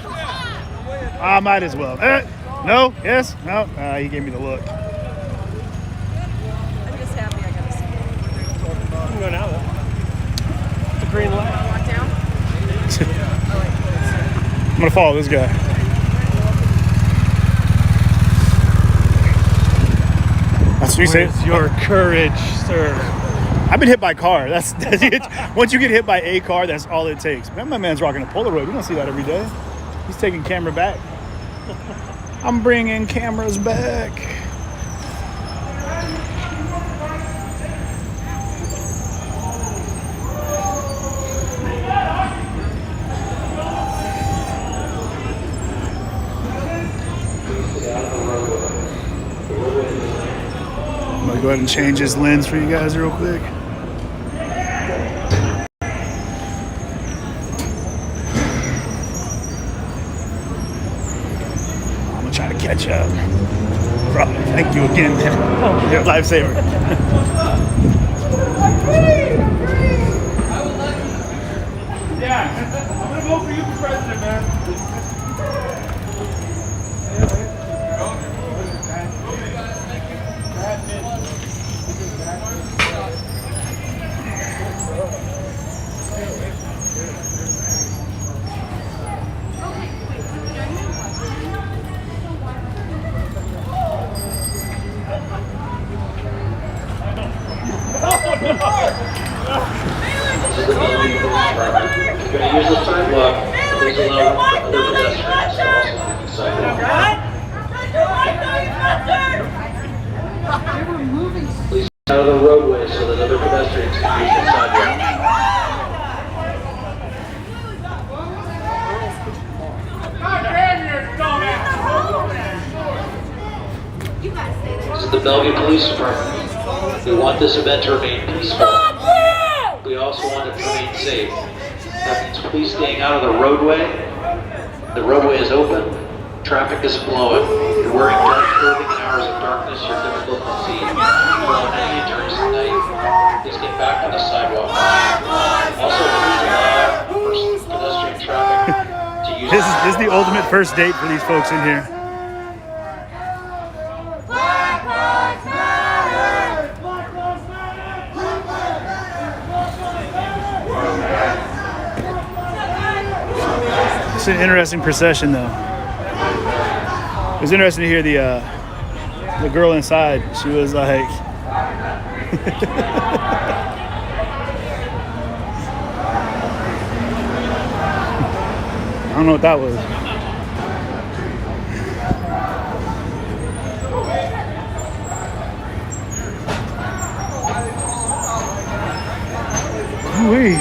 I might as well. No, yes, no. He gave me the look. I'm just happy I got to see it. You can go now, though. The green light. Walk down? I'm gonna follow this guy. That's what you say. Where's your courage, sir? I've been hit by a car. That's it. Once you get hit by a car, that's all it takes. Man, my man's rocking a Polaroid. We don't see that every day. He's taking camera back. I'm bringing cameras back. I'm gonna go ahead and change his lens for you guys real quick. Catch up. Bro, thank you again, man. You're a lifesaver. Yeah, I'm gonna vote for you for president, man. You're going to use the sidewalk. Please allow other pedestrians to also use the sidewalk. Please allow Police Department. We want this event to remain peaceful. We also want it to remain safe. That means please staying out of the roadway. The roadway is open. Traffic is flowing. You're wearing dark clothing in hours of darkness. You're difficult to see. If you want any injuries tonight, please get back on the sidewalk. Also, please allow pedestrian traffic to use. This is the ultimate first date for these folks in here. It's an interesting procession, though. It was interesting to hear the girl inside. She was like, I don't know what that was. Ooh-wee.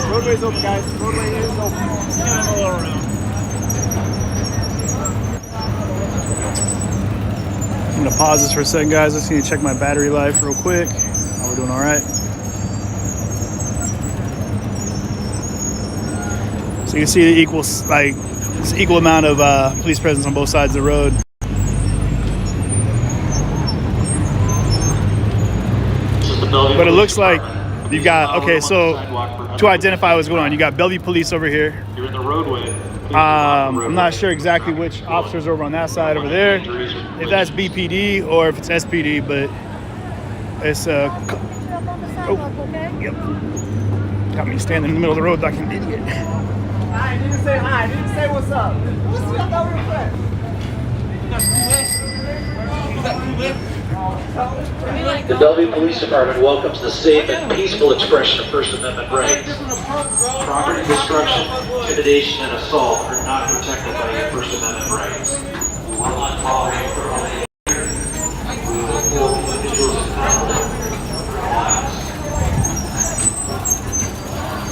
Roadway's open, guys. Roadway is open. I'm gonna pause this for a second, guys. I just need to check my battery life real quick. We're doing all right. So you can see the equal amount of police presence on both sides of the road. But it looks like you've got, okay, so to identify what's going on, you got Bellevue police over here. You're in the roadway. I'm not sure exactly which officers over on that side over there, if that's BPD or if it's SPD, but it's yep. Got me standing in the middle of the road like an idiot. I didn't say hi. I didn't say what's up. What's up? I thought we were friends. The Bellevue Police Department welcomes the safe and peaceful expression of First Amendment rights. Property destruction, intimidation, and assault are not protected by your First Amendment rights. We will not tolerate criminal behavior. We will hold individuals accountable for their lives.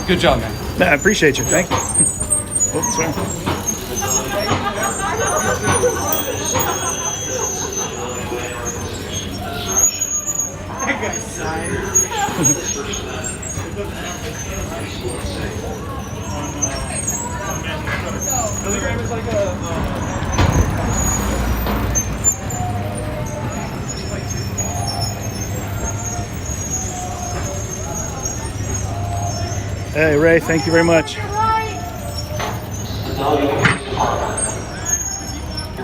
Good job, man. I appreciate you. Thank you. Oh, sorry. Hey, Ray, thank you very much. You're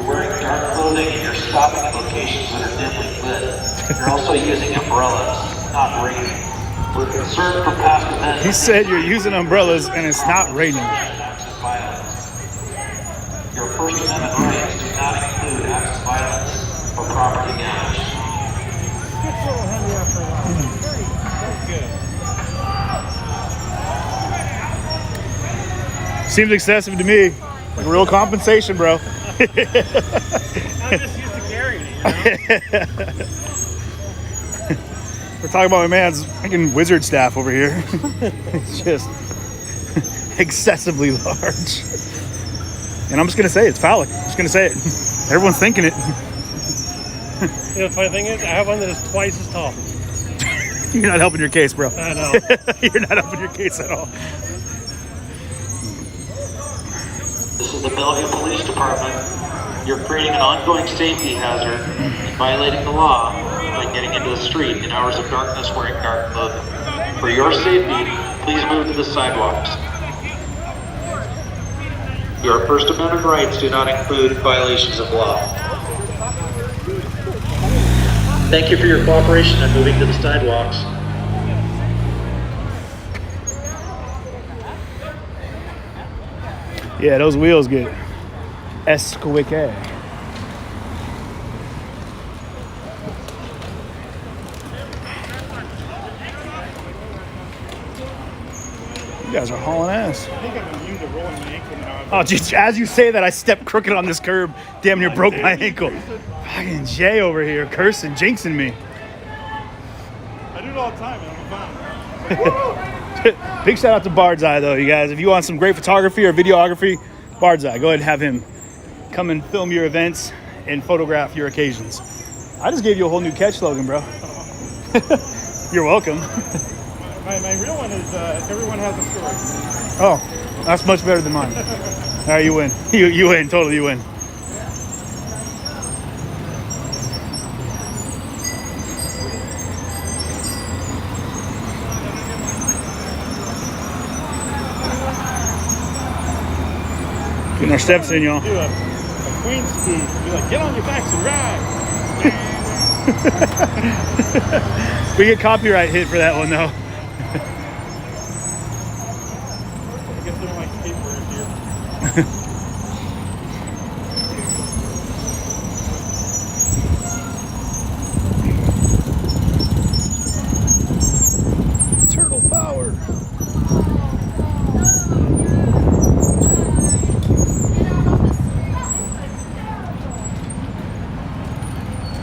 wearing dark clothing and you're stopping at locations that are dimly lit. You're also using umbrellas, not raining. We're concerned for past events. He said you're using umbrellas and it's not raining. Your First Amendment rights do not include acts of violence or property damage. Seems excessive to me. Like real compensation, bro. I'm just used to carrying it, you know? We're talking about my man's freaking wizard staff over here. It's just excessively large. And I'm just going to say it's phallic. I'm just going to say it. Everyone's thinking it. You know, the funny thing is, I have one that is twice as tall. You're not helping your case, bro. I know. You're not helping your case at all. This is the Bellevue Police Department. You're creating an ongoing safety hazard and violating the law by getting into the street in hours of darkness wearing dark clothing. For your safety, please move to the sidewalks. Your First Amendment rights do not include violations of law. Thank you for your cooperation in moving to the sidewalks. Yeah, those wheels get esquique. You guys are hauling ass. Oh, just as you say that, I stepped crooked on this curb. Damn near broke my ankle. Fucking Jay over here cursing, jinxing me. I do it all the time, man. I'm fine. Big shout out to Bard's Eye, though, you guys. If you want some great photography or videography, Bard's Eye. Go ahead and have him come and film your events and photograph your occasions. I just gave you a whole new catch slogan, bro. You're welcome. My real one is everyone has a story. Oh, that's much better than mine. All right, you win. You win. Totally, you win. Getting our steps in, y'all. Do a queen spook. Be like, get on your backs and ride. We get copyright hit for that one, though. I guess they don't like skateboarders here. Turtle power.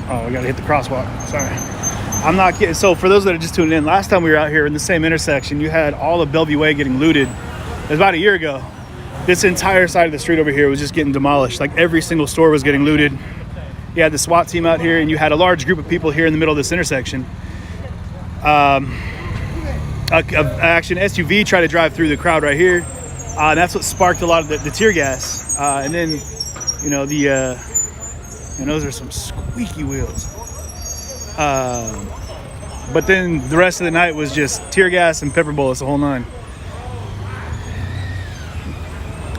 Oh, we gotta hit the crosswalk. Sorry. I'm not kidding. So for those that are just tuning in, last time we were out here in the same intersection, you had all of Bellevue Way getting looted. It was about a year ago. This entire side of the street over here was just getting demolished. Like every single store was getting looted. You had the SWAT team out here, and you had a large group of people here in the middle of this intersection. Actually, an SUV tried to drive through the crowd right here. And that's what sparked a lot of the tear gas. And then, you know, and those are some squeaky wheels. But then the rest of the night was just tear gas and pepper bullets, the whole nine.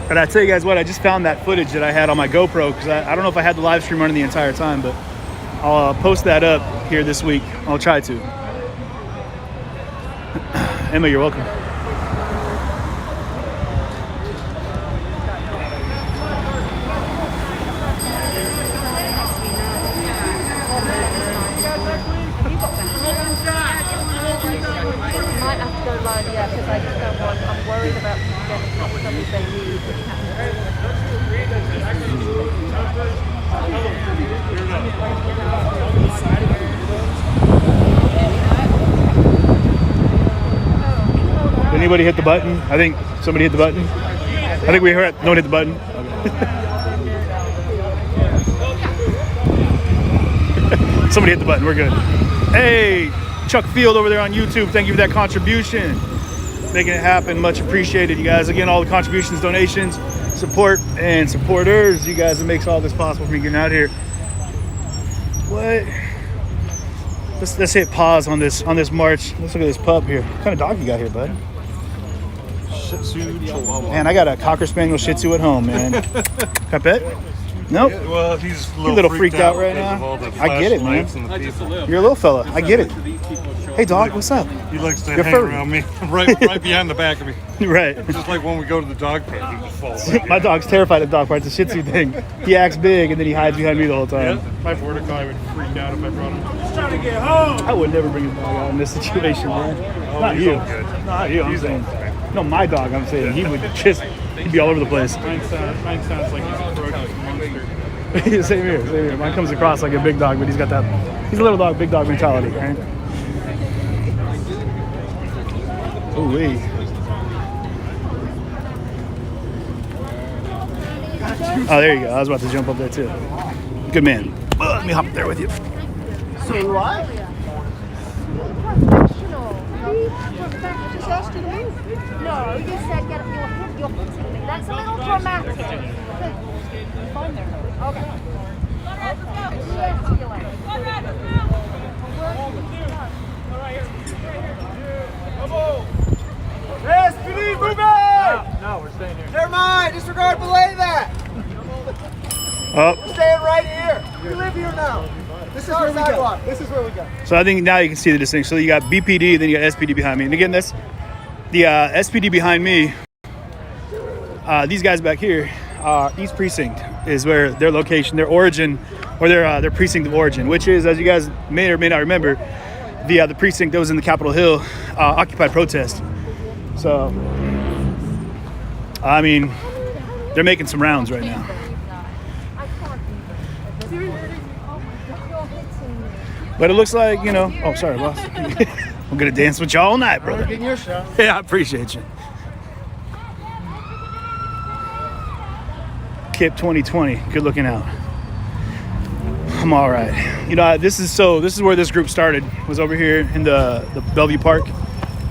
But I tell you guys what, I just found that footage that I had on my GoPro, because I don't know if I had the live stream running the entire time, but I'll post that up here this week. I'll try to. Emma, you're welcome. Yeah, because I just don't want, I'm worried about getting something they need. Did anybody hit the button? I think somebody hit the button. I think we heard. No one hit the button. Somebody hit the button. We're good. Hey, Chuck Field over there on YouTube. Thank you for that contribution. Making it happen. Much appreciated, you guys. Again, all the contributions, donations, support, and supporters. You guys, it makes all this possible for me getting out here. What? Let's hit pause on this march. Let's look at this pup here. What kind of dog you got here, bud? Shih Tzu Chihuahua. Man, I got a Cocker Spaniel Shih Tzu at home, man. Can I pet? Nope. Yeah, well, he's a little freaked out right now. I get it, man. You're a little fella. I get it. Hey, dog, what's up? He likes to You're hang furry. around me, right behind the back of me. Right. Just like when we go to the dog park, he just falls. My dog's terrified of dog parts. It's a Shih Tzu thing. He acts big, and then he hides behind me the whole time. Yeah, my border collie would freak out if I brought him. Just trying to get home. I would never bring a dog out in this situation, man. Not he's you. all good. Not you, I'm saying. No, my dog, I'm saying. He would just, he'd be all over the place. Mine sounds like he's a ferocious monster. Same here. Mine comes across like a big dog, but he's got that, he's a little dog, big dog mentality, right? Ooh-wee. Oh, there you go. I was about to jump up there, too. Good man. Let me hop up there with you. So do I. Just asked you to move. No, you said get up. You're hitting me. That's a little dramatic. Fine there. Okay. SPD, move it! No, we're staying here. Never mind, disregard, belay that! Oh. We're staying right here. We live here now. This is where we go. This is where we go. So I think now you can see the distinction. So you got BPD, then you got SPD behind me. And again, that's the SPD behind me. These guys back here, East Precinct is where their location, their origin, or their precinct of origin, which is, as you guys may or may not remember, the precinct that was in the Capitol Hill Occupy protest. So I mean, they're making some rounds right now. But it looks like, you know, oh, sorry, boss. I'm going to dance with y'all all night, brother. Getting your show. Yeah, I appreciate you. Kip 2020, good looking out. I'm all right. You know, this is where this group started, was over here in the Bellevue Park.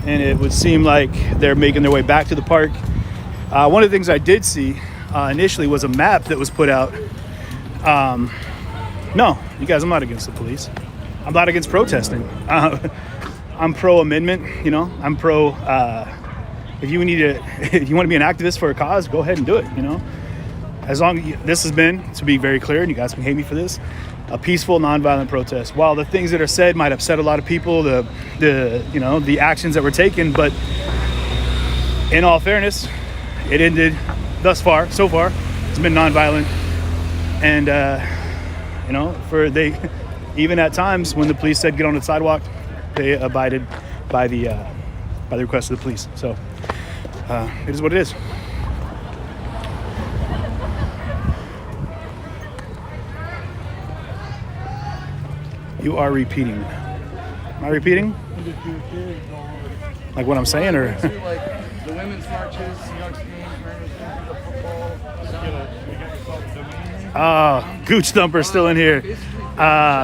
And it would seem like they're making their way back to the park. One of the things I did see initially was a map that was put out. No, you guys, I'm not against the police. I'm not against protesting. I'm pro-amendment, you know. I'm pro, if you want to be an activist for a cause, go ahead and do it, you know. As long as this has been, to be very clear, and you guys can hate me for this, a peaceful, nonviolent protest. While the things that are said might upset a lot of people, the actions that were taken, but in all fairness, it ended so far, it's been nonviolent. And, you know, even at times when the police said get on the sidewalk, they abided by the request of the police. So it is what it is. You are repeating. Am I repeating? Like what I'm saying, or? Like the women's marches, New York City, football. Gooch Thumper still in here.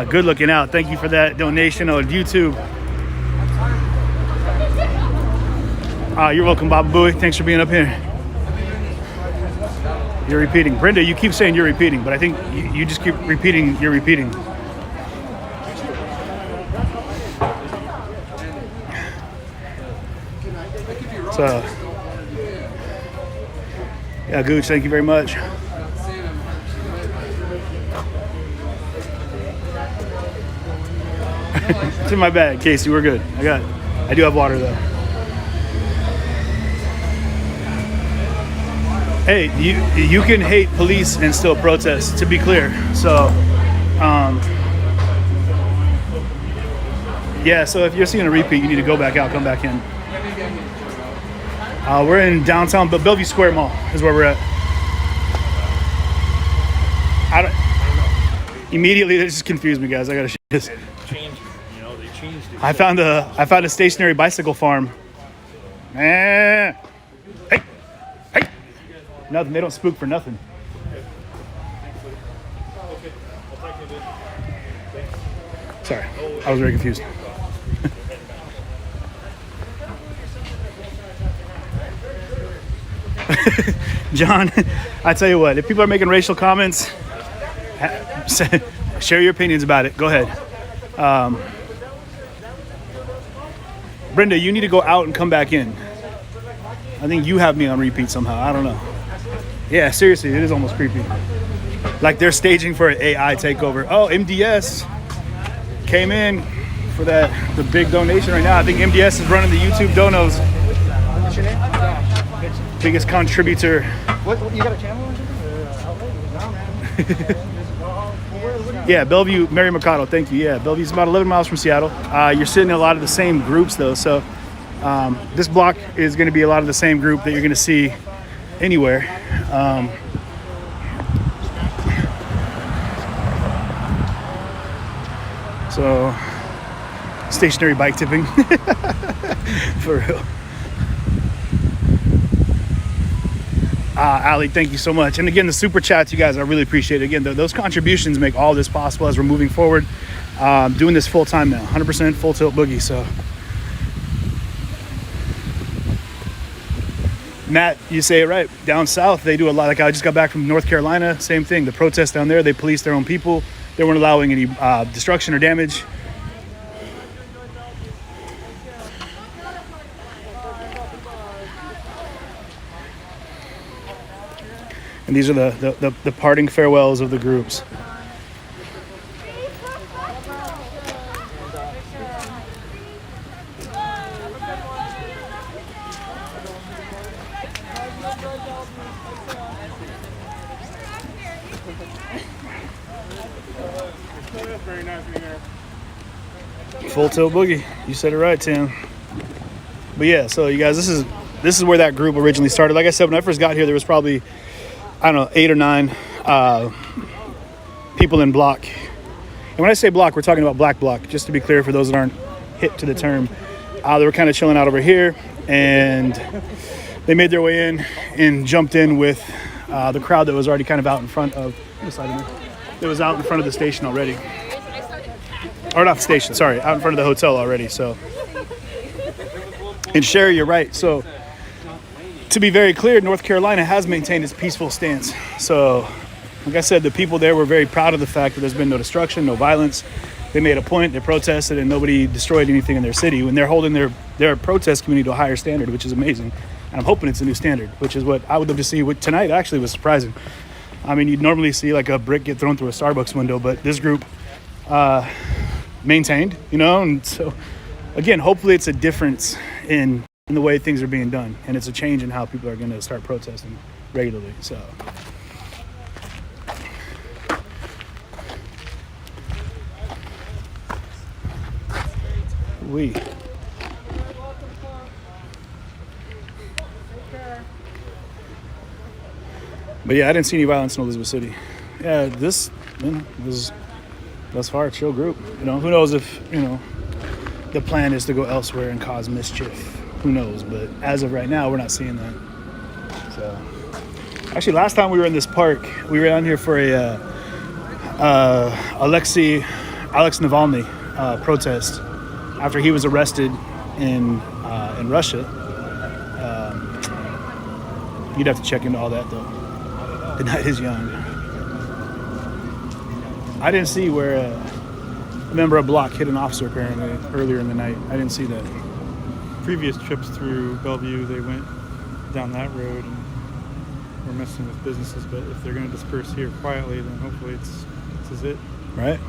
Good looking out. Thank you for that donation on YouTube. You're welcome, Baba Booey. Thanks for being up here. You're repeating. Brenda, you keep saying you're repeating, but I think you just keep repeating you're repeating. So, yeah, Gooch, thank you very much. It's in my bag, Casey. We're good. I do have water though. Hey, you can hate police and still protest, to be clear. So, yeah. So if you're seeing a repeat, you need to go back out, come back in. We're in downtown, but Bellevue Square Mall is where we're at. Immediately, this just confused me, guys. I gotta share this. I found a stationary bicycle farm. Hey, nothing. They don't spook for nothing. Sorry, I was very confused. John, I tell you what, if people are making racial comments, share your opinions about it. Go ahead. Brenda, you need to go out and come back in. I think you have me on repeat somehow. I don't know. Yeah, seriously, it is almost creepy. Like they're staging for an AI takeover. Oh, MDS came in for the big donation right now. I think MDS is running the YouTube donos. What's your name? Biggest contributor. What you got a channel or something? No, man. Yeah, Bellevue, Mary Mercado, thank you. Yeah, Bellevue's about 11 miles from Seattle. You're sitting in a lot of the same groups though, so this block is going to be a lot of the same group that you're going to see anywhere. So, stationary bike tipping, for real. Ali, thank you so much. And again, the super chats, you guys, I really appreciate it. Again, those contributions make all this possible as we're moving forward. Doing this full time now, 100% full tilt boogie. So, Matt, you say it right. Down south, they do a lot. Like I just got back from North Carolina, same thing. The protests down there, they police their own people. They weren't allowing any destruction or damage. And these are the parting farewells of the groups. Full tilt boogie. You said it right, Tim. But yeah, so you guys, this is this is where that group originally started. Like I said, when I first got here, there was probably, I don't know, 8 or 9 people in block. And when I say block, we're talking about black block, just to be clear for those that aren't hip to the term. They were kind of chilling out over here, and they made their way in and jumped in with the crowd that was already kind of out in front of this side of me. That was out in front of the station already. Or not the station, sorry, out in front of the hotel already. So, and Sherry, you're right. So, to be very clear, North Carolina has maintained its peaceful stance. So, like I said, the people there were very proud of the fact that there's been no destruction, no violence. They made a point, they protested, and nobody destroyed anything in their city. When they're holding their protest community to a higher standard, which is amazing. And I'm hoping it's a new standard, which is what I would love to see. What tonight actually was surprising. I mean, you'd normally see like a brick get thrown through a Starbucks window, but this group maintained, you know. And so, again, hopefully it's a difference in the way things are being done, and it's a change in how people are going to start protesting regularly. So. But yeah, I didn't see any violence in Elizabeth City. Yeah, this was thus far a chill group. You know, who knows if, you know, the plan is to go elsewhere and cause mischief. Who knows? But as of right now, we're not seeing that. So, actually, last time we were in this park, we were down here for a Alex Navalny protest after he was arrested in Russia. You'd have to check into all that though. The night is young. I didn't see where a member of Block hit an officer apparently earlier in the night. I didn't see that. Previous trips through Bellevue, they went down that road and were messing with businesses. But if they're going to disperse here quietly, then hopefully this is it. Right.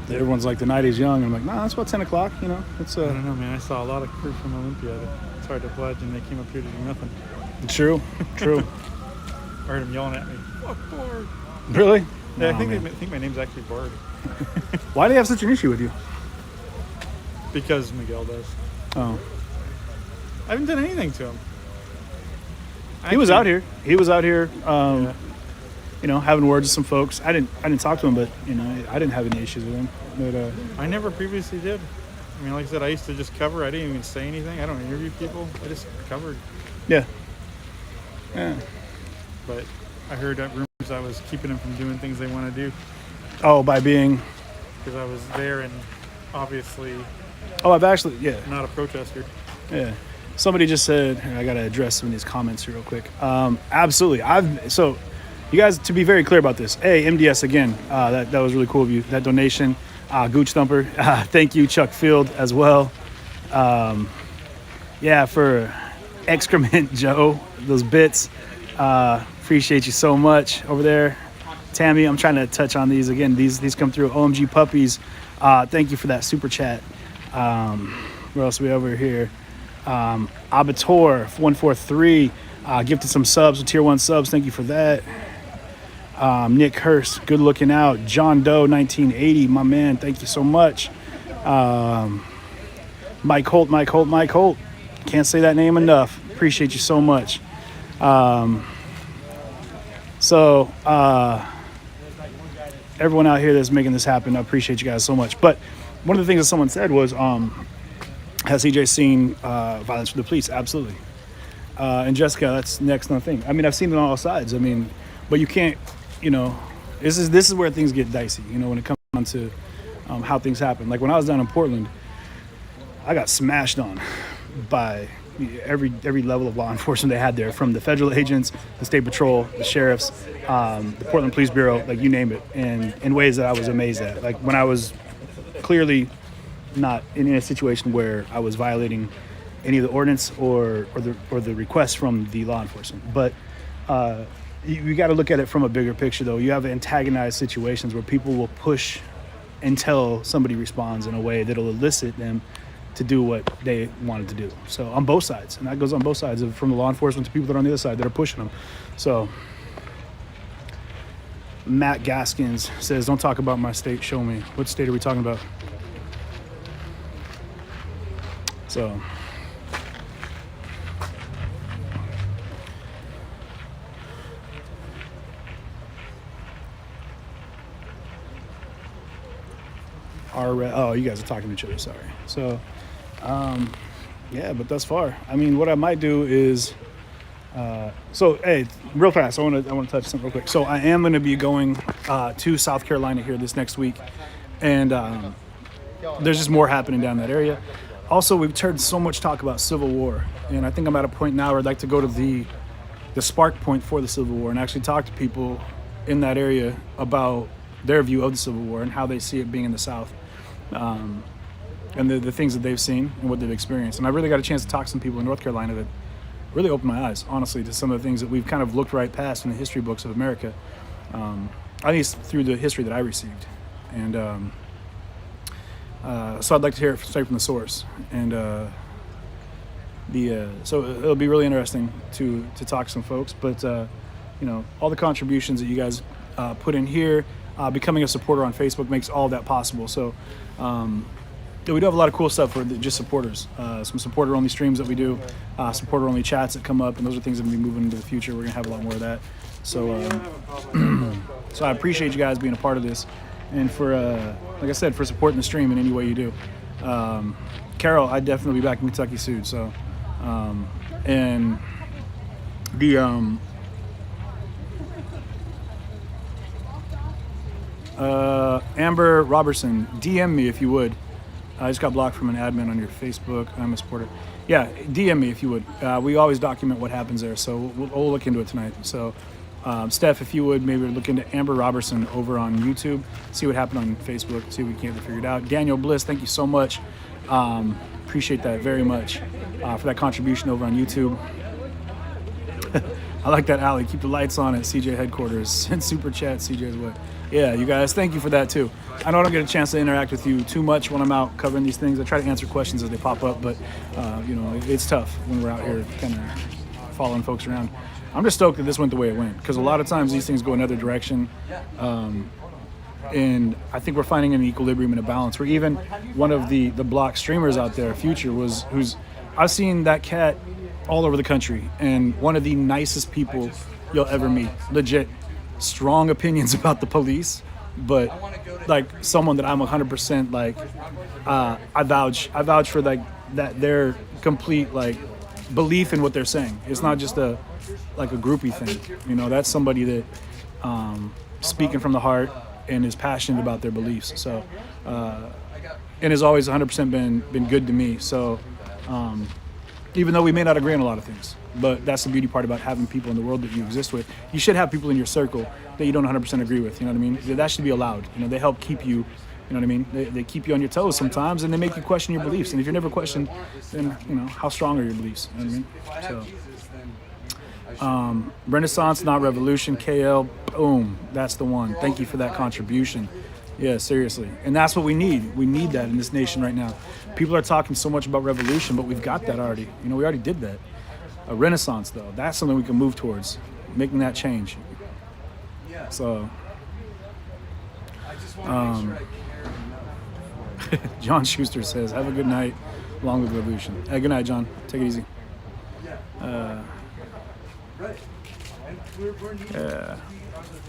Everyone's like, the night is young. I'm like, nah, it's about 10 o'clock, you know. It's I don't know, man. I saw a lot of crew from Olympia. It's hard to pledge, and they came up here to do nothing. True. I heard them yelling at me. Fuck Bard. Really? Yeah, No, I think man. they think my name's actually Bard. Why do they have such an issue with you? Because Miguel does. Oh. I haven't done anything to him. He was out here. You know, having words with some folks. I didn't talk to him, but you know, I didn't have any issues with him. But I never previously did. I mean, like I said, I used to just cover. I didn't even say anything. I don't interview people. I just covered. Yeah. But I heard that rumors I was keeping them from doing things they want to do. Oh, by being. Because I was there and obviously. Oh, I've actually Not a protester. Yeah. Somebody just said, I got to address some of these comments here real quick. Absolutely. So you guys, to be very clear about this, MDS again, that was really cool of you. That donation, Gooch Thumper. Thank you, Chuck Field, as well. For excrement, Joe, those bits. Appreciate you so much over there. Tammy, I'm trying to touch on these again. These come through. OMG Puppies. Thank you for that super chat. Where else are we over here? Abator 143 gifted some subs with tier 1 subs. Thank you for that. Nick Hurst, good looking out. John Doe 1980, my man, thank you so much. Mike Holt, can't say that name enough. Appreciate you so much. Everyone out here that's making this happen, I appreciate you guys so much. But one of the things that someone said was, has CJ seen violence from the police? Absolutely. And Jessica, that's next on the thing. I mean, I've seen it on all sides. I mean, but you can't, you know, this is where things get dicey, you know, when it comes down to how things happen. Like when I was down in Portland, I got smashed on by every level of law enforcement they had there, from the federal agents, the state patrol, the sheriffs, the Portland Police Bureau, like you name it, and in ways that I was amazed at. Like when I was clearly not in a situation where I was violating any of the ordinance or the requests from the law enforcement. But you got to look at it from a bigger picture, though. You have antagonized situations where people will push until somebody responds in a way that'll elicit them to do what they wanted to do. So on both sides, and that goes on both sides, from the law enforcement to people that are on the other side that are pushing them. So Matt Gaskins says, don't talk about my state, show me. What state are we talking about? So. Oh, you guys are talking to each other. Sorry. So, yeah, but thus far, I mean, what I might do is, so hey, real fast, I want to touch something real quick. So I am going to be going to South Carolina here this next week, and there's just more happening down that area. Also, we've heard so much talk about Civil War, and I think I'm at a point now where I'd like to go to the spark point for the Civil War and actually talk to people in that area about their view of the Civil War and how they see it being in the South. And the things that they've seen and what they've experienced. And I really got a chance to talk to some people in North Carolina that really opened my eyes, honestly, to some of the things that we've kind of looked right past in the history books of America, at least through the history that I received. And so I'd like to hear it straight from the source. And so it'll be really interesting to talk to some folks. But, all the contributions that you guys put in here, becoming a supporter on Facebook makes all of that possible. So we do have a lot of cool stuff for just supporters. Some supporter-only streams that we do, supporter-only chats that come up, and those are things that will be moving into the future. We're going to have a lot more of that. So so I appreciate you guys being a part of this, and for, like I said, for supporting the stream in any way you do. Carol, I'd definitely be back in Kentucky soon. So, and the... Amber Robertson, DM me if you would. I just got blocked from an admin on your Facebook. I'm a supporter. Yeah, DM me if you would. We always document what happens there, so we'll look into it tonight. So, Steph, if you would, maybe look into Amber Robertson over on YouTube, see what happened on Facebook, see if we can't figure it out. Daniel Bliss, thank you so much. Appreciate that very much for that contribution over on YouTube. I like that, Allie. Keep the lights on at CJ headquarters. Send super chat CJ's way. Yeah, you guys, thank you for that too. I know I don't get a chance to interact with you too much when I'm out covering these things. I try to answer questions as they pop up, but it's tough when we're out here kind of following folks around. I'm just stoked that this went the way it went, because a lot of times these things go another direction. And I think we're finding an equilibrium and a balance where even one of the block streamers out there, Future, I've seen that cat all over the country, and one of the nicest people you'll ever meet. Legit strong opinions about the police, but like someone that I'm 100% like, I vouch for like that their complete like belief in what they're saying. It's not just a groupie thing, that's somebody that speaking from the heart and is passionate about their beliefs. So and has always 100% been good to me. So even though we may not agree on a lot of things, but that's the beauty part about having people in the world that you exist with. You should have people in your circle that you don't 100% agree with, you know what I mean? That should be allowed. They help keep you, you know what I mean? They keep you on your toes sometimes, and they make you question your beliefs. And if you're never questioned, then, how strong are your beliefs? You know what I mean? So, Renaissance, not revolution, KL, boom, that's the one. Thank you for that contribution. Yeah, seriously. And that's what we need. We need that in this nation right now. People are talking so much about revolution, but we've got that already. We already did that. A renaissance, though, that's something we can move towards, making that change. So, John Schuster says, have a good night, along with revolution. Hey, good night, John. Take it easy. Yeah.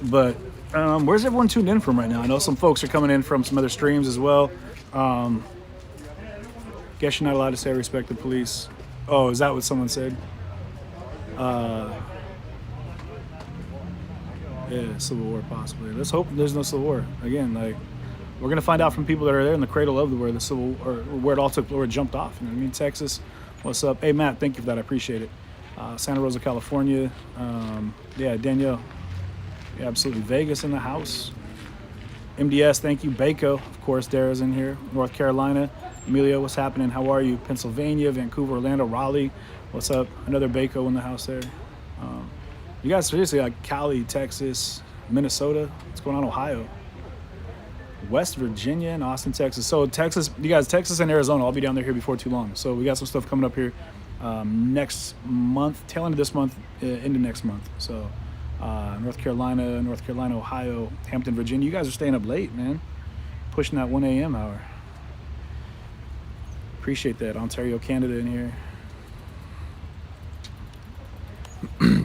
But where's everyone tuned in from right now? I know some folks are coming in from some other streams as well. Guess you're not allowed to say I respect the police. Oh, is that what someone said? Yeah, Civil War possibly. Let's hope there's no Civil War. Again, we're gonna find out from people that are there in the cradle of where the Civil or where it all took, where it jumped off. You know what I mean? Texas, what's up? Hey Matt, thank you for that. I appreciate it. Santa Rosa, California. Yeah, Danielle. Yeah, absolutely. Vegas in the house. MDS, thank you. Baco, of course, Dara's in here. North Carolina. Amelia, what's happening? How are you? Pennsylvania, Vancouver, Orlando, Raleigh. What's up? Another Baco in the house there. You guys seriously, Cali, Texas, Minnesota. What's going on? Ohio. West Virginia and Austin, Texas. So Texas, you guys, Texas and Arizona, I'll be down there here before too long. So we got some stuff coming up here next month, tail end of this month, into next month. So North Carolina, Ohio, Hampton, Virginia. You guys are staying up late, man. Pushing that 1 a.m. hour. Appreciate that. Ontario, Canada in here.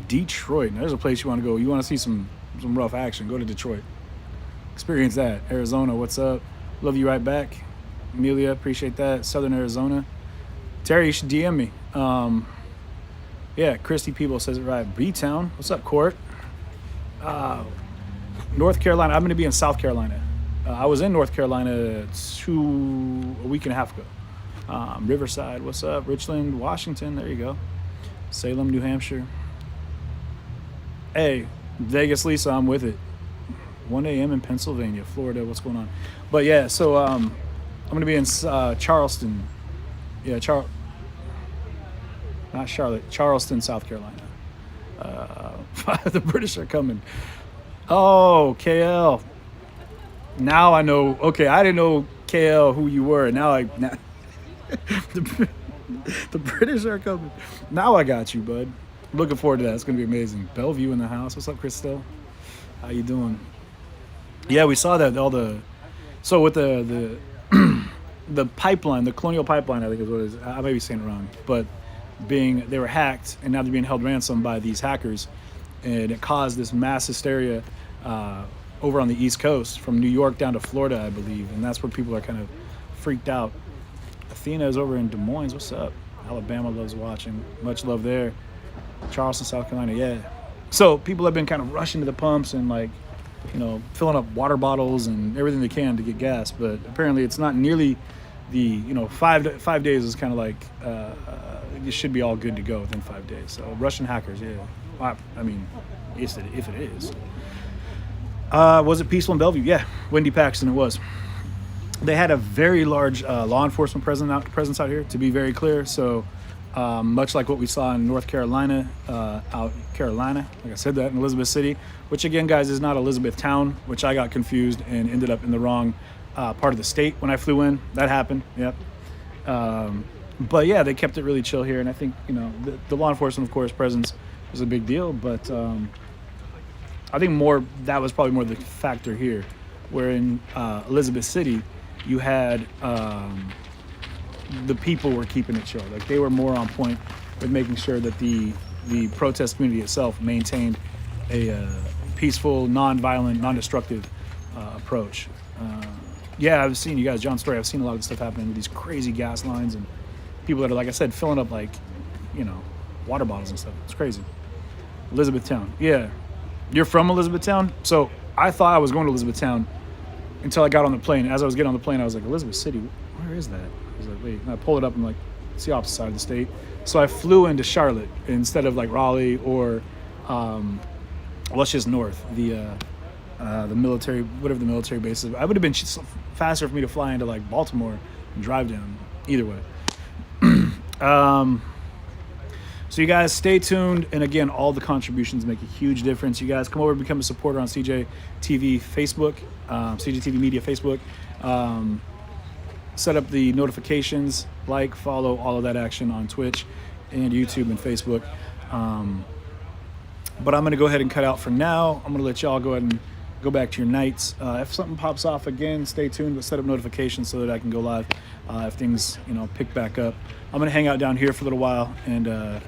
Detroit. There's a place you want to go. You want to see some rough action. Go to Detroit. Experience that. Arizona, what's up? Love you right back. Amelia, appreciate that. Southern Arizona. Terry, you should DM me. Yeah, Christy People says it right. B-Town. What's up, Court? North Carolina. I'm going to be in South Carolina. I was in North Carolina a week and a half ago. Riverside. What's up? Richland, Washington. There you go. Salem, New Hampshire. Hey, Vegas Lisa, I'm with it. 1 a.m. in Pennsylvania, Florida. What's going on? But yeah, so I'm going to be in Charleston. Yeah, not Charlotte. Charleston, South Carolina. The British are coming. Oh, KL. Now I know. Okay, I didn't know KL who you were. Now the British are coming. Now I got you, bud. Looking forward to that. It's going to be amazing. Bellevue in the house. What's up, Christelle? How you doing? Yeah, we saw that so with the the pipeline, the Colonial Pipeline, I think is what it is. I may be saying it wrong, but they were hacked and now they're being held ransom by these hackers, and it caused this mass hysteria over on the East Coast from New York down to Florida, I believe, and that's where people are kind of freaked out. Athena is over in Des Moines. What's up? Alabama loves watching. Much love there. Charleston, South Carolina, yeah. So people have been kind of rushing to the pumps and filling up water bottles and everything they can to get gas. But apparently it's not nearly the, 5 days is kind of like, it should be all good to go within 5 days. So Russian hackers, yeah. I mean, if it is. Was it peaceful in Bellevue? Yeah, Wendy Paxton, it was. They had a very large law enforcement presence out here, to be very clear. So much like what we saw in North Carolina, like I said that in Elizabeth City, which again, guys, is not Elizabethtown, which I got confused and ended up in the wrong part of the state when I flew in. That happened, yep. But yeah, they kept it really chill here, and I think the law enforcement, of course, presence was a big deal, but I think that was probably more the factor here, where in Elizabeth City, you had the people were keeping it chill. Like they were more on point with making sure that the protest community itself maintained a peaceful, non-violent, non-destructive approach. Yeah, I've seen you guys, John's story. I've seen a lot of stuff happening with these crazy gas lines and people that are, like I said, filling up water bottles and stuff. It's crazy. Elizabethtown. Yeah, you're from Elizabethtown. So I thought I was going to Elizabethtown until I got on the plane. As I was getting on the plane, I was like, Elizabeth City, where is that? I was like, wait, and I pulled it up and it's the opposite side of the state. So I flew into Charlotte instead of Raleigh or, it's just north, the military, whatever the military base is. I would have been faster for me to fly into Baltimore and drive down either way. So you guys stay tuned. And again, all the contributions make a huge difference. You guys come over and become a supporter on CJTV Facebook, CJTV Media Facebook. Set up the notifications, follow all of that action on Twitch and YouTube and Facebook. But I'm going to go ahead and cut out for now. I'm going to let y'all go ahead and go back to your nights. If something pops off again, stay tuned, but set up notifications so that I can go live if things, pick back up. I'm going to hang out down here for a little while and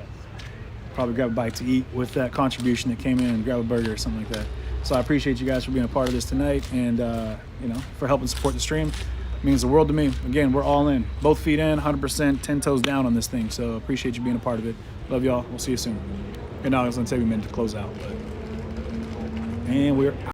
probably grab a bite to eat with that contribution that came in and grab a burger or something like that. So I appreciate you guys for being a part of this tonight and, for helping support the stream. It means the world to me. Again, we're all in. Both feet in, 100%, 10 toes down on this thing. So appreciate you being a part of it. Love y'all. We'll see you soon. And now I was going to say we meant to close out, but... And we're